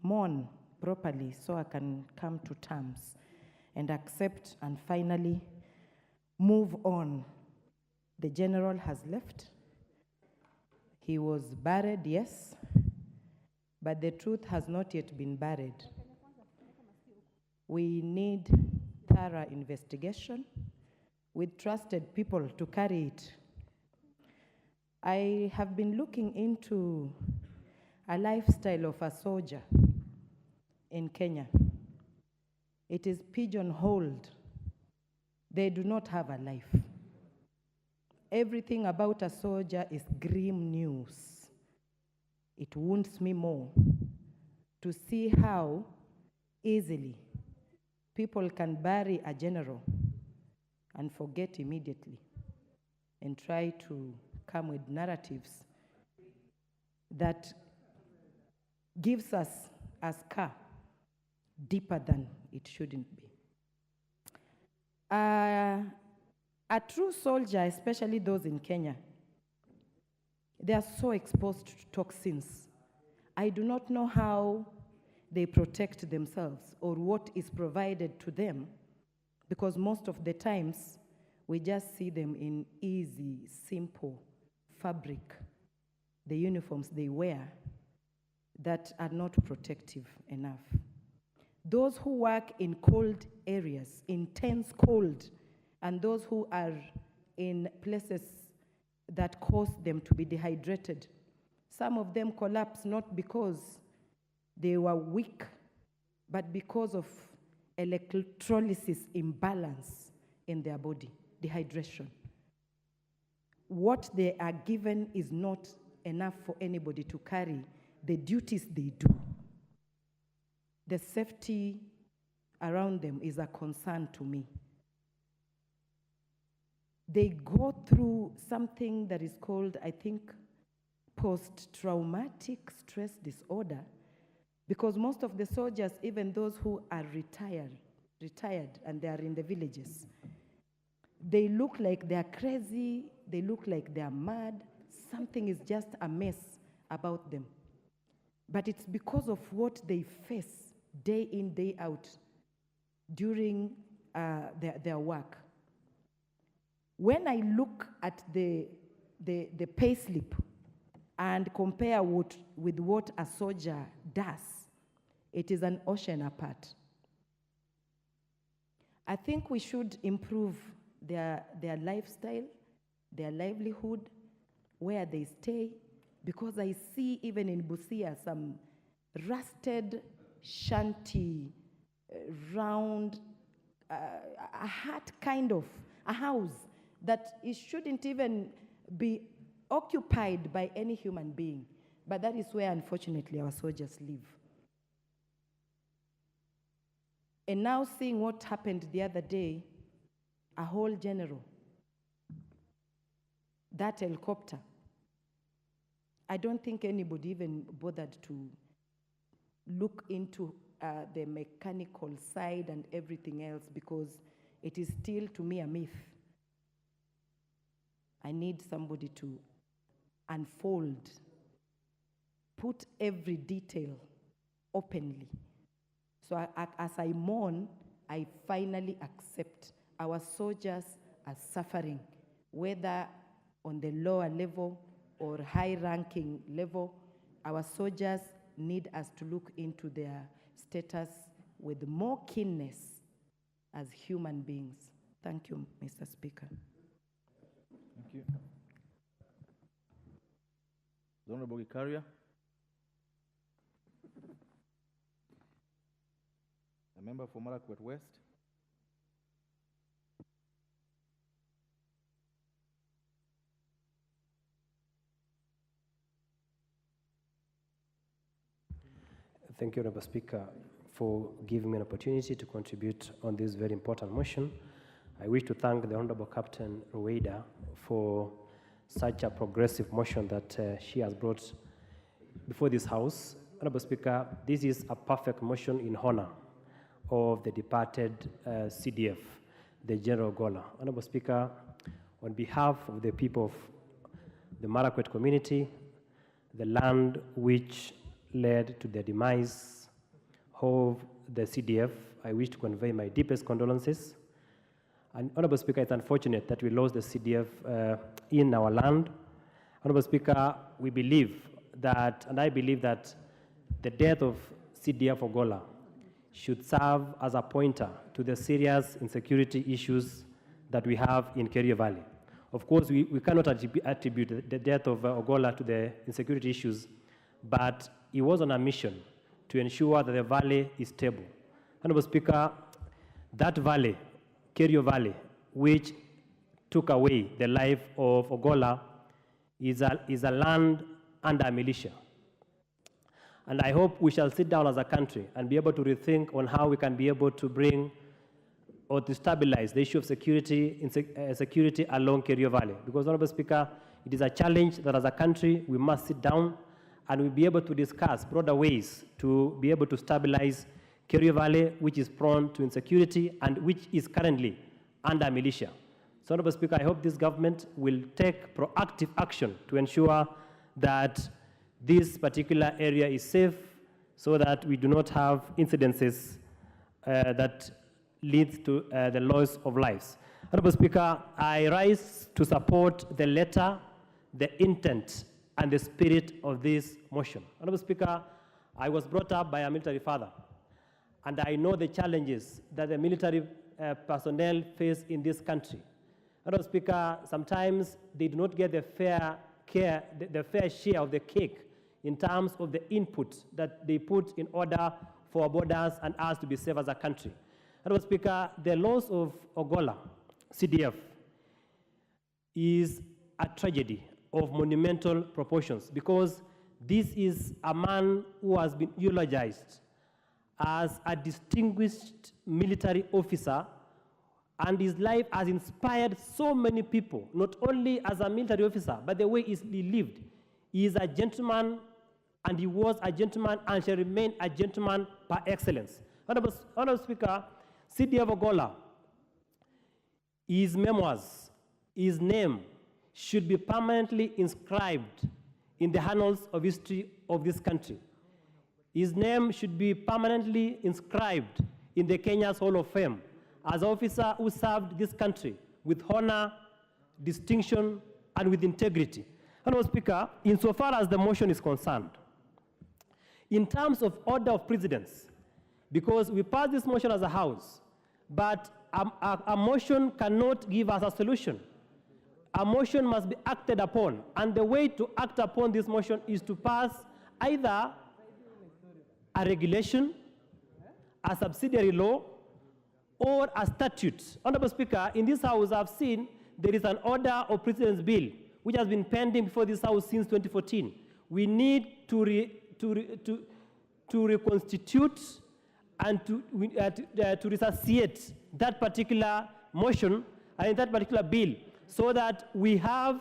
mourn properly so I can come to terms and accept and finally move on. The general has left. He was buried, yes, but the truth has not yet been buried. We need thorough investigation with trusted people to carry it. I have been looking into a lifestyle of a soldier in Kenya. It is pigeonholed. They do not have a life. Everything about a soldier is grim news. It wounds me more to see how easily people can bury a general and forget immediately and try to come with narratives that gives us a scar deeper than it shouldn't be. A true soldier, especially those in Kenya, they are so exposed to toxins. I do not know how they protect themselves or what is provided to them, because most of the times we just see them in easy, simple fabric, the uniforms they wear that are not protective enough. Those who work in cold areas, intense cold, and those who are in places that cause them to be dehydrated, some of them collapse not because they were weak, but because of electrolysis imbalance in their body, dehydration. What they are given is not enough for anybody to carry the duties they do. The safety around them is a concern to me. They go through something that is called, I think, post-traumatic stress disorder, Because most of the soldiers, even those who are retired and they are in the villages, they look like they are crazy, they look like they are mad. Something is just a mess about them. But it's because of what they face day in, day out during their work. When I look at the pay slip and compare with what a soldier does, it is an ocean apart. I think we should improve their lifestyle, their livelihood, where they stay, because I see even in Busia some rusted shanty, round, a hut kind of, a house that it shouldn't even be occupied by any human being. But that is where, unfortunately, our soldiers live. And now seeing what happened the other day, a whole general, that helicopter, I don't think anybody even bothered to look into the mechanical side and everything else, because it is still, to me, a myth. I need somebody to unfold, put every detail openly. So as I mourn, I finally accept our soldiers are suffering, whether on the lower level or high-ranking level. Our soldiers need us to look into their status with more keenness as human beings. Thank you, Mr. Speaker. Thank you. The Honorable Gikaria. A member for Marakwet West. Thank you, Honorable Speaker, for giving me an opportunity to contribute on this very important motion. I wish to thank the Honorable Captain Rueda for such a progressive motion that she has brought before this House. Honorable Speaker, this is a perfect motion in honor of the departed CDF, the General Gola. Honorable Speaker, on behalf of the people of the Marakwet community, the land which led to the demise of the CDF, I wish to convey my deepest condolences. And Honorable Speaker, it's unfortunate that we lost the CDF in our land. Honorable Speaker, we believe that, and I believe that the death of CDF Ogola should serve as a pointer to the serious insecurity issues that we have in Kerio Valley. Of course, we cannot attribute the death of Ogola to the insecurity issues, but he was on a mission to ensure that the valley is stable. Honorable Speaker, that valley, Kerio Valley, which took away the life of Ogola, is a land under militia. And I hope we shall sit down as a country and be able to rethink on how we can be able to bring or to stabilize the issue of security along Kerio Valley. Because, Honorable Speaker, it is a challenge that as a country we must sit down and we'll be able to discuss broader ways to be able to stabilize Kerio Valley, which is prone to insecurity and which is currently under militia. So, Honorable Speaker, I hope this government will take proactive action to ensure that this particular area is safe so that we do not have incidences that lead to the loss of lives. Honorable Speaker, I rise to support the letter, the intent, and the spirit of this motion. Honorable Speaker, I was brought up by a military father, and I know the challenges that the military personnel face in this country. Honorable Speaker, sometimes they do not get the fair share of the cake in terms of the input that they put in order for our borders and us to be safe as a country. Honorable Speaker, the loss of Ogola, CDF, is a tragedy of monumental proportions because this is a man who has been eulogized as a distinguished military officer, and his life has inspired so many people, not only as a military officer, but the way he lived. He is a gentleman and he was a gentleman and shall remain a gentleman par excellence. Honorable Speaker, C.D. Ogola, his memoirs, his name should be permanently inscribed in the annals of history of this country. His name should be permanently inscribed in the Kenya's Hall of Fame as an officer who served this country with honor, distinction, and with integrity. Honorable Speaker, insofar as the motion is concerned, in terms of order of precedence, because we passed this motion as a House, but a motion cannot give us a solution. A motion must be acted upon, and the way to act upon this motion is to pass either a regulation, a subsidiary law, or a statute. Honorable Speaker, in this House, I've seen there is an order of precedence bill which has been pending before this House since 2014. We need to reconstitute and to resuscitate that particular motion and that particular bill, so that we have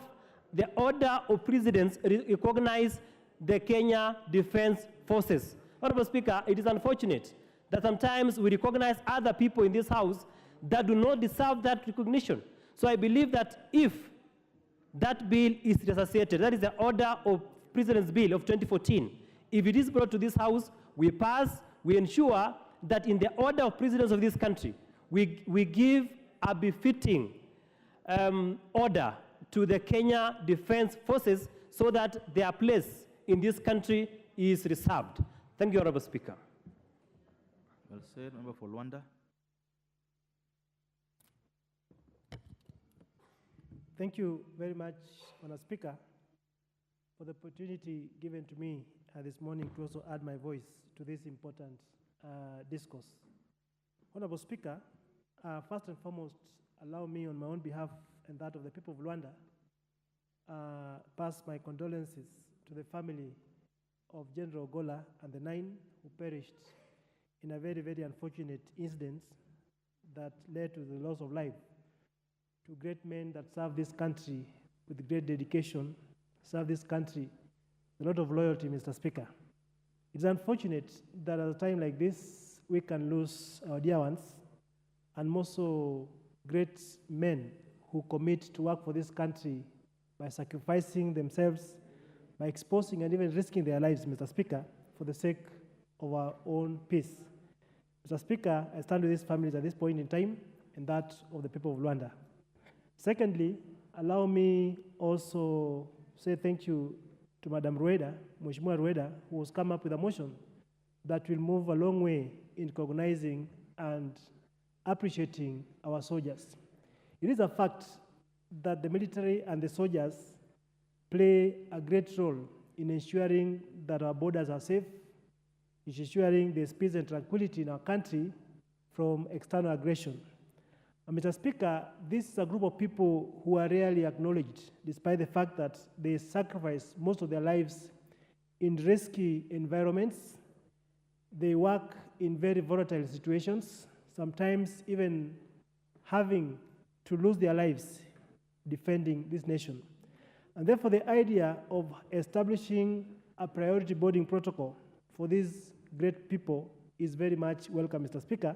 the order of precedence recognize the Kenya Defense Forces. Honorable Speaker, it is unfortunate that sometimes we recognize other people in this House that do not deserve that recognition. So I believe that if that bill is resuscitated, that is the order of precedence bill of 2014, if it is brought to this House, we pass, we ensure that in the order of precedence of this country, we give a befitting order to the Kenya Defense Forces so that their place in this country is reserved. Thank you, Honorable Speaker. Well said. Member for Luanda. Thank you very much, Honorable Speaker, for the opportunity given to me this morning to also add my voice to this important discourse. Honorable Speaker, first and foremost, allow me on my own behalf and that of the people of Luanda pass my condolences to the family of General Ogola and the 9 who perished in a very, very unfortunate incident that led to the loss of life. Two great men that served this country with great dedication, served this country with a lot of loyalty, Mr. Speaker. It's unfortunate that at a time like this, we can lose our dear ones, and more so great men who commit to work for this country by sacrificing themselves, by exposing and even risking their lives, Mr. Speaker, for the sake of our own peace. Mr. Speaker, I stand with these families at this point in time and that of the people of Luanda. Secondly, allow me also say thank you to Madam Rueda, Mheshimiwa Rueda, who has come up with a motion that will move a long way in recognizing and appreciating our soldiers. It is a fact that the military and the soldiers play a great role in ensuring that our borders are safe, in ensuring there's peace and tranquility in our country from external aggression. And Mr. Speaker, this is a group of people who are rarely acknowledged, despite the fact that they sacrifice most of their lives in risky environments. They work in very volatile situations, sometimes even having to lose their lives defending this nation. And therefore, the idea of establishing a priority boarding protocol for these great people is very much welcome, Mr. Speaker.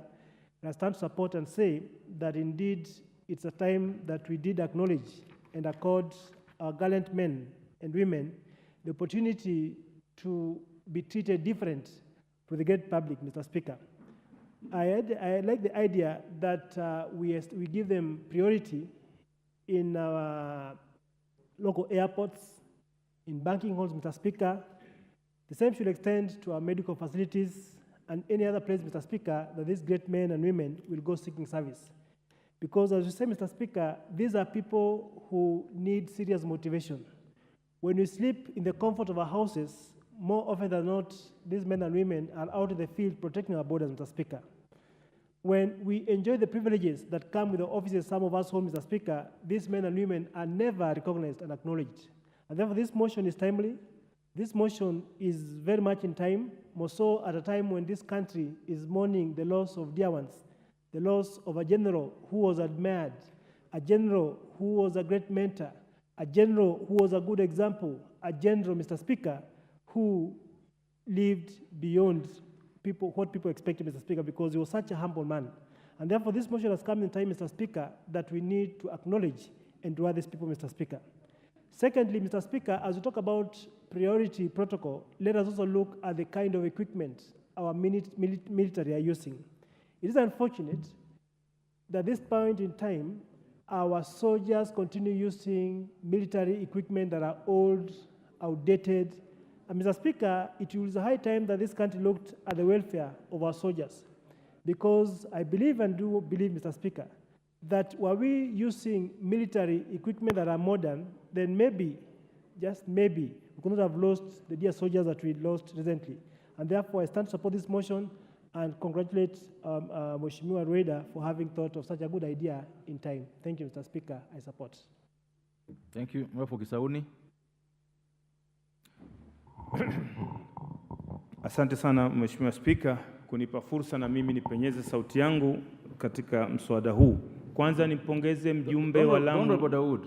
And I stand to support and say that indeed it's a time that we did acknowledge and accord our gallant men and women the opportunity to be treated different to the great public, Mr. Speaker. I like the idea that we give them priority in our local airports, in banking halls, Mr. Speaker. The same should extend to our medical facilities and any other place, Mr. Speaker, that these great men and women will go seeking service. Because as you say, Mr. Speaker, these are people who need serious motivation. When we sleep in the comfort of our houses, more often than not, these men and women are out in the field protecting our borders, Mr. Speaker. When we enjoy the privileges that come with the offices some of us hold, Mr. Speaker, these men and women are never recognized and acknowledged. And therefore, this motion is timely. This motion is very much in time, more so at a time when this country is mourning the loss of dear ones, the loss of a general who was admired, a general who was a great mentor, a general who was a good example, a general, Mr. Speaker, who lived beyond what people expected, Mr. Speaker, because he was such a humble man. And therefore, this motion has come in time, Mr. Speaker, that we need to acknowledge and reward these people, Mr. Speaker. Secondly, Mr. Speaker, as we talk about priority protocol, let us also look at the kind of equipment our military are using. It is unfortunate that at this point in time, our soldiers continue using military equipment that are old, outdated. And Mr. Speaker, it was a high time that this country looked at the welfare of our soldiers. Because I believe and do believe, Mr. Speaker, that were we using military equipment that are modern, then maybe, just maybe, we could not have lost the dear soldiers that we lost recently. And therefore, I stand to support this motion and congratulate Mheshimiwa Rueda for having thought of such a good idea in time. Thank you, Mr. Speaker. I support. Thank you. Member for Kisauni. Asante sana Mheshimiwa Spika kunipa fursa na mimi nipenyeze sauti yangu katika mswada huu. Kwanza nimpongeze mjumbe wa Lamu. Honorable Daud,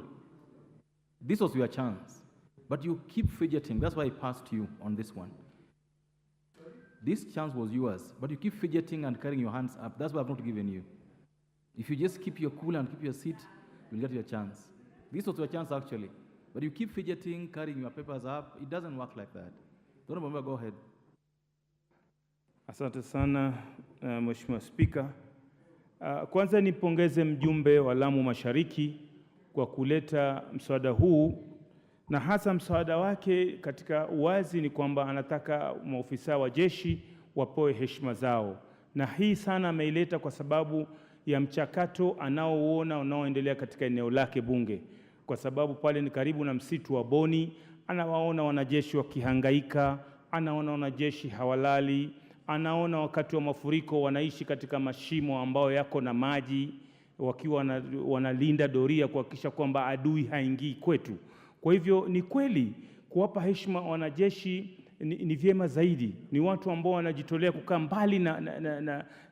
this was your chance, but you keep fidgeting. That's why I passed you on this one. This chance was yours, but you keep fidgeting and carrying your hands up. That's why I've not given you. If you just keep your cool and keep your seat, you'll get your chance. This was your chance, actually. But you keep fidgeting, carrying your papers up. It doesn't work like that. Don't remember, go ahead. Asante sana Mheshimiwa Spika. Kwanza nipongeze mjumbe wa Lamu Mashariki kwa kuleta mswada huu, na hasa mswada wake katika uwazi ni kwamba anataka maofisa wa jeshi wapewe heshima zao. Na hii sana ameileta kwa sababu ya mchakato anaoona unaoendelea katika eneo lake bunge. Kwa sababu pale ni karibu na msitu wa Boni, anawaona wanajeshi wakihangaika, anaona wanajeshi hawalali, anaona wakati wa mafuriko wanaishi katika mashimo ambayo yako na maji, wakiwa wanalinda doria kuhakikisha kwamba adui haingii kwetu. Kwa hivyo ni kweli kuwapa heshima wanajeshi ni vyema zaidi. Ni watu ambao wanajitolea kukaa mbali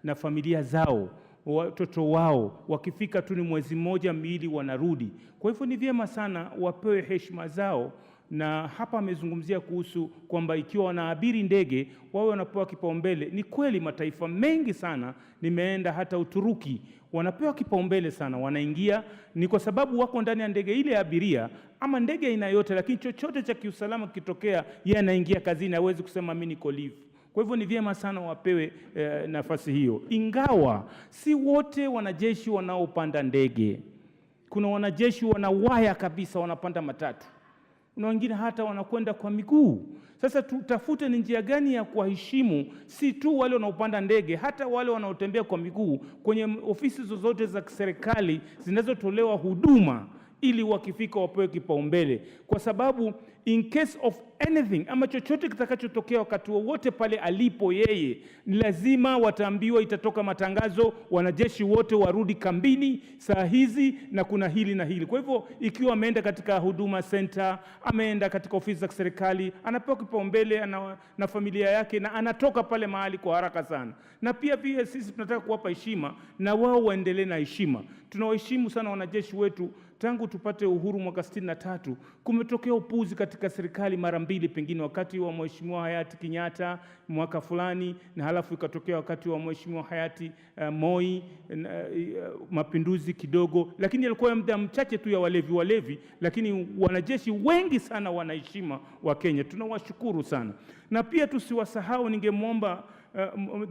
na familia zao, watoto wao, wakifika tu ni mwezi mmoja miili wanarudi. Kwa hivyo ni vyema sana wapewe heshima zao. Na hapa amezungumzia kuhusu kwamba ikiwa wanaabiri ndege wawe wanapewa kipaumbele. Ni kweli mataifa mengi sana, nimeenda hata Uturuki, wanapewa kipaumbele sana, wanaingia ni kwa sababu wako ndani ya ndege ile ya abiria ama ndege aina yote, lakini chochote cha kiusalama kitokea, yeye anaingia kazini, hawezi kusema mimi niko leave. Kwa hivyo ni vyema sana wapewe nafasi hiyo. Ingawa si wote wanajeshi wanaopanda ndege. Kuna wanajeshi wanawaya kabisa wanapanda matatu. Na wengine hata wanakwenda kwa miguu. Sasa tutafute ni njia gani ya kuwaheshimu si tu wale wanaopanda ndege, hata wale wanaotembea kwa miguu kwenye ofisi zozote za serikali zinazotolewa huduma, ili wakifika wapewe kipaumbele. Kwa sababu in case of anything, ama chochote kitakachotokea wakati wowote pale alipo yeye, ni lazima wataambiwa, itatoka matangazo, wanajeshi wote warudi kambini saa hizi na kuna hili na hili. Kwa hivyo ikiwa ameenda katika huduma center, ameenda katika ofisi za serikali, anapewa kipaumbele na familia yake, na anatoka pale mahali kwa haraka sana. Na pia sisi tunataka kuwapa heshima na wao waendelee na heshima. Tunawaheshimu sana wanajeshi wetu. Tangu tupate uhuru mwaka 63, kumetokea upuzi katika serikali mara mbili, pengine wakati wa Mheshimiwa hayati Kenyatta mwaka fulani, na halafu ikatokea wakati wa Mheshimiwa hayati Moi, mapinduzi kidogo, lakini yalikuwa muda mchache tu ya walevi, lakini wanajeshi wengi sana wanaheshima wa Kenya. Tunawashukuru sana. Na pia tusiwasahau, ningemwomba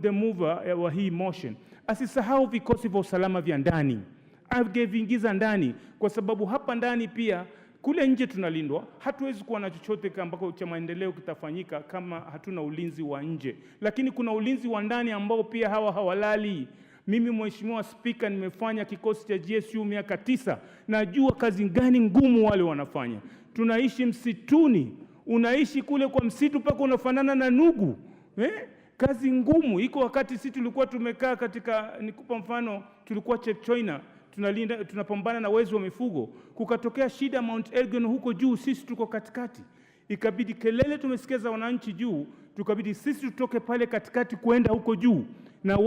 the mover wa hii motion asisahau vikosi vya usalama vya ndani, angeviingiza ndani, kwa sababu hapa ndani pia, kule nje tunalindwa. Hatuwezi kuwa na chochote ambako cha maendeleo kitafanyika kama hatuna ulinzi wa nje, lakini kuna ulinzi wa ndani ambao pia hawalali. Mimi Mheshimiwa Spika, nimefanya kikosi cha GSU miaka 9, najua kazi gani ngumu wale wanafanya. Tunaishi msituni, unaishi kule kwa msitu paka unafanana na nugu. Kazi ngumu. Iko wakati sisi tulikuwa tumekaa katika, nikupa mfano, tulikuwa Chepchoina, tunapambana na wezi wa mifugo. Kukatokea shida Mount Elgon huko juu, sisi tuko katikati. Ikabidi kelele tumesikia za wananchi juu, tukabidi sisi tutoke pale katikati kwenda huko juu, na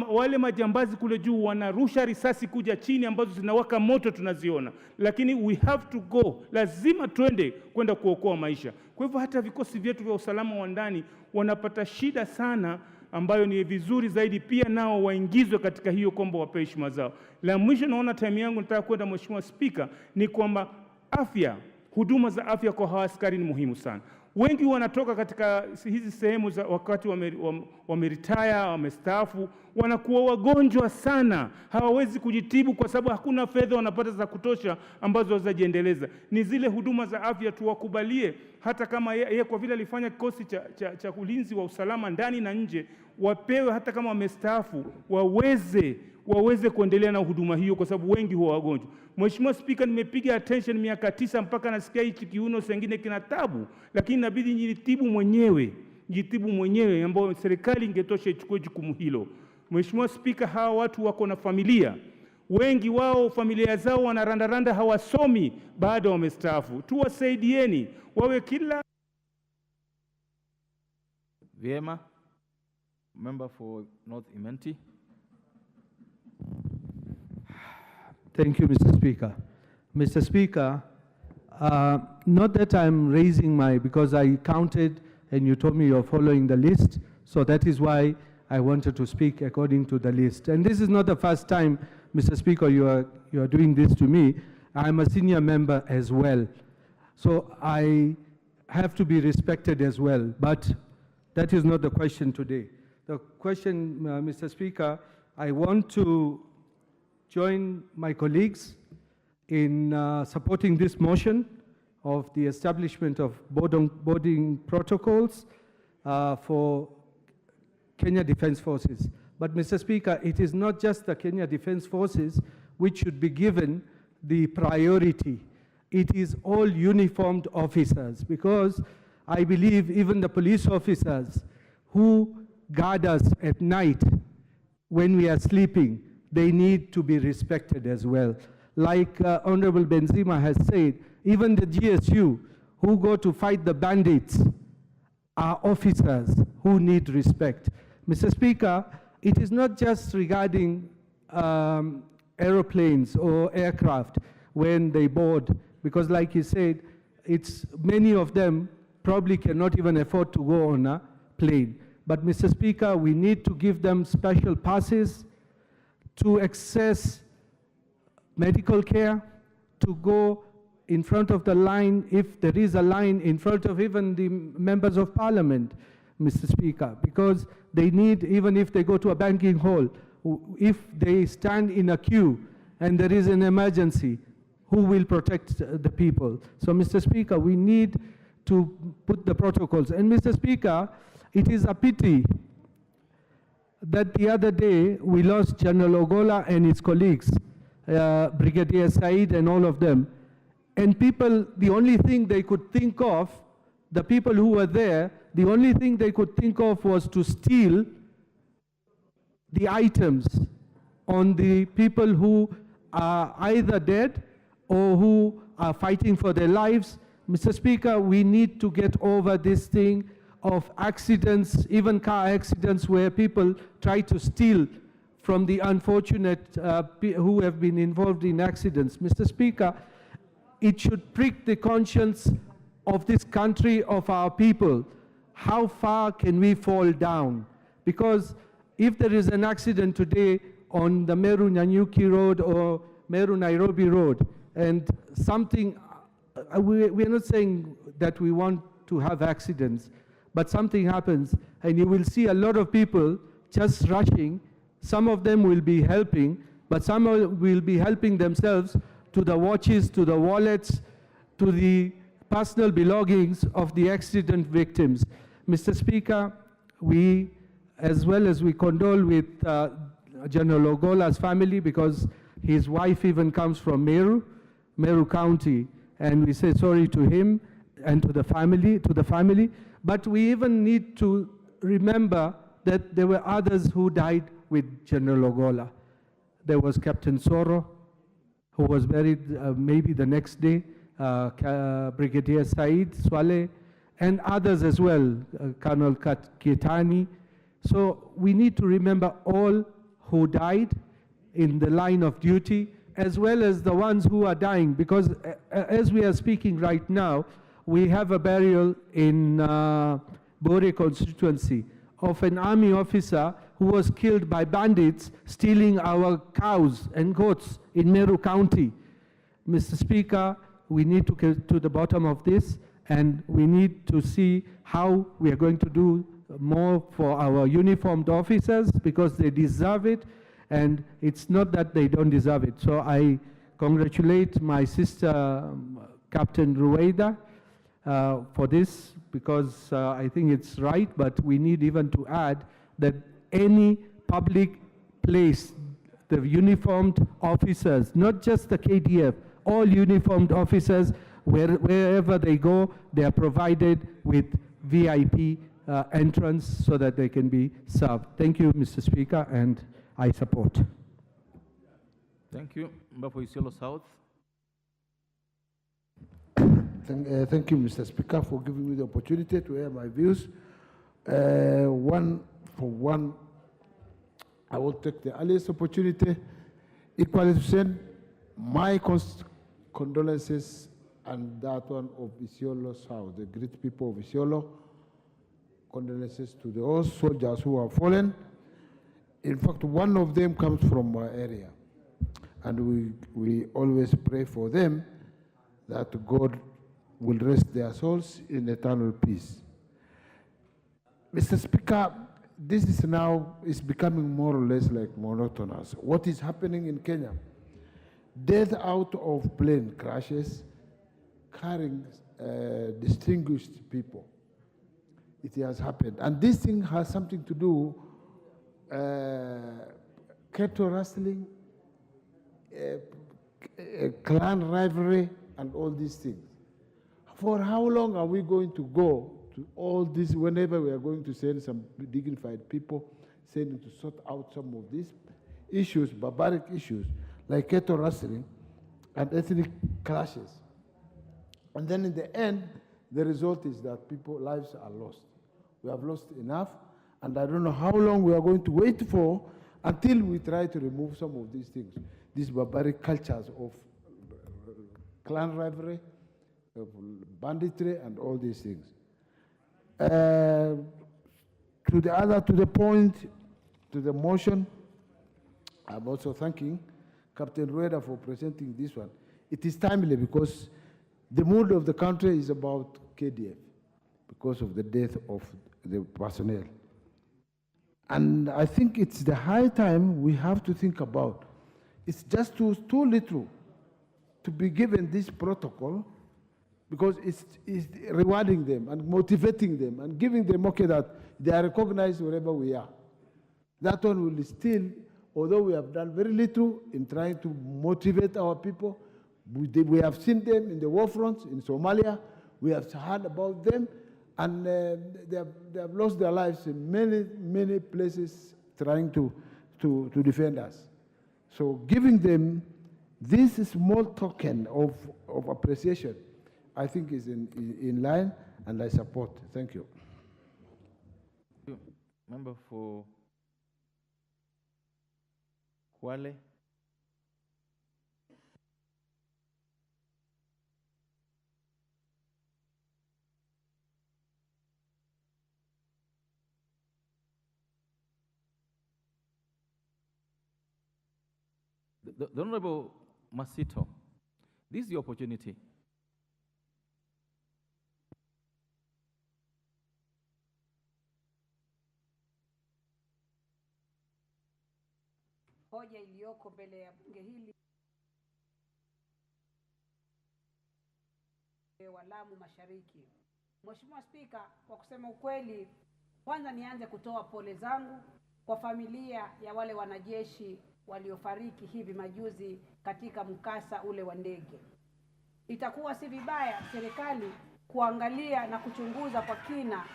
wale majambazi kule juu wanarusha risasi kuja chini ambazo zinawaka moto tunaziona, lakini we have to go, lazima twende kwenda kuokoa maisha. Kwa hivyo hata vikosi vyetu vya usalama wa ndani wanapata shida sana, ambayo ni vizuri zaidi pia nao waingizwe katika hiyo kwamba wapewe heshima zao. La mwisho, naona time yangu nataka kwenda, Mheshimiwa Spika, ni kwamba afya, huduma za afya kwa hawa askari ni muhimu sana. Wengi wanatoka katika hizi sehemu za wakati wameretire, wamestaafu, wanakuwa wagonjwa sana, hawawezi kujitibu kwa sababu hakuna fedha wanapata za kutosha ambazo wazajiendeleza. Ni zile huduma za afya tuwakubalie, hata kama yeye kwa vile alifanya kikosi cha ulinzi wa usalama ndani na nje, wapewe hata kama wamestaafu, waweze kuendelea na huduma hiyo, kwa sababu wengi huwa wagonjwa. Mheshimiwa Spika, nimepiga attention miaka 9 mpaka nasikia hichi kiuno sengine kina tabu, lakini inabidi nijitibu mwenyewe, ambao serikali ingetosha ichukue jukumu hilo. Mheshimiwa Spika, hawa watu wako na familia, wengi wao familia zao wanarandaranda, hawasomi baada wamestaafu. Tuwasaidieni wawe kila Vyema. Member for North Imenti. Thank you, Mr. Speaker. Mr. Speaker, not that I'm raising because I counted and you told me you're following the list, so that is why I wanted to speak according to the list. And this is not the first time, Mr. Speaker, you are doing this to me. I'm a senior member as well, so I have to be respected as well, but that is not the question today. The question, Mr. Speaker, I want to join my colleagues in supporting this motion of the establishment of boarding protocols for Kenya Defence Forces. But Mr. Speaker, it is not just the Kenya Defence Forces which should be given the priority. It is all uniformed officers, because I believe even the police officers who guard us at night when we are sleeping, they need to be respected as well. Like Honorable Benzema has said, even the GSU who go to fight the bandits are officers who need respect. Mr. Speaker, it is not just regarding aeroplanes or aircraft when they board, because like you said, many of them probably cannot even afford to go on a plane. But Mr. Speaker, we need to give them special passes to access medical care, to go in front of the line, if there is a line in front of even the members of parliament, Mr. Speaker, because they need, even if they go to a banking hall, if they stand in a queue and there is an emergency, who will protect the people? So, Mr. Speaker, we need to put the protocols. And Mr. Speaker, it is a pity that the other day we lost General Ogola and his colleagues, Brigadier Said and all of them. And people, the only thing they could think of, the people who were there, the only thing they could think of was to steal the items on the people who are either dead or who are fighting for their lives. Mr. Speaker, we need to get over this thing of accidents, even car accidents, where people try to steal from the unfortunate who have been involved in accidents. Mr. Speaker, it should prick the conscience of this country, of our people. How far can we fall down? Because if there is an accident today on the Meru-Nanyuki Road or Meru-Nairobi Road, and something, we are not saying that we want to have accidents, but something happens, and you will see a lot of people just rushing. Some of them will be helping, but some will be helping themselves to the watches, to the wallets, to the personal belongings of the accident victims. Mr. Speaker, we, as well as we condole with General Ogola's family, because his wife even comes from Meru County, and we say sorry to him and to the family, but we even need to remember that there were others who died with General Ogola. There was Captain Soro, who was buried maybe the next day. Brigadier Said Swaleh, and others as well, Colonel Kitani. So we need to remember all who died in the line of duty, as well as the ones who are dying, because as we are speaking right now, we have a burial in Bore constituency of an army officer who was killed by bandits stealing our cows and goats in Meru County. Mr. Speaker, we need to get to the bottom of this, and we need to see how we are going to do more for our uniformed officers, because they deserve it, and it's not that they don't deserve it. So I congratulate my sister, Captain Rueda, for this, because I think it's right, but we need even to add that any public place, the uniformed officers, not just the KDF, all uniformed officers, wherever they go, they are provided with VIP entrance so that they can be served. Thank you, Mr. Speaker, and I support. Thank you. Member for Isiolo South. Thank you, Mr. Speaker, for giving me the opportunity to air my views. One for one, I will take the earliest opportunity equally to send my condolences and that one of Isiolo South, the great people of Isiolo. Condolences to those soldiers who have fallen. In fact, one of them comes from my area, and we always pray for them that God will rest their souls in eternal peace. Mr. Speaker, this is becoming more or less like monotonous. What is happening in Kenya? Death out of plane crashes carrying distinguished people. It has happened. And this thing has something to do cattle rustling, clan rivalry, and all these things. For how long are we going to go to all this whenever we are going to send some dignified people, sending to sort out some of these issues, barbaric issues, like cattle rustling and ethnic clashes? And then in the end, the result is that lives are lost. We have lost enough, and I don't know how long we are going to wait for until we try to remove some of these things, these barbaric cultures of clan rivalry, of banditry, and all these things. To the point, to the motion, I'm also thanking Captain Rueda for presenting this one. It is timely because the mood of the country is about KDF because of the death of the personnel. And I think it's the high time we have to think about. It's just too little to be given this protocol, because it's rewarding them and motivating them and giving them, okay, that they are recognized wherever we are. That one will still, although we have done very little in trying to motivate our people, we have seen them in the war fronts in Somalia, we have heard about them, and they have lost their lives in many places trying to defend us. So giving them this small token of appreciation, I think is in line, and I support. Thank you. Member for Kwale. The Honorable Masito, this is the opportunity. Hoja iliyoko mbele ya bunge hili wa Lamu Mashariki. Mheshimiwa Spika, kwa kusema ukweli, kwanza nianze kutoa pole zangu kwa familia ya wale wanajeshi waliofariki hivi majuzi katika mkasa ule wa ndege. Itakuwa si vibaya serikali kuangalia na kuchunguza kwa kina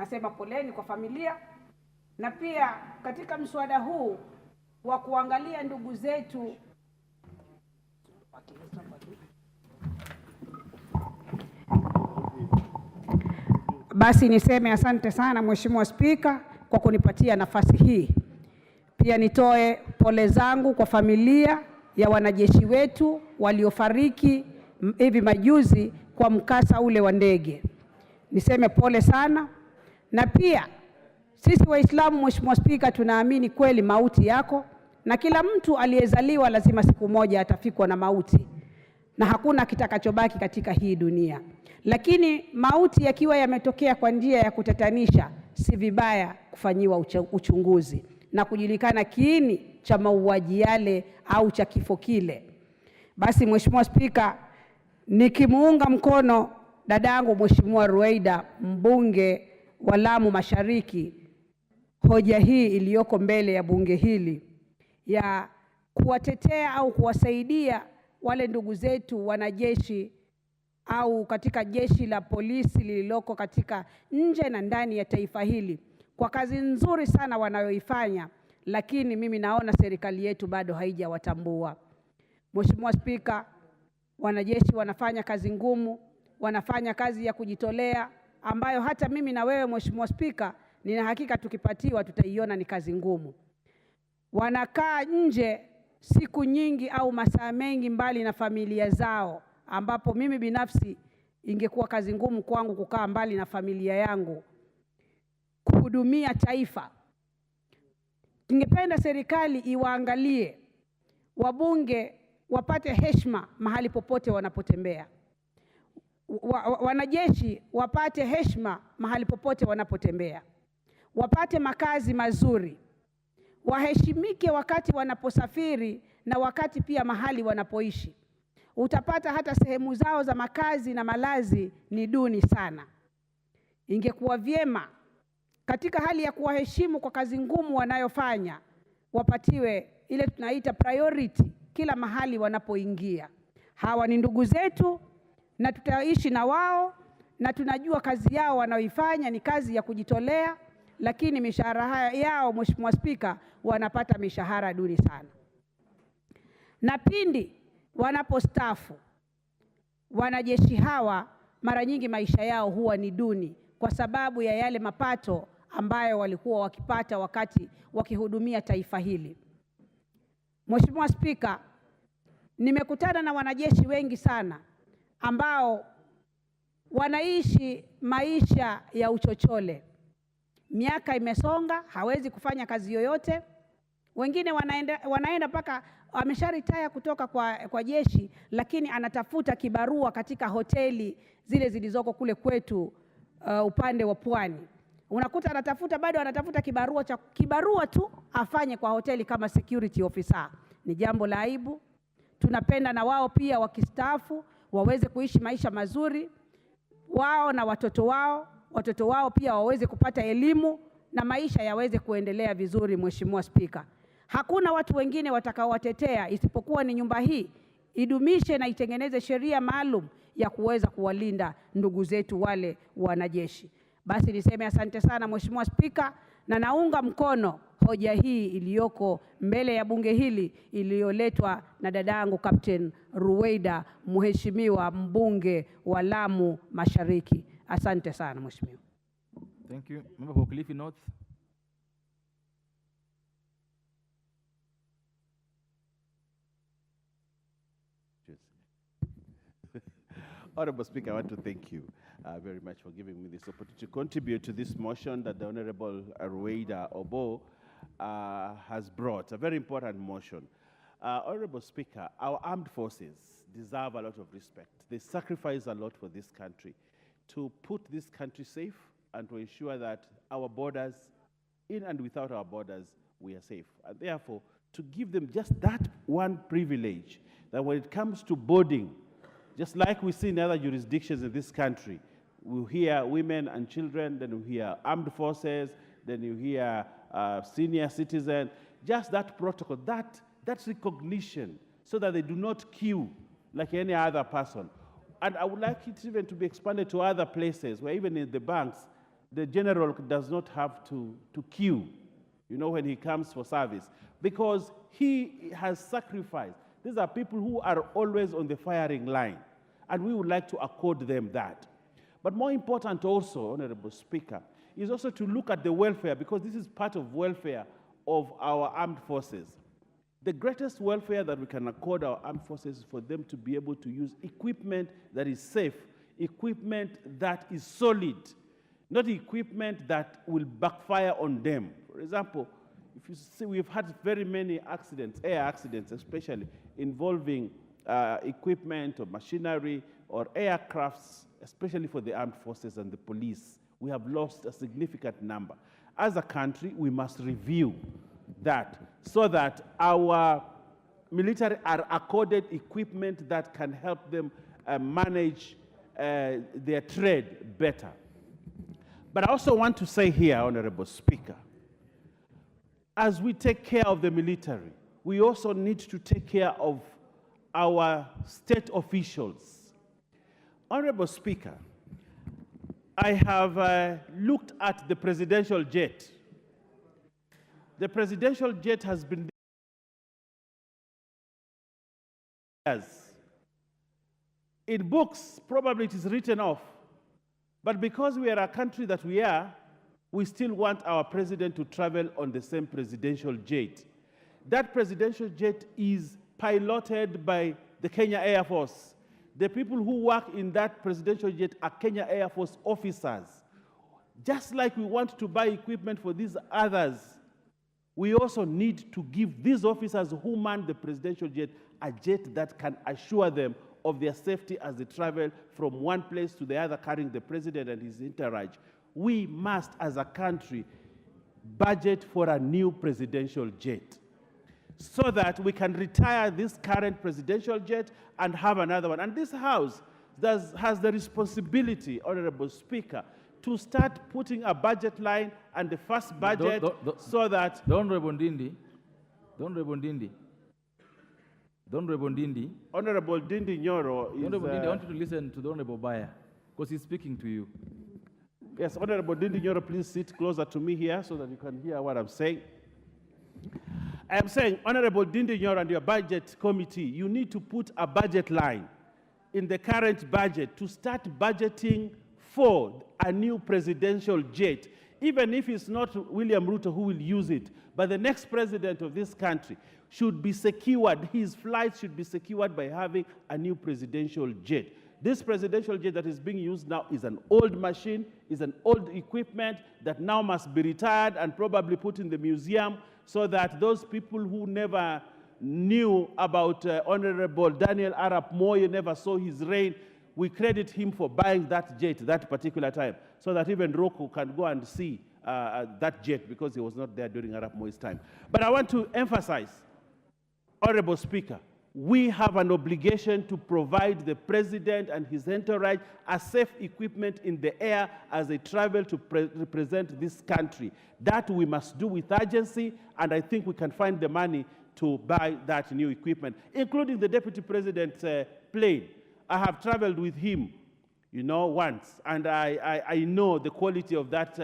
nasema poleni kwa familia, na pia katika mswada huu wa kuangalia ndugu zetu basi niseme asante sana Mheshimiwa Spika kwa kunipatia nafasi hii. Pia nitoe pole zangu kwa familia ya wanajeshi wetu waliofariki hivi majuzi kwa mkasa ule wa ndege. Niseme pole sana, na pia sisi Waislamu, Mheshimiwa Spika, tunaamini kweli mauti yako, na kila mtu aliyezaliwa lazima siku moja atafikwa na mauti, na hakuna kitakachobaki katika hii dunia. Lakini mauti yakiwa yametokea kwa njia ya kutatanisha, si vibaya kufanyiwa uchunguzi na kujulikana kiini cha mauaji yale au cha kifo kile. Basi Mheshimiwa Spika, nikimuunga mkono dadangu Mheshimiwa Ruweida, mbunge wa Lamu Mashariki, hoja hii iliyoko mbele ya bunge hili ya kuwatetea au kuwasaidia wale ndugu zetu wanajeshi au katika jeshi la polisi lililoko katika nje na ndani ya taifa hili kwa kazi nzuri sana wanayoifanya, lakini mimi naona serikali yetu bado haijawatambua. Mheshimiwa Spika, wanajeshi wanafanya kazi ngumu, wanafanya kazi ya kujitolea ambayo hata mimi na wewe Mheshimiwa Spika, nina hakika tukipatiwa tutaiona ni kazi ngumu. Wanakaa nje siku nyingi au masaa mengi mbali na familia zao, ambapo mimi binafsi ingekuwa kazi ngumu kwangu kukaa mbali na familia yangu kuhudumia taifa. Ningependa serikali iwaangalie, wabunge wapate heshima mahali popote wanapotembea, wanajeshi wapate heshima mahali popote wanapotembea, wapate makazi mazuri, waheshimike wakati wanaposafiri na wakati pia mahali wanapoishi. Utapata hata sehemu zao za makazi na malazi ni duni sana. Ingekuwa vyema katika hali ya kuwaheshimu kwa kazi ngumu wanayofanya, wapatiwe ile tunaita priority kila mahali wanapoingia. Hawa ni ndugu zetu na tutaishi na wao, na tunajua kazi yao wanaoifanya ni kazi ya kujitolea, lakini mishahara yao Mheshimiwa Spika, wanapata mishahara duni sana. Na pindi wanapostaafu, wanajeshi hawa mara nyingi maisha yao huwa ni duni kwa sababu ya yale mapato ambayo walikuwa wakipata wakati wakihudumia taifa hili. Mheshimiwa Spika, nimekutana na wanajeshi wengi sana ambao wanaishi maisha ya uchochole. Miaka imesonga, hawezi kufanya kazi yoyote. Wengine wanaenda paka amesharitaya kutoka kwa jeshi, lakini anatafuta kibarua katika hoteli zile zilizoko kule kwetu upande wa pwani. Unakuta anatafuta kibarua tu afanye kwa hoteli kama security officer. Ni jambo la aibu. Tunapenda na wao pia wakistaafu waweze kuishi maisha mazuri, wao na watoto wao pia waweze kupata elimu na maisha yaweze kuendelea vizuri. Mheshimiwa Spika, hakuna watu wengine watakaowatetea isipokuwa ni nyumba hii idumishe na itengeneze sheria maalum ya kuweza kuwalinda ndugu zetu wale wanajeshi. Basi niseme asante sana Mheshimiwa Spika, na naunga mkono hoja hii iliyoko mbele ya bunge hili iliyoletwa na dadangu Captain Ruweida, mheshimiwa mbunge wa Lamu Mashariki. Asante sana Mheshimiwa. Thank you. Member for Kilifi North. Honorable Speaker, I want to thank you very much for giving me this opportunity to contribute to this motion that the Honorable Ruweida Obo has brought, a very important motion. Honorable Speaker, our armed forces deserve a lot of respect. They sacrifice a lot for this country to put this country safe and to ensure that our borders, in and without our borders, we are safe. And therefore, to give them just that one privilege, that when it comes to boarding, just like we see in other jurisdictions in this country, we hear women and children, then we hear armed forces, then you hear senior citizens, just that protocol, that recognition, so that they do not queue like any other person. And I would like it even to be expanded to other places, where even in the banks, the general does not have to queue, when he comes for service, because he has sacrificed. These are people who are always on the firing line, and we would like to accord them that. But more important also, Honorable Speaker, is also to look at the welfare, because this is part of welfare of our armed forces. The greatest welfare that we can accord our armed forces is for them to be able to use equipment that is safe, equipment that is solid, not equipment that will backfire on them. For example, if you see, we've had very many accidents, air accidents especially, involving equipment or machinery or aircrafts, especially for the armed forces and the police. We have lost a significant number. As a country, we must review that so that our military are accorded equipment that can help them manage their trade better. But I also want to say here, Honorable Speaker, as we take care of the military, we also need to take care of our state officials. Honorable Speaker, I have looked at the presidential jet. The presidential jet has been there. In books, probably it is written off. But because we are a country that we are, we still want our president to travel on the same presidential jet. That presidential jet is piloted by the Kenya Air Force. The people who work in that presidential jet are Kenya Air Force officers. Just like we want to buy equipment for these others, we also need to give these officers who man the presidential jet a jet that can assure them of their safety as they travel from one place to the other carrying the president and his entourage. We must, as a country, budget for a new presidential jet so that we can retire this current presidential jet and have another one. And this House has the responsibility, Honorable Speaker, to start putting a budget line and the first budget so that... Honorable Ndindi, Honorable Dindi Nyoro is... Honorable Ndindi, I want you to listen to the Honorable Bayer, because he's speaking to you. Yes, Honorable Dindi Nyoro, please sit closer to me here so that you can hear what I'm saying. I am saying, Honorable Dindi Nyoro and your budget committee, you need to put a budget line in the current budget to start budgeting for a new presidential jet, even if it's not William Ruto who will use it, but the next president of this country should be secured, his flight should be secured by having a new presidential jet. This presidential jet that is being used now is an old machine, is an old equipment that now must be retired and probably put in the museum so that those people who never knew about Honorable Daniel Arap Moi, never saw his reign, we credit him for buying that jet that particular time so that even Roku can go and see that jet because he was not there during Arap Moi's time. But I want to emphasize, Honorable Speaker, we have an obligation to provide the president and his entourage a safe equipment in the air as they travel to represent this country. That we must do with urgency, and I think we can find the money to buy that new equipment, including the Deputy President's plane. I have traveled with him, once, and I know the quality of that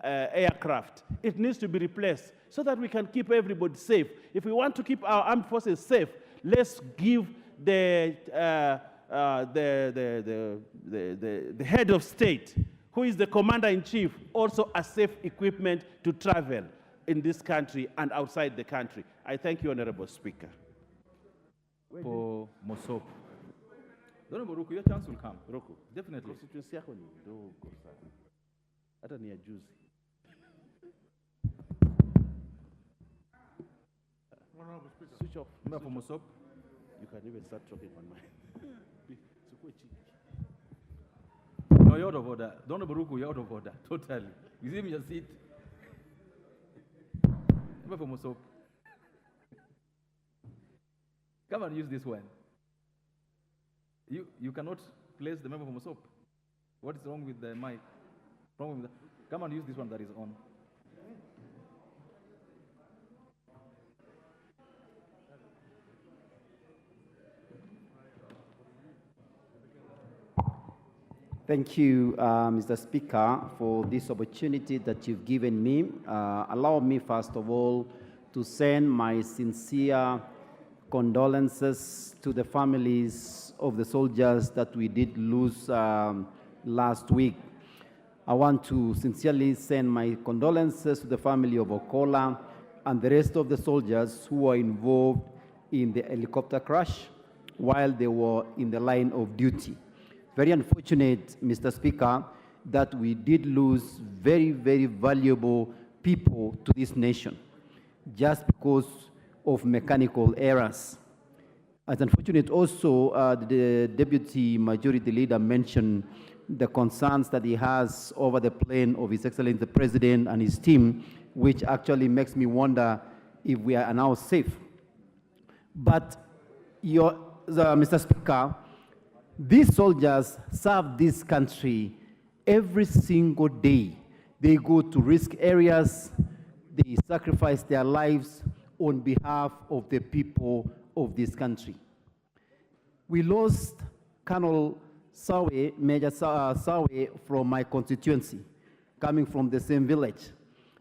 aircraft. It needs to be replaced so that we can keep everybody safe. If we want to keep our armed forces safe, let's give the head of state, who is the commander-in-chief, also a safe equipment to travel in this country and outside the country. I thank you, Honorable Speaker. For Mosop. Honorable Ruku, your chance will come. Ruku. Definitely. Constituency yako ni ndogo sana. Hata ni ya juzi. Switch off. Member for Mosop. You can even start talking on mine. No, you're out of order. Honorable Ruku, you're out of order. Totally. Resume your seat. Member for Mosop. Come and use this one. You cannot place the member for Mosop. What is wrong with the mic? Wrong with the, come and use this one that is on. Thank you, Mr. Speaker, for this opportunity that you've given me. Allow me, first of all, to send my sincere condolences to the families of the soldiers that we did lose last week. I want to sincerely send my condolences to the family of Okola and the rest of the soldiers who were involved in the helicopter crash while they were in the line of duty. Very unfortunate, Mr. Speaker, that we did lose very, very valuable people to this nation just because of mechanical errors. It's unfortunate also the Deputy Majority Leader mentioned the concerns that he has over the plane of His Excellency the President and his team, which actually makes me wonder if we are now safe. But Mr. Speaker, these soldiers serve this country every single day. They go to risk areas, they sacrifice their lives on behalf of the people of this country. We lost Colonel Sawe, Major Sawe from my constituency, coming from the same village.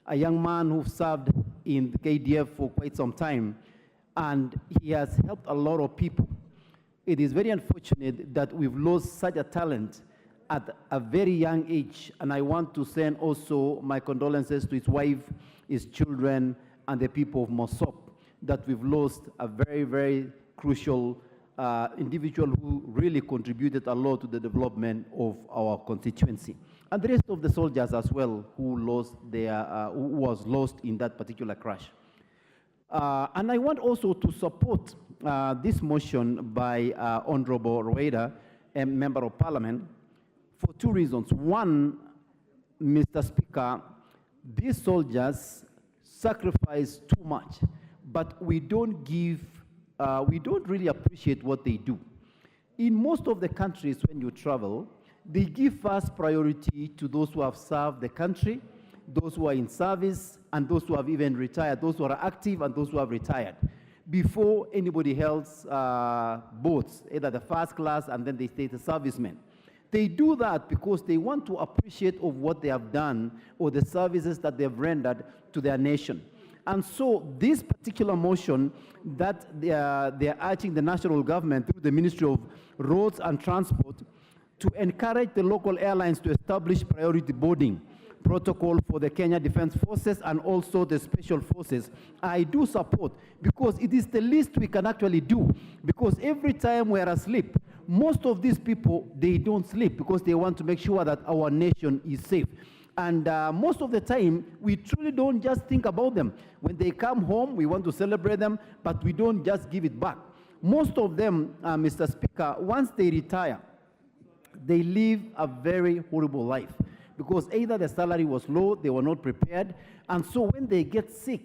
A young man who served in the KDF for quite some time, and he has helped a lot of people. It is very unfortunate that we've lost such a talent at a very young age, and I want to send also my condolences to his wife, his children, and the people of Mosop, that we've lost a very, very crucial individual who really contributed a lot to the development of our constituency. And the rest of the soldiers as well who was lost in that particular crash. And I want also to support this motion by Honorable Rueda, a member of parliament, for two reasons. One, Mr. Speaker, these soldiers sacrifice too much, but we don't really appreciate what they do. In most of the countries when you travel, they give first priority to those who have served the country, those who are in service, and those who have even retired, those who are active and those who have retired, before anybody else boards, either the first class and then they stay the servicemen. They do that because they want to appreciate of what they have done or the services that they've rendered to their nation. And so this particular motion that they are urging the national government through the Ministry of Roads and Transport to encourage the local airlines to establish priority boarding protocol for the Kenya Defense Forces and also the Special Forces, I do support, because it is the least we can actually do. Because every time we are asleep, most of these people, they don't sleep because they want to make sure that our nation is safe. And most of the time, we truly don't just think about them. When they come home, we want to celebrate them, but we don't just give it back. Most of them, Mr. Speaker, once they retire, they live a very horrible life because either the salary was low, they were not prepared, and so when they get sick,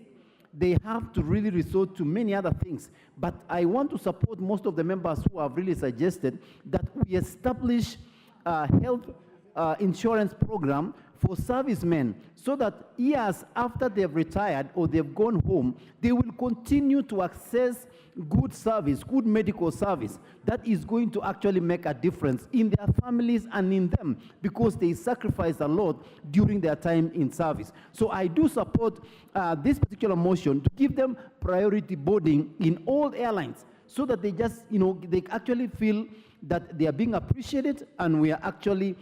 they have to really resort to many other things. But I want to support most of the members who have really suggested that we establish a health insurance program for servicemen so that years after they've retired or they've gone home, they will continue to access good service, good medical service that is going to actually make a difference in their families and in them because they sacrifice a lot during their time in service. So I do support this particular motion to give them priority boarding in all airlines so that they just, they actually feel that they are being appreciated and we are actually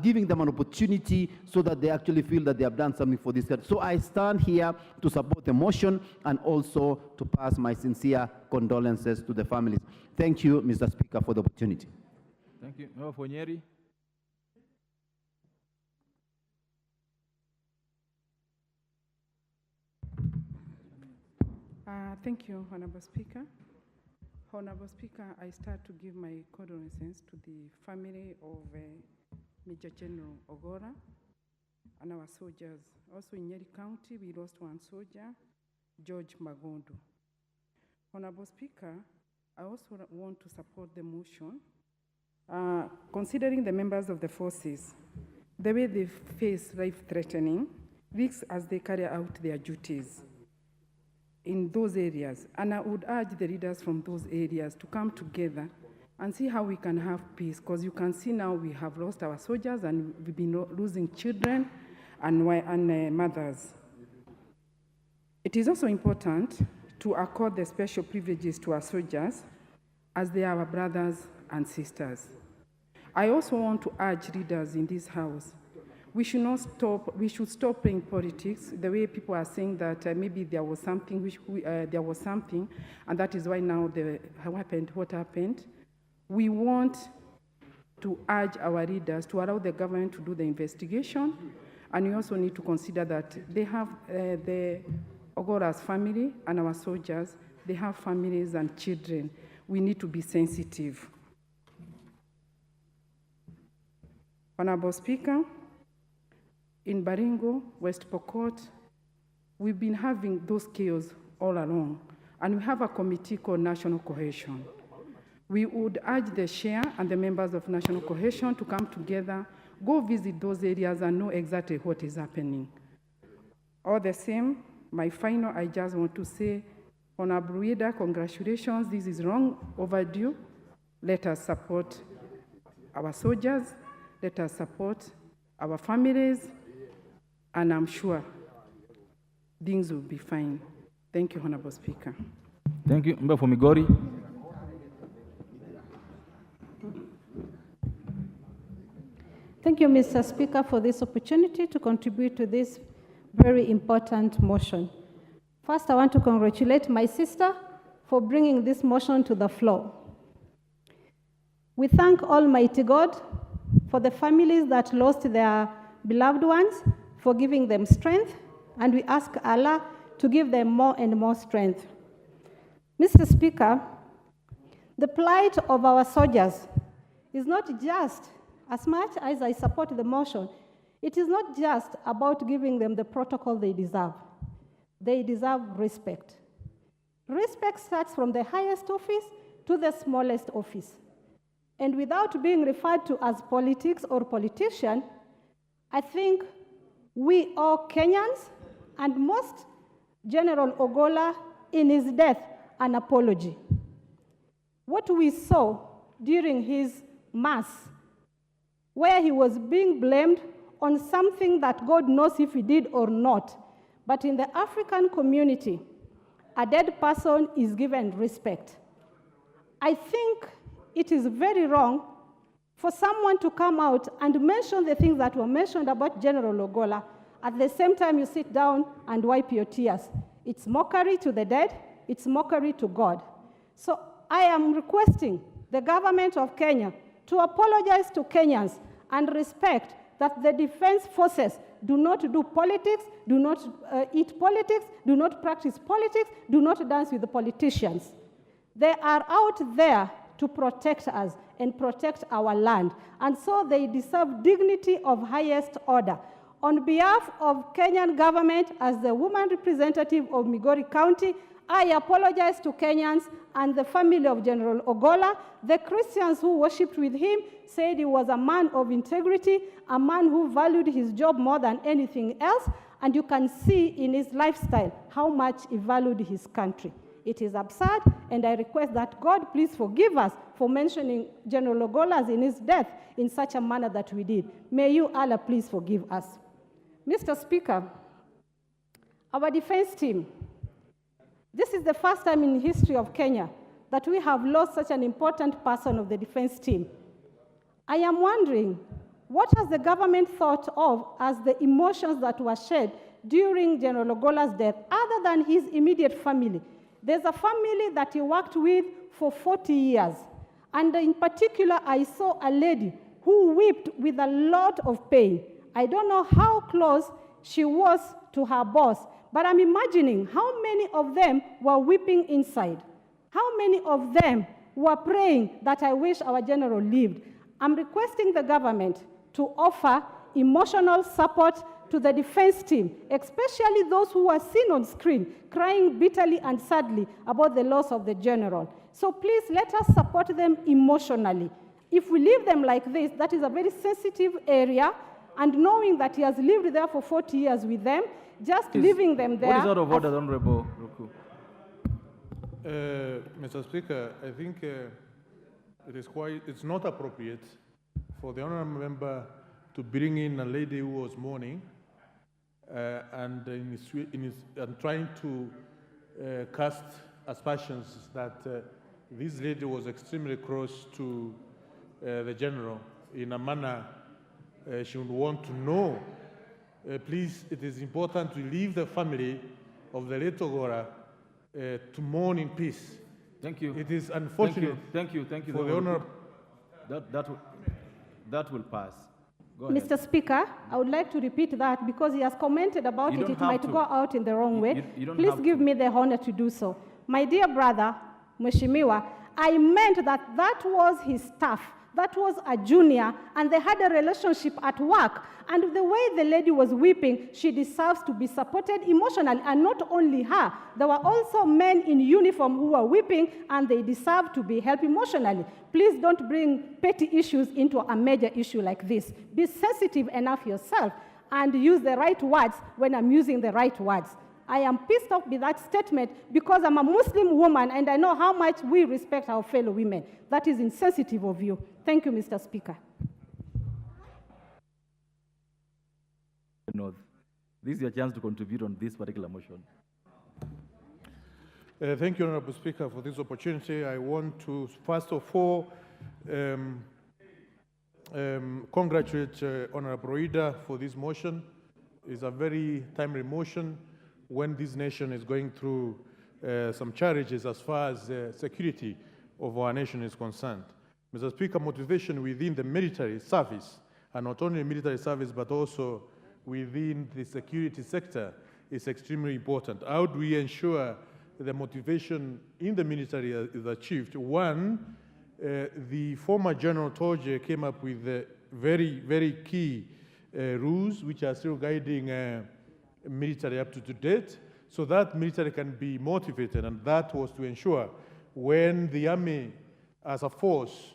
giving them an opportunity so that they actually feel that they have done something for this country. So I stand here to support the motion and also to pass my sincere condolences to the families. Thank you, Mr. Speaker, for the opportunity. Thank you. Member for Nyeri. Thank you, Honorable Speaker. Honorable Speaker, I start to give my condolences to the family of Major General Ogora and our soldiers. Also in Nyeri County, we lost one soldier, George Magondo. Honorable Speaker, I also want to support the motion. Considering the members of the forces, the way they face life-threatening risks as they carry out their duties in those areas. And I would urge the leaders from those areas to come together and see how we can have peace, because you can see now we have lost our soldiers and we've been losing children and mothers. It is also important to accord the special privileges to our soldiers as they are our brothers and sisters. I also want to urge leaders in this house, we should stop playing politics the way people are saying that maybe there was something, and that is why now what happened. We want to urge our leaders to allow the government to do the investigation, and we also need to consider that they have the Ogora's family and our soldiers, they have families and children. We need to be sensitive. Honorable Speaker, in Baringo, West Pokot, we've been having those chaos all along, and we have a committee called National Cohesion. We would urge the chair and the members of National Cohesion to come together, go visit those areas and know exactly what is happening. All the same, my final, I just want to say, Honorable Reader, congratulations, this is long overdue. Let us support our soldiers, let us support our families, and I'm sure things will be fine. Thank you, Honorable Speaker. Thank you. Member for Migori. Thank you, Mr. Speaker, for this opportunity to contribute to this very important motion. First, I want to congratulate my sister for bringing this motion to the floor. We thank Almighty God for the families that lost their beloved ones, for giving them strength, and we ask Allah to give them more and more strength. Mr. Speaker, the plight of our soldiers is not just, as much as I support the motion, it is not just about giving them the protocol they deserve. They deserve respect. Respect starts from the highest office to the smallest office. And without being referred to as politics or politician, I think we owe Kenyans and most General Ogola in his death an apology. What we saw during his mass, where he was being blamed on something that God knows if he did or not, but in the African community, a dead person is given respect. I think it is very wrong for someone to come out and mention the things that were mentioned about General Ogola. At the same time, you sit down and wipe your tears. It's mockery to the dead. It's mockery to God. So I am requesting the government of Kenya to apologize to Kenyans and respect that the defense forces do not do politics, do not eat politics, do not practice politics, do not dance with the politicians. They are out there to protect us and protect our land. And so they deserve dignity of highest order. On behalf of Kenyan government, as the woman representative of Migori County, I apologize to Kenyans and the family of General Ogola. The Christians who worshipped with him said he was a man of integrity, a man who valued his job more than anything else, and you can see in his lifestyle how much he valued his country. It is absurd, and I request that God please forgive us for mentioning General Ogola in his death in such a manner that we did. May you, Allah, please forgive us. Mr. Speaker, our defense team, this is the first time in the history of Kenya that we have lost such an important person of the defense team. I am wondering, what has the government thought of as the emotions that were shed during General Ogola's death, other than his immediate family? There's a family that he worked with for 40 years. And in particular, I saw a lady who wept with a lot of pain. I don't know how close she was to her boss, but I'm imagining how many of them were weeping inside. How many of them were praying that I wish our general lived. I'm requesting the government to offer emotional support to the defense team, especially those who were seen on screen crying bitterly and sadly about the loss of the general. So please let us support them emotionally. If we leave them like this, that is a very sensitive area, and knowing that he has lived there for 40 years with them, just leaving them there. What is out of order, Honorable Ruku? Mr. Speaker, I think it's not appropriate for the honorable member to bring in a lady who was mourning and trying to cast aspersions that this lady was extremely close to the general in a manner she would want to know. Please, it is important to leave the family of the late Ogora to mourn in peace. Thank you. It is unfortunate. Thank you. For the honor. That will pass. Go ahead. Mr. Speaker, I would like to repeat that because he has commented about it. It might go out in the wrong way. Please give me the honor to do so. My dear brother, Mheshimiwa, I meant that that was his staff. That was a junior, and they had a relationship at work. And the way the lady was weeping, she deserves to be supported emotionally, and not only her. There were also men in uniform who were weeping, and they deserve to be helped emotionally. Please don't bring petty issues into a major issue like this. Be sensitive enough yourself, and use the right words when I'm using the right words. I am pissed off with that statement because I'm a Muslim woman and I know how much we respect our fellow women. That is insensitive of you. Thank you, Mr. Speaker. No, this is your chance to contribute on this particular motion. Thank you, Honorable Speaker, for this opportunity. I want to, first of all, congratulate Honorable Roida for this motion. It's a very timely motion when this nation is going through some challenges as far as security of our nation is concerned. Mr. Speaker, motivation within the military service, and not only military service, but also within the security sector is extremely important. How do we ensure the motivation in the military is achieved? One, the former General Torje came up with very, very key rules which are still guiding military up to date, so that military can be motivated, and that was to ensure when the army as a force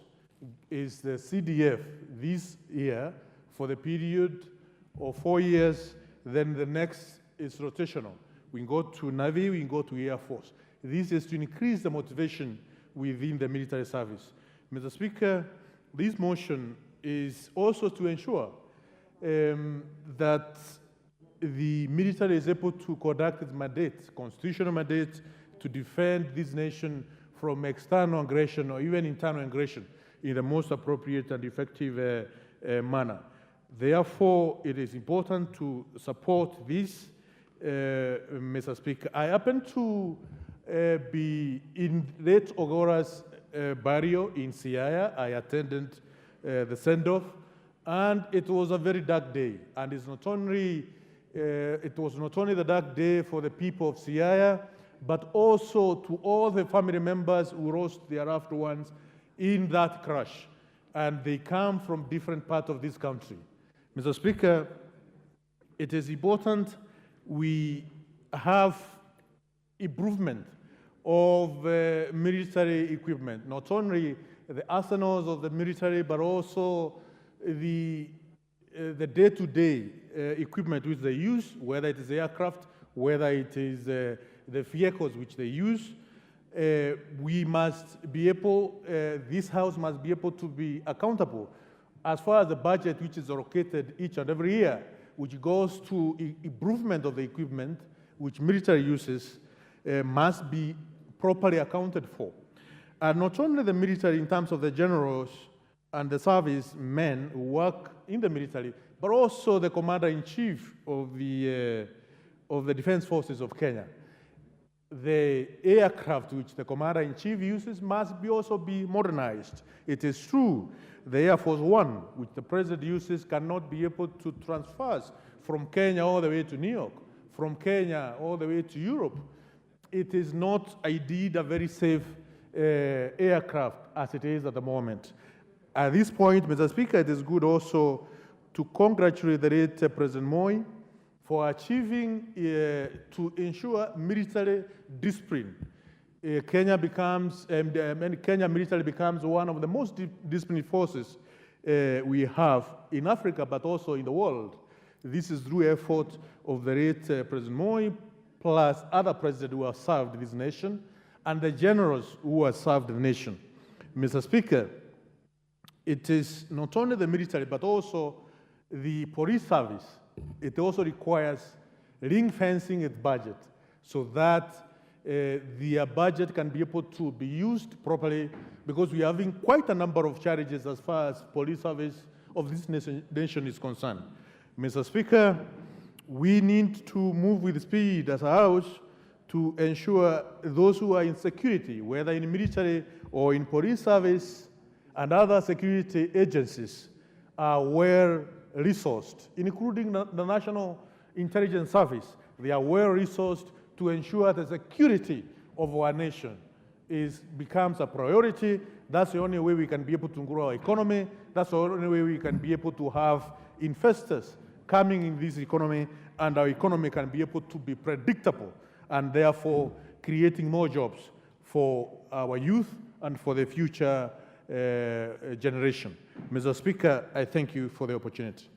is the CDF this year for the period of 4 years, then the next is rotational. We can go to Navy, we can go to Air Force. This is to increase the motivation within the military service. Mr. Speaker, this motion is also to ensure that the military is able to conduct its mandate, constitutional mandate, to defend this nation from external aggression or even internal aggression in the most appropriate and effective manner. Therefore, it is important to support this, Mr. Speaker. I happen to be in late Ogora's burial in Siaya. I attended the send-off, and it was a very dark day. And it's not only it was not only the dark day for the people of Siaya, but also to all the family members who lost their loved ones in that crash. And they come from different parts of this country. Mr. Speaker, it is important we have improvement of military equipment, not only the arsenals of the military, but also the day-to-day equipment which they use, whether it is aircraft, whether it is the vehicles which they use. We must be able, this House must be able to be accountable as far as the budget which is allocated each and every year, which goes to improvement of the equipment which military uses, must be properly accounted for. And not only the military in terms of the generals and the service men who work in the military, but also the commander-in-chief of the Defense Forces of Kenya. The aircraft which the commander-in-chief uses must also be modernized. It is true, the Air Force One, which the president uses, cannot be able to transfer from Kenya all the way to New York, from Kenya all the way to Europe. It is not, indeed, a very safe aircraft as it is at the moment. At this point, Mr. Speaker, it is good also to congratulate the late President Moi for achieving to ensure military discipline. Kenya military becomes one of the most disciplined forces we have in Africa, but also in the world. This is through effort of the late President Moi, plus other presidents who have served this nation, and the generals who have served the nation. Mr. Speaker, it is not only the military, but also the police service. It also requires ring fencing its budget so that their budget can be able to be used properly, because we are having quite a number of challenges as far as police service of this nation is concerned. Mr. Speaker, we need to move with speed as a House to ensure those who are in security, whether in military or in police service and other security agencies, are well resourced, including the National Intelligence Service. They are well resourced to ensure the security of our nation becomes a priority. That's the only way we can be able to grow our economy. That's the only way we can be able to have investors coming in this economy, and our economy can be able to be predictable, and therefore creating more jobs for our youth and for the future generation. Mr. Speaker, I thank you for the opportunity.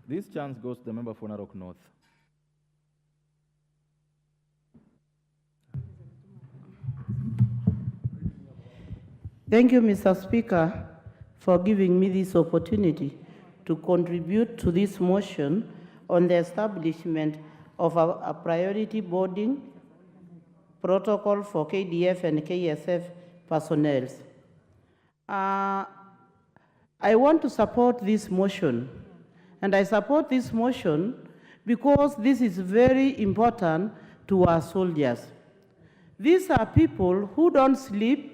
This chance goes to the member for Narok North. Thank you, Mr. Speaker, for giving me this opportunity to contribute to this motion on the establishment of a priority boarding protocol for KDF and KSF personnel. I want to support this motion, and I support this motion because this is very important to our soldiers. These are people who don't sleep.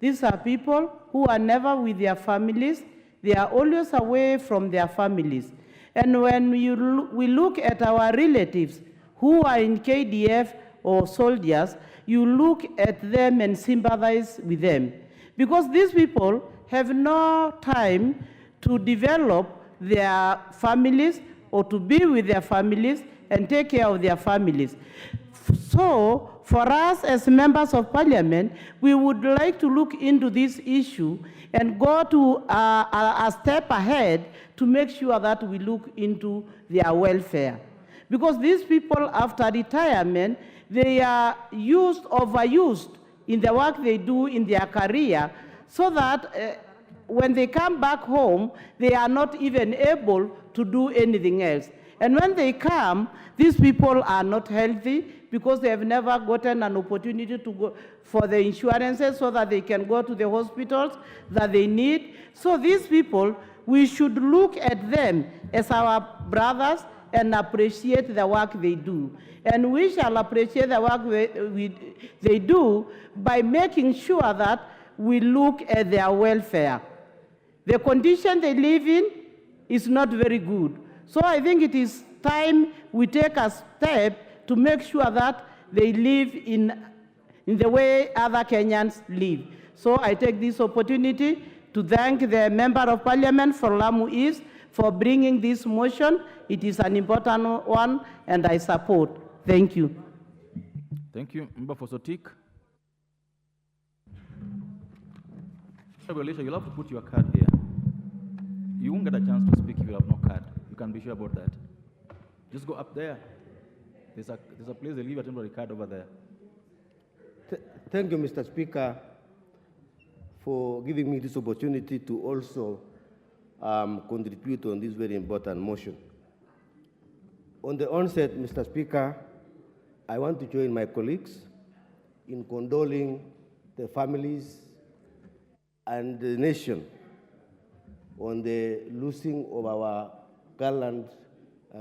These are people who are never with their families. They are always away from their families. And when we look at our relatives who are in KDF or soldiers, you look at them and sympathize with them. Because these people have no time to develop their families or to be with their families and take care of their families. So, for us as members of parliament, we would like to look into this issue and go to a step ahead to make sure that we look into their welfare. Because these people, after retirement, they are overused in the work they do in their career, so that when they come back home, they are not even able to do anything else. And when they come, these people are not healthy because they have never gotten an opportunity to go for the insurances so that they can go to the hospitals that they need. So these people, we should look at them as our brothers and appreciate the work they do. And we shall appreciate the work they do by making sure that we look at their welfare. The condition they live in is not very good. So I think it is time we take a step to make sure that they live in the way other Kenyans live. So I take this opportunity to thank the Member of Parliament for Lamu East for bringing this motion. It is an important one, and I support. Thank you. Thank you. Member for Sotik. Elisha, you'll have to put your card here. You won't get a chance to speak if you have no card. You can be sure about that. Just go up there. There's a place they leave a temporary card over there. Thank you, Mr. Speaker, for giving me this opportunity to also contribute on this very important motion. On the onset, Mr. Speaker, I want to join my colleagues in condoling the families and the nation on the losing of our gallant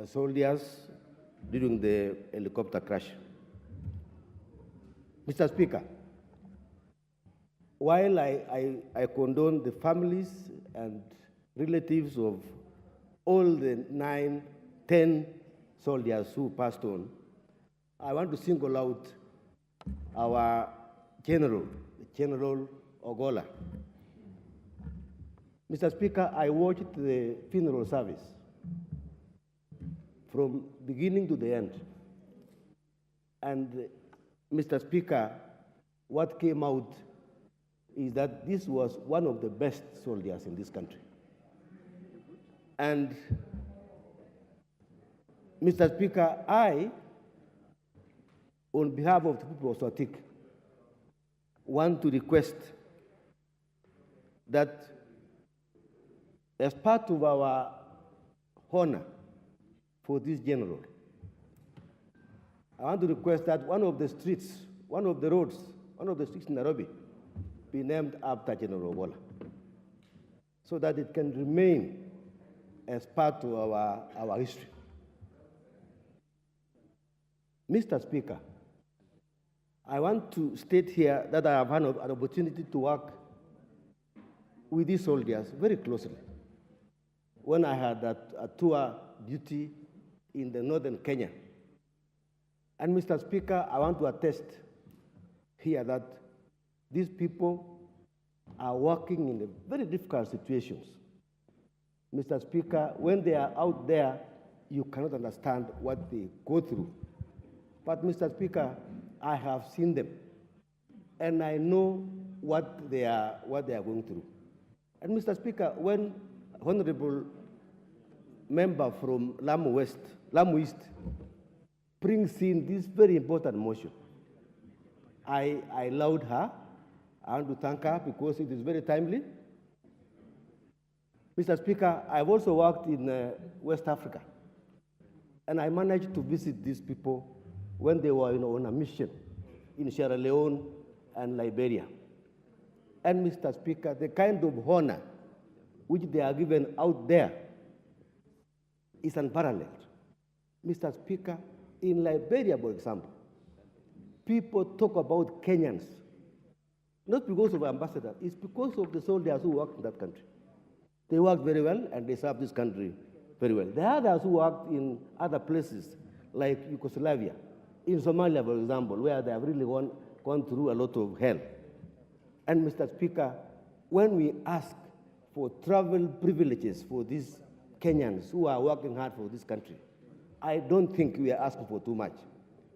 soldiers during the helicopter crash. Mr. Speaker, while I condone the families and relatives of all the 10 soldiers who passed on, I want to single out our General Ogola. Mr. Speaker, I watched the funeral service from beginning to the end. And Mr. Speaker, what came out is that this was one of the best soldiers in this country. And Mr. Speaker, I, on behalf of the people of Sotik, want to request that as part of our honor for this general, I want to request that one of the streets in Nairobi be named after General Ogola, so that it can remain as part of our history. Mr. Speaker, I want to state here that I have had an opportunity to work with these soldiers very closely when I had a tour duty in the northern Kenya. And Mr. Speaker, I want to attest here that these people are working in very difficult situations. Mr. Speaker, when they are out there, you cannot understand what they go through. But Mr. Speaker, I have seen them, and I know what they are going through. And Mr. Speaker, when Honorable Member from Lamu East brings in this very important motion, I allowed her. I want to thank her because it is very timely. Mr. Speaker, I've also worked in West Africa, and I managed to visit these people when they were on a mission in Sierra Leone and Liberia. And Mr. Speaker, the kind of honor which they are given out there is unparalleled. Mr. Speaker, in Liberia, for example, people talk about Kenyans, not because of ambassadors, it's because of the soldiers who worked in that country. They worked very well and they served this country very well. There are others who worked in other places like Yugoslavia, in Somalia, for example, where they have really gone through a lot of hell. And Mr. Speaker, when we ask for travel privileges for these Kenyans who are working hard for this country, I don't think we are asking for too much.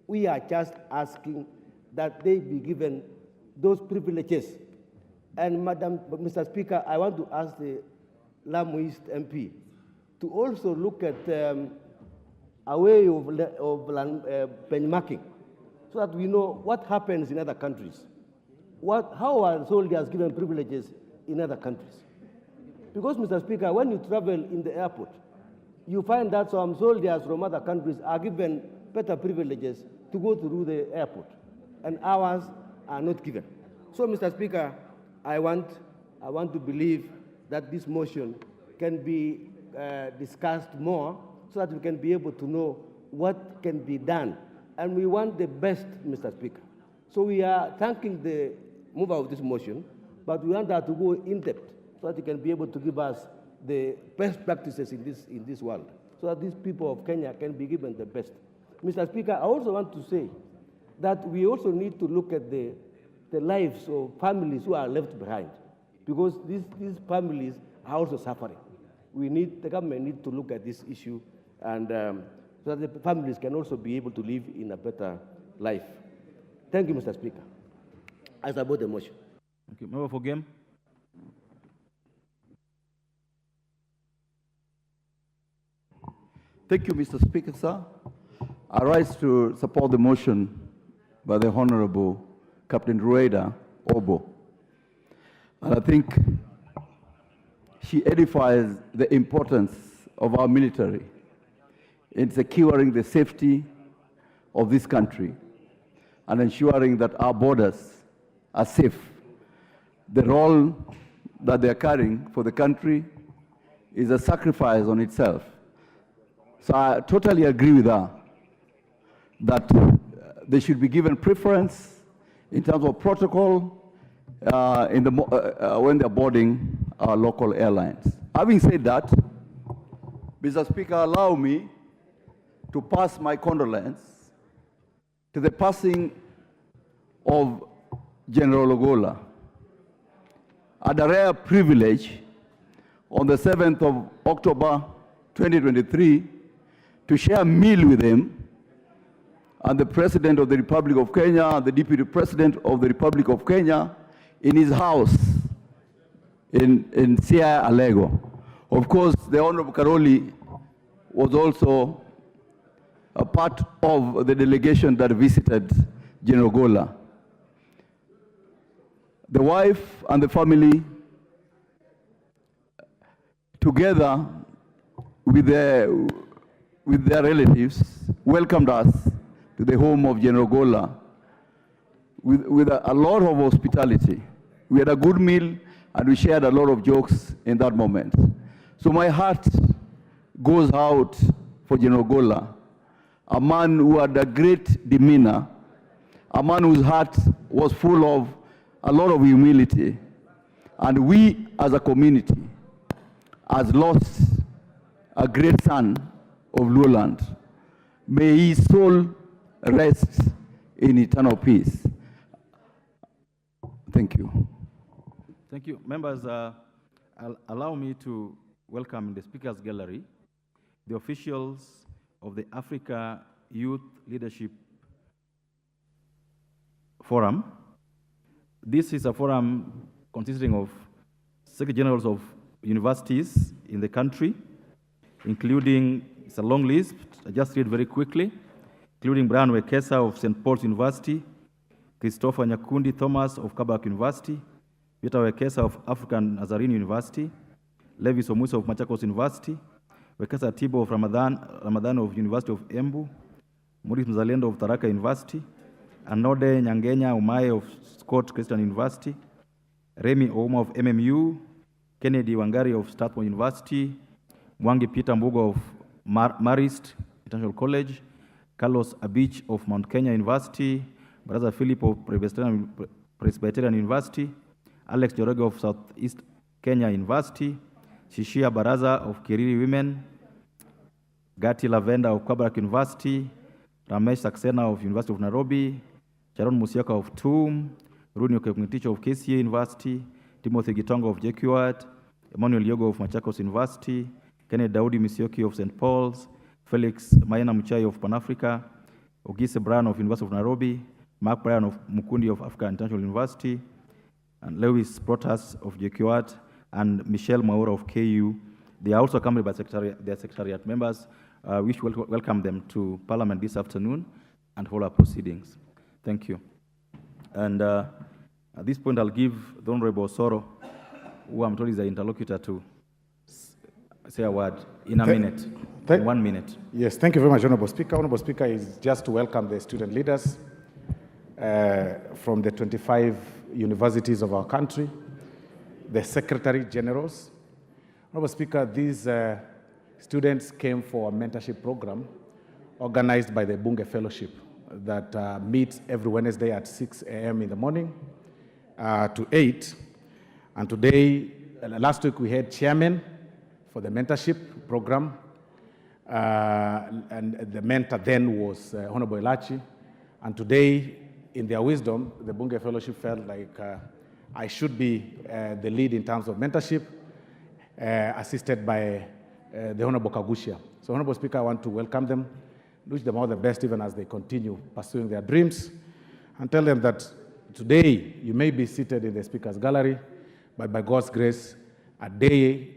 We are just asking that they be given those privileges. And Mr. Speaker, I want to ask the Lamu East MP to also look at a way of benchmarking so that we know what happens in other countries. How are soldiers given privileges in other countries? Because, Mr. Speaker, when you travel in the airport, you find that some soldiers from other countries are given better privileges to go through the airport, and ours are not given. So, Mr. Speaker, I want to believe that this motion can be discussed more so that we can be able to know what can be done. And we want the best, Mr. Speaker. So we are thanking the mover of this motion, but we want her to go in depth so that he can be able to give us the best practices in this world, so that these people of Kenya can be given the best. Mr. Speaker, I also want to say that we also need to look at the lives of families who are left behind, because these families are also suffering. The government needs to look at this issue, and so that the families can also be able to live in a better life. Thank you, Mr. Speaker. I support the motion. Thank you. Member for Game. Thank you, Mr. Speaker, sir. I rise to support the motion by the Honorable Captain Rueda Obo. And I think she edifies the importance of our military in securing the safety of this country and ensuring that our borders are safe. The role that they are carrying for the country is a sacrifice on itself. So I totally agree with her that they should be given preference in terms of protocol when they're boarding our local airlines. Having said that, Mr. Speaker, allow me to pass my condolence to the passing of General Ogola. I had a rare privilege on the 7th of October 2023 to share a meal with him and the President of the Republic of Kenya, the Deputy President of the Republic of Kenya, in his house in Siaya Alego. Of course, the Honorable Karoli was also a part of the delegation that visited General Ogola. The wife and the family together with their relatives, welcomed us to the home of General Gola with a lot of hospitality. We had a good meal and we shared a lot of jokes in that moment. So my heart goes out for General Gola, a man who had a great demeanor, a man whose heart was full of a lot of humility. And we as a community has lost a great son of Lowland. May his soul rest in eternal peace. Thank you. Thank you. Members, allow me to welcome in the Speaker's Gallery the officials of the Africa Youth Leadership Forum. This is a forum consisting of Secretary Generals of universities in the country, including, it's a long list, I just read very quickly, including Brian Wekesa of St. Paul's University, Christopher Nyakundi Thomas of Kabak University, Peter Wekesa of African Nazarene University, Levis Omusa of Machakos University, Wekesa Tibo of Ramadan of University of Embu, Maurice Mzalendo of Tharaka University, Anode Nyangenya Umaye of Scott Christian University, Remy Ouma of MMU, Kennedy Wangari of Strathmore University, Mwangi Peter Mbugo of Marist International College, Carlos Abich of Mount Kenya University, Baraza Philip of Presbyterian University, Alex Joroge of Southeast Kenya University, Shishia Baraza of Kiriri Women, Gati Lavenda of Kabarak University, Ramesh Saxena of University of Nairobi, Sharon Musiaka of TUM, Runi Okemuticho of KCA University, Timothy Gitongo of JQAT, Emmanuel Yogo of Machakos University, Kenneth Daudi Misioki of St. Paul's, Felix Maina Muchai of Pan-Africa, Ogise Brown of University of Nairobi, Mark Bryan of Mukundi of Africa International University, and Lewis Protas of JQAT, and Michelle Maura of KU. They are also accompanied by their secretariat members. We should welcome them to Parliament this afternoon and hold our proceedings. Thank you. And at this point, I'll give the Honorable Soro, who I'm told is the interlocutor, to say a word in a minute, in 1 minute. Yes, thank you very much, Honorable Speaker. Honorable Speaker is just to welcome the student leaders from the 25 universities of our country, the Secretary Generals. Honorable Speaker, these students came for a mentorship program organized by the Bunge Fellowship that meets every Wednesday at 6 a.m. in the morning to 8. And today, last week we had chairman for the mentorship program. And the mentor then was Honorable Elachi. And today, in their wisdom, the Bunge Fellowship felt like I should be the lead in terms of mentorship, assisted by the Honorable Kagushia. So, Honorable Speaker, I want to welcome them, wish them all the best even as they continue pursuing their dreams, and tell them that today you may be seated in the Speaker's Gallery, but by God's grace, a day,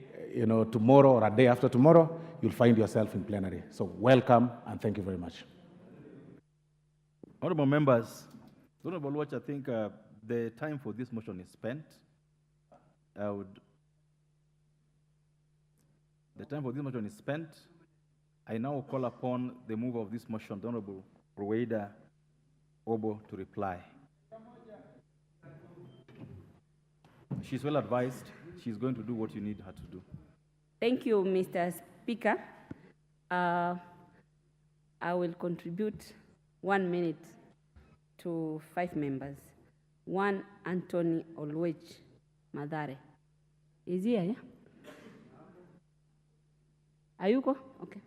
tomorrow or a day after tomorrow, you'll find yourself in plenary. So welcome and thank you very much. Honorable members, Honorable Watch, I think the time for this motion is spent. The time for this motion is spent. I now call upon the mover of this motion, the Honorable Rueda Obo, to reply. She's well advised. She's going to do what you need her to do. Thank you, Mr. Speaker. I will contribute 1 minute to 5 members. One, Anthony Olwech Madare. Is he here? Ayuko? Okay.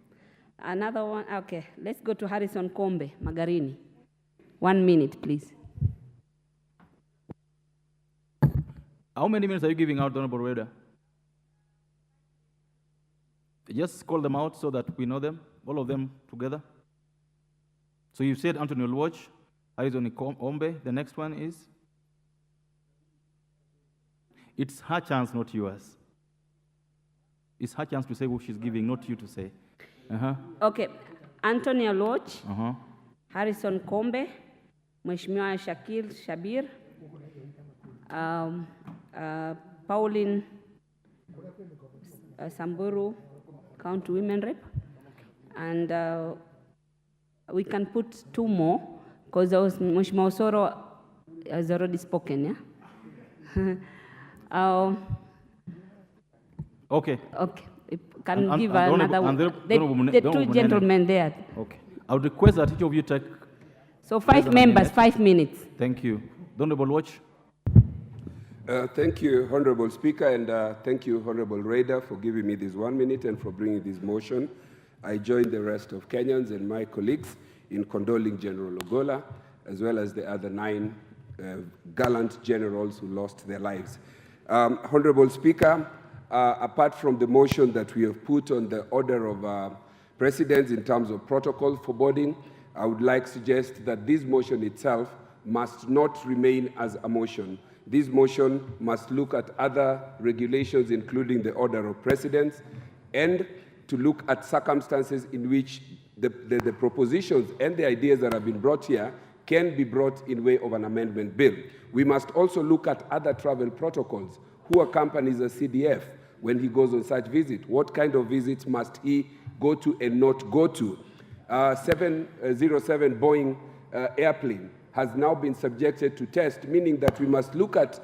Another one, okay. Let's go to Harrison Kombe, Magarini. 1 minute, please. How many minutes are you giving out, Honorable Rueda? Just call them out so that we know them, all of them together. So you said Anthony Olwech, Harrison Kombe. The next one is? It's her chance, not yours. It's her chance to say what she's giving, not you to say. Okay. Anthony Olwech, Harrison Kombe, Mheshimiwa Shakil Shabir, Pauline Samburu County Women Rep. And we can put 2 more, because Mheshimiwa Osoro has already spoken, yeah? Okay. Okay. Can give another one. The 2 gentlemen there. Okay. I would request that each of you take. So 5 members, 5 minutes. Thank you. The Honorable Watch. Thank you, Honorable Speaker, and thank you, Honorable Raider, for giving me this 1 minute and for bringing this motion. I join the rest of Kenyans and my colleagues in condoling General Ogola, as well as the other 9 gallant generals who lost their lives. Honorable Speaker, apart from the motion that we have put on the order of precedence in terms of protocol for boarding, I would like to suggest that this motion itself must not remain as a motion. This motion must look at other regulations, including the order of precedence, and to look at circumstances in which the propositions and the ideas that have been brought here can be brought in way of an amendment bill. We must also look at other travel protocols. Who accompanies a CDF when he goes on such visit? What kind of visits must he go to and not go to? 707 Boeing airplane has now been subjected to test, meaning that we must look at.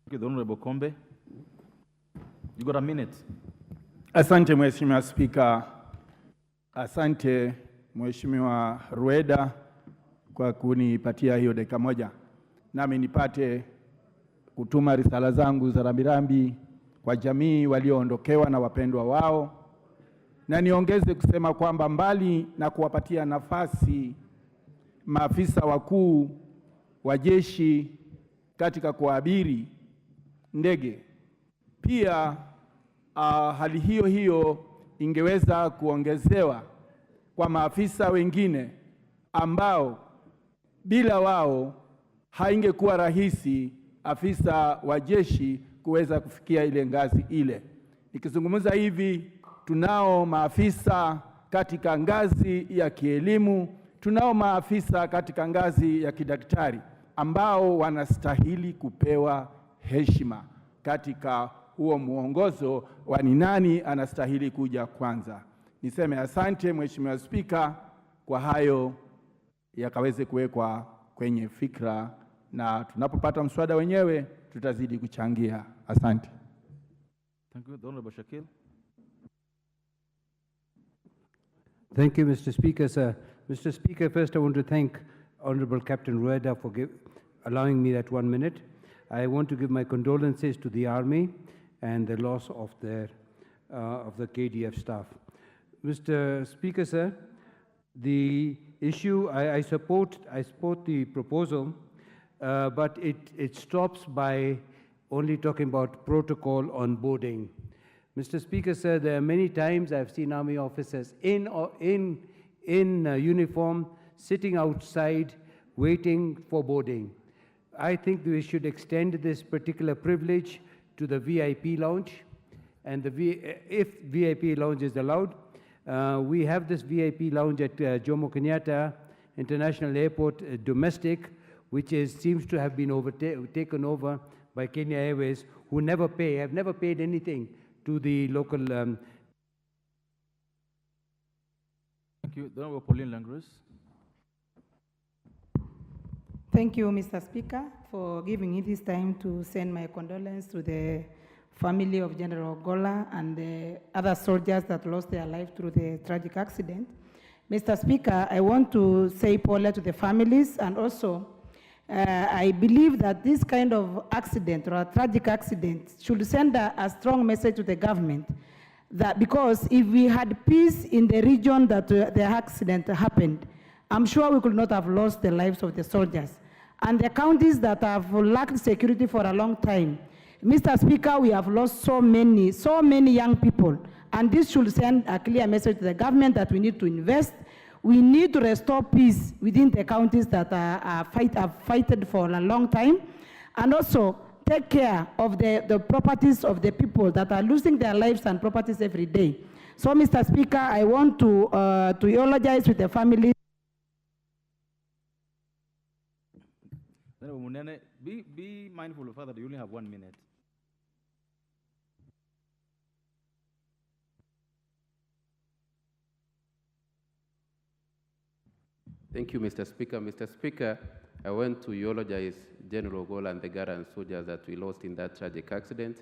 Okay, the Honorable Kombe. You got a minute. Asante Mheshimiwa Spika. Asante Mheshimiwa Rueda kwa kunipatia hiyo dakika moja. Nami nipate kutuma risala zangu za rambirambi kwa jamii walioondokewa na wapendwa wao. Na niongeze kusema kwamba mbali na kuwapatia nafasi maafisa wakuu wa jeshi katika kuabiri ndege, pia hali hiyo hiyo ingeweza kuongezewa kwa maafisa wengine ambao bila wao haingekuwa rahisi afisa wa jeshi kuweza kufikia ile ngazi ile. Nikizungumza hivi, tunao maafisa katika ngazi ya kielimu, tunao maafisa katika ngazi ya kidaktari ambao wanastahili kupewa heshima katika huo muongozo wa ni nani anastahili kuja kwanza. Niseme asante Mheshimiwa Spika kwa hayo yakaweze kuwekwa kwenye fikra, na tunapopata mswada wenyewe tutazidi kuchangia. Asante. Thank you. The Honorable Shakil. Thank you, Mr. Speaker, sir. Mr. Speaker, first I want to thank Honorable Captain Rueda for allowing me that 1 minute. I want to give my condolences to the Army and the loss of the KDF staff. Mr. Speaker, sir, the issue, I support the proposal, but it stops by only talking about protocol on boarding. Mr. Speaker, sir, there are many times I've seen Army officers in uniform sitting outside waiting for boarding. I think we should extend this particular privilege to the VIP lounge, and if VIP lounge is allowed. We have this VIP lounge at Jomo Kenyatta International Airport domestic, which seems to have been taken over by Kenya Airways, who have never paid anything to the local. Thank you. The Honorable Pauline Langrus. Thank you, Mr. Speaker, for giving me this time to send my condolences to the family of General Ogola and the other soldiers that lost their life through the tragic accident. Mr. Speaker, I want to say Paula to the families, and also I believe that this kind of accident or a tragic accident should send a strong message to the government, that because if we had peace in the region that the accident happened, I'm sure we could not have lost the lives of the soldiers. And the counties that have lacked security for a long time, Mr. Speaker, we have lost so many young people, and this should send a clear message to the government that we need to invest. We need to restore peace within the counties that have fighted for a long time, and also take care of the properties of the people that are losing their lives and properties every day. So, Mr. Speaker, I want to apologize with the family. Honorable Munene, be mindful of the fact that you only have 1 minute. Thank you, Mr. Speaker. Mr. Speaker, I want to eulogize General Ogola and the guard and soldiers that we lost in that tragic accident.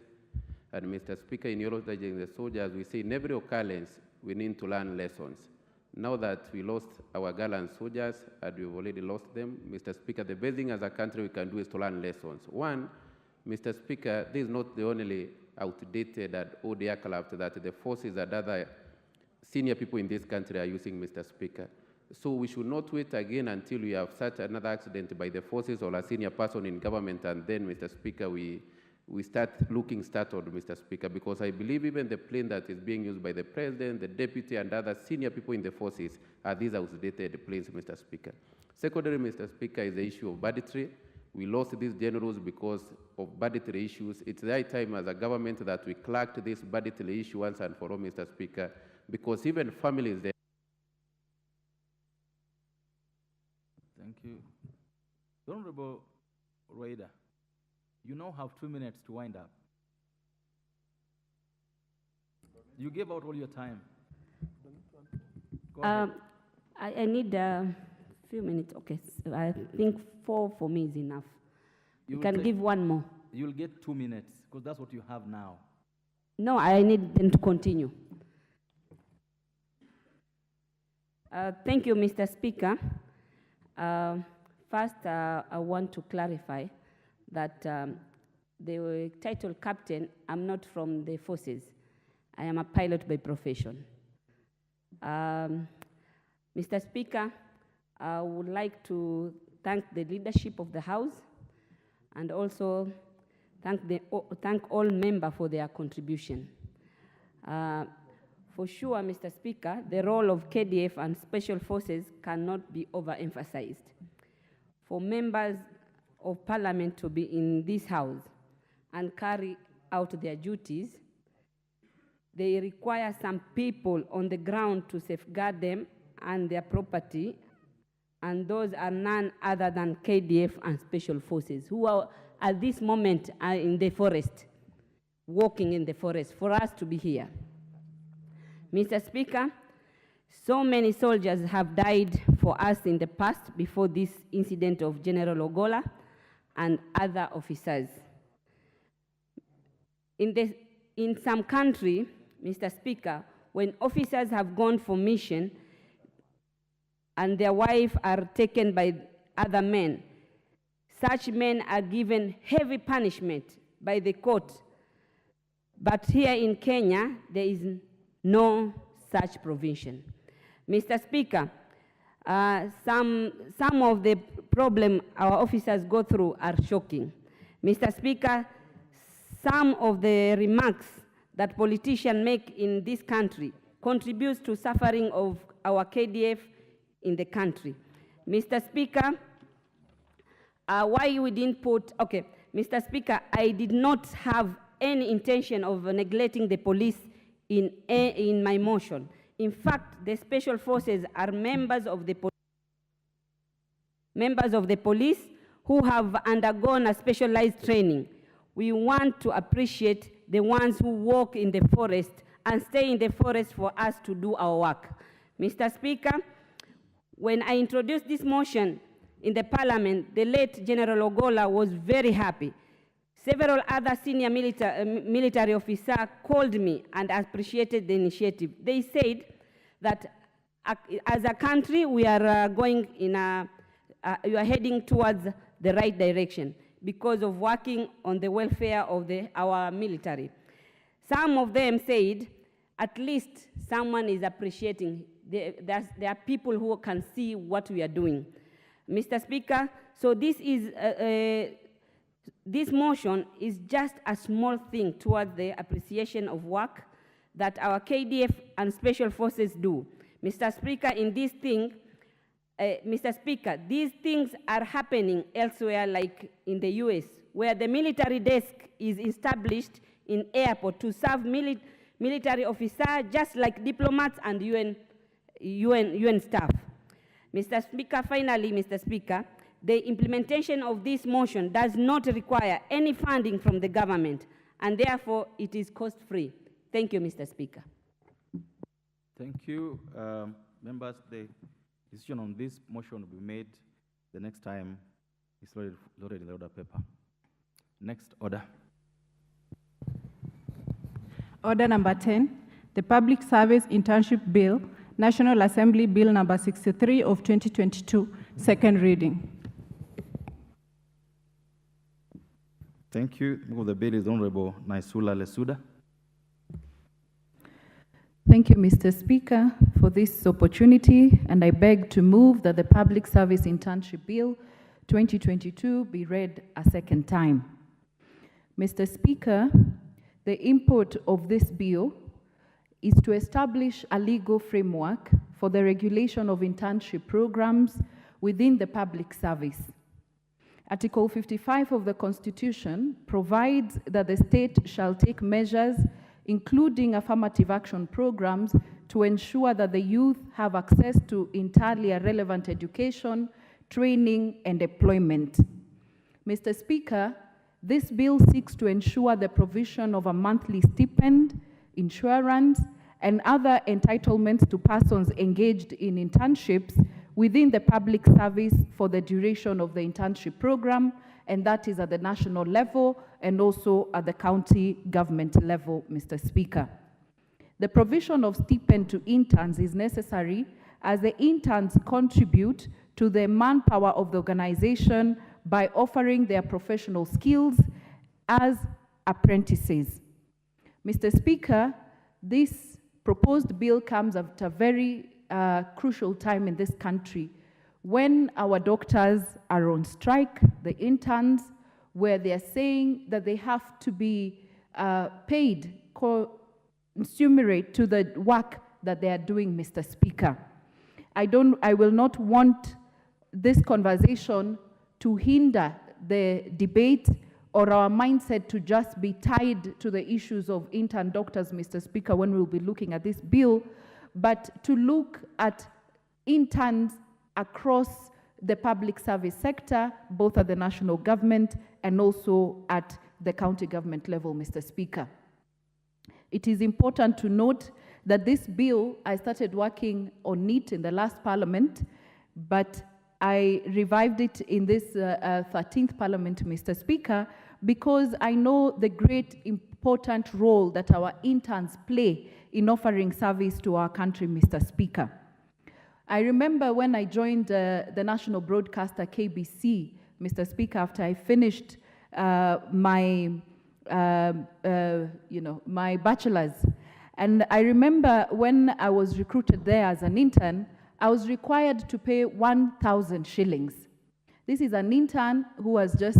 And Mr. Speaker, in eulogizing the soldiers, we say in every occurrence, we need to learn lessons. Now that we lost our gallant soldiers, and we've already lost them, Mr. Speaker, the best thing as a country we can do is to learn lessons. One, Mr. Speaker, this is not the only outdated and old aircraft that the forces and other senior people in this country are using, Mr. Speaker. So we should not wait again until we have such another accident by the forces or a senior person in government, and then, Mr. Speaker, we start looking startled, Mr. Speaker, because I believe even the plane that is being used by the president, the deputy, and other senior people in the forces are these outdated planes, Mr. Speaker. Secondly, Mr. Speaker, is the issue of budgetary. We lost these generals because of budgetary issues. It's the high time as a government that we cracked this budgetary issue once and for all, Mr. Speaker, because even families there. Thank you. Honorable Rueda, you now have 2 minutes to wind up. You gave out all your time. Go ahead. I need a few minutes. Okay, so I think 4 for me is enough. You can give 1 more. You'll get 2 minutes, because that's what you have now. No, I need them to continue. Thank you, Mr. Speaker. First, I want to clarify that the title captain, I'm not from the forces. I am a pilot by profession. Mr. Speaker, I would like to thank the leadership of the House and also thank all members for their contribution. For sure, Mr. Speaker, the role of KDF and Special Forces cannot be overemphasized. For members of Parliament to be in this House and carry out their duties, they require some people on the ground to safeguard them and their property, and those are none other than KDF and Special Forces, who are at this moment are in the forest, walking in the forest, for us to be here. Mr. Speaker, so many soldiers have died for us in the past before this incident of General Ogola and other officers. In some country, Mr. Speaker, when officers have gone for mission and their wives are taken by other men, such men are given heavy punishment by the court. But here in Kenya, there is no such provision. Mr. Speaker, some of the problems our officers go through are shocking. Mr. Speaker, some of the remarks that politicians make in this country contributes to suffering of our KDF in the country. Mr. Speaker, why we didn't put, okay, Mr. Speaker, I did not have any intention of neglecting the police in my motion. In fact, the Special Forces are members of the police who have undergone a specialized training. We want to appreciate the ones who walk in the forest and stay in the forest for us to do our work. Mr. Speaker, when I introduced this motion in the Parliament, the late General Ogola was very happy. Several other senior military officers called me and appreciated the initiative. They said that as a country, we are we are heading towards the right direction because of working on the welfare of our military. Some of them said, at least someone is appreciating. There are people who can see what we are doing. Mr. Speaker, so this motion is just a small thing towards the appreciation of work that our KDF and Special Forces do. Mr. Speaker, Mr. Speaker, these things are happening elsewhere, like in the US, where the military desk is established in airport to serve military officers, just like diplomats and UN staff. Mr. Speaker, finally, Mr. Speaker, the implementation of this motion does not require any funding from the government, and therefore it is cost-free. Thank you, Mr. Speaker. Thank you. Members, the decision on this motion will be made the next time it's loaded in the order paper. Next order. Order number 10, the Public Service Internship Bill, National Assembly Bill number 63 of 2022, second reading. Thank you. The move of the bill is Honorable Naisula Lesuda. Thank you, Mr. Speaker, for this opportunity, and I beg to move that the Public Service Internship Bill 2022 be read a second time. Mr. Speaker, the import of this bill is to establish a legal framework for the regulation of internship programs within the public service. Article 55 of the Constitution provides that the state shall take measures, including affirmative action programs, to ensure that the youth have access to entirely relevant education, training, and employment. Mr. Speaker, this bill seeks to ensure the provision of a monthly stipend, insurance, and other entitlements to persons engaged in internships within the public service for the duration of the internship program, and that is at the national level and also at the county government level, Mr. Speaker. The provision of stipend to interns is necessary as the interns contribute to the manpower of the organization by offering their professional skills as apprentices. Mr. Speaker, this proposed bill comes at a very crucial time in this country when our doctors are on strike, the interns, where they are saying that they have to be paid commensurate to the work that they are doing, Mr. Speaker. I will not want this conversation to hinder the debate or our mindset to just be tied to the issues of intern doctors, Mr. Speaker, when we'll be looking at this bill, but to look at interns across the public service sector, both at the national government and also at the county government level, Mr. Speaker. It is important to note that this bill, I started working on it in the last parliament, but I revived it in this 13th parliament, Mr. Speaker, because I know the great important role that our interns play in offering service to our country, Mr. Speaker. I remember when I joined the national broadcaster KBC, Mr. Speaker, after I finished my bachelor's, and I remember when I was recruited there as an intern, I was required to pay 1,000 shillings. This is an intern who has just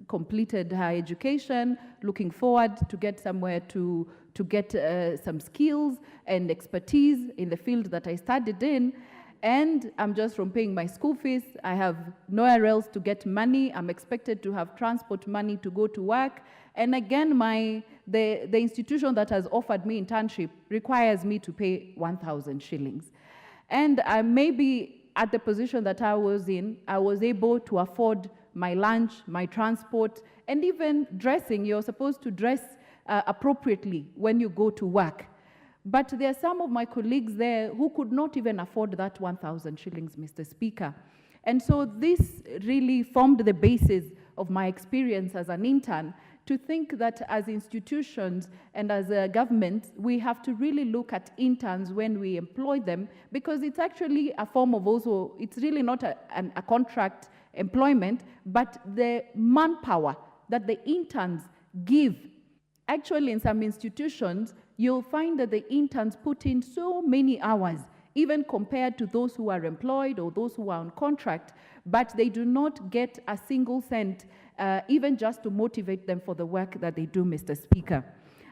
completed her education, looking forward to get somewhere to get some skills and expertise in the field that I studied in. And I'm just from paying my school fees. I have nowhere else to get money. I'm expected to have transport money to go to work. And again, the institution that has offered me internship requires me to pay 1,000 shillings. And maybe at the position that I was in, I was able to afford my lunch, my transport, and even dressing. You're supposed to dress appropriately when you go to work. But there are some of my colleagues there who could not even afford that 1,000 shillings, Mr. Speaker. And so this really formed the basis of my experience as an intern, to think that as institutions and as a government, we have to really look at interns when we employ them, because it's actually a form of also, it's really not a contract employment, but the manpower that the interns give. Actually, in some institutions, you'll find that the interns put in so many hours, even compared to those who are employed or those who are on contract, but they do not get a single cent, even just to motivate them for the work that they do, Mr. Speaker.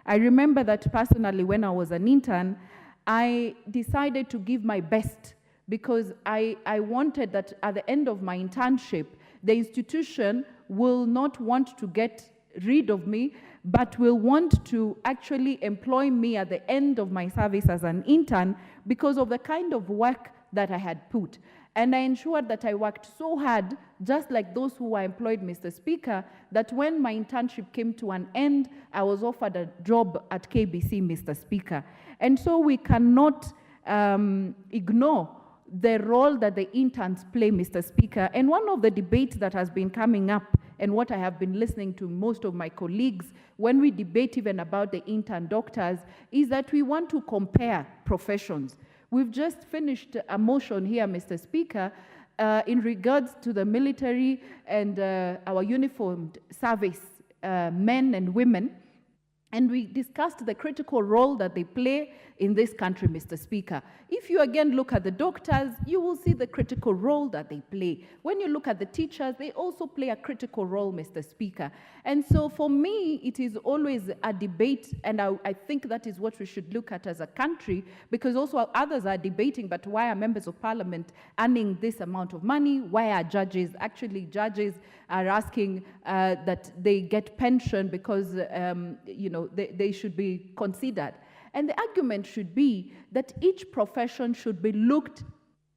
I remember that personally when I was an intern, I decided to give my best because I wanted that at the end of my internship, the institution will not want to get rid of me, but will want to actually employ me at the end of my service as an intern because of the kind of work that I had put. And I ensured that I worked so hard, just like those who were employed, Mr. Speaker, that when my internship came to an end, I was offered a job at KBC, Mr. Speaker. And so we cannot ignore the role that the interns play, Mr. Speaker. And one of the debates that has been coming up, and what I have been listening to most of my colleagues when we debate even about the intern doctors, is that we want to compare professions. We've just finished a motion here, Mr. Speaker, in regards to the military and our uniformed service men and women. And we discussed the critical role that they play in this country, Mr. Speaker. If you again look at the doctors, you will see the critical role that they play. When you look at the teachers, they also play a critical role, Mr. Speaker. And so for me, it is always a debate, and I think that is what we should look at as a country, because also others are debating, but why are members of parliament earning this amount of money? Why are judges, actually judges are asking that they get pension because, you know, they should be considered. And the argument should be that each profession should be looked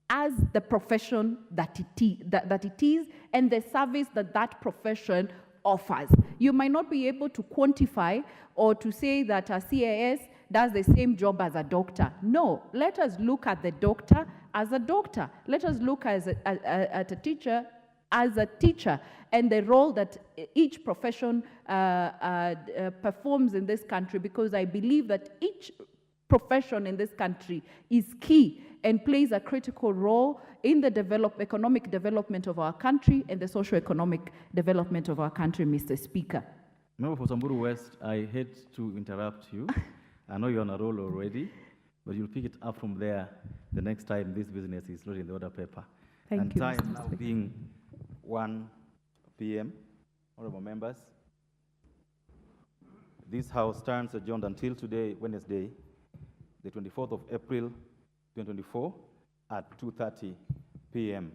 as the profession that it is and the service that that profession offers. You might not be able to quantify or to say that a CAS does the same job as a doctor. No, let us look at the doctor as a doctor. Let us look at a teacher as a teacher, and the role that each profession performs in this country, because I believe that each profession in this country is key and plays a critical role in the economic development of our country and the socio-economic development of our country, Mr. Speaker. Member for Samburu West, I hate to interrupt you. I know you're on a roll already, but you'll pick it up from there the next time this business is loaded in the order paper. Thank you, time Mr. now Speaker. being 1 p.m. Honorable members, this House stands adjourned until today, Wednesday, the 24th of April, 2024, at 2:30 p.m.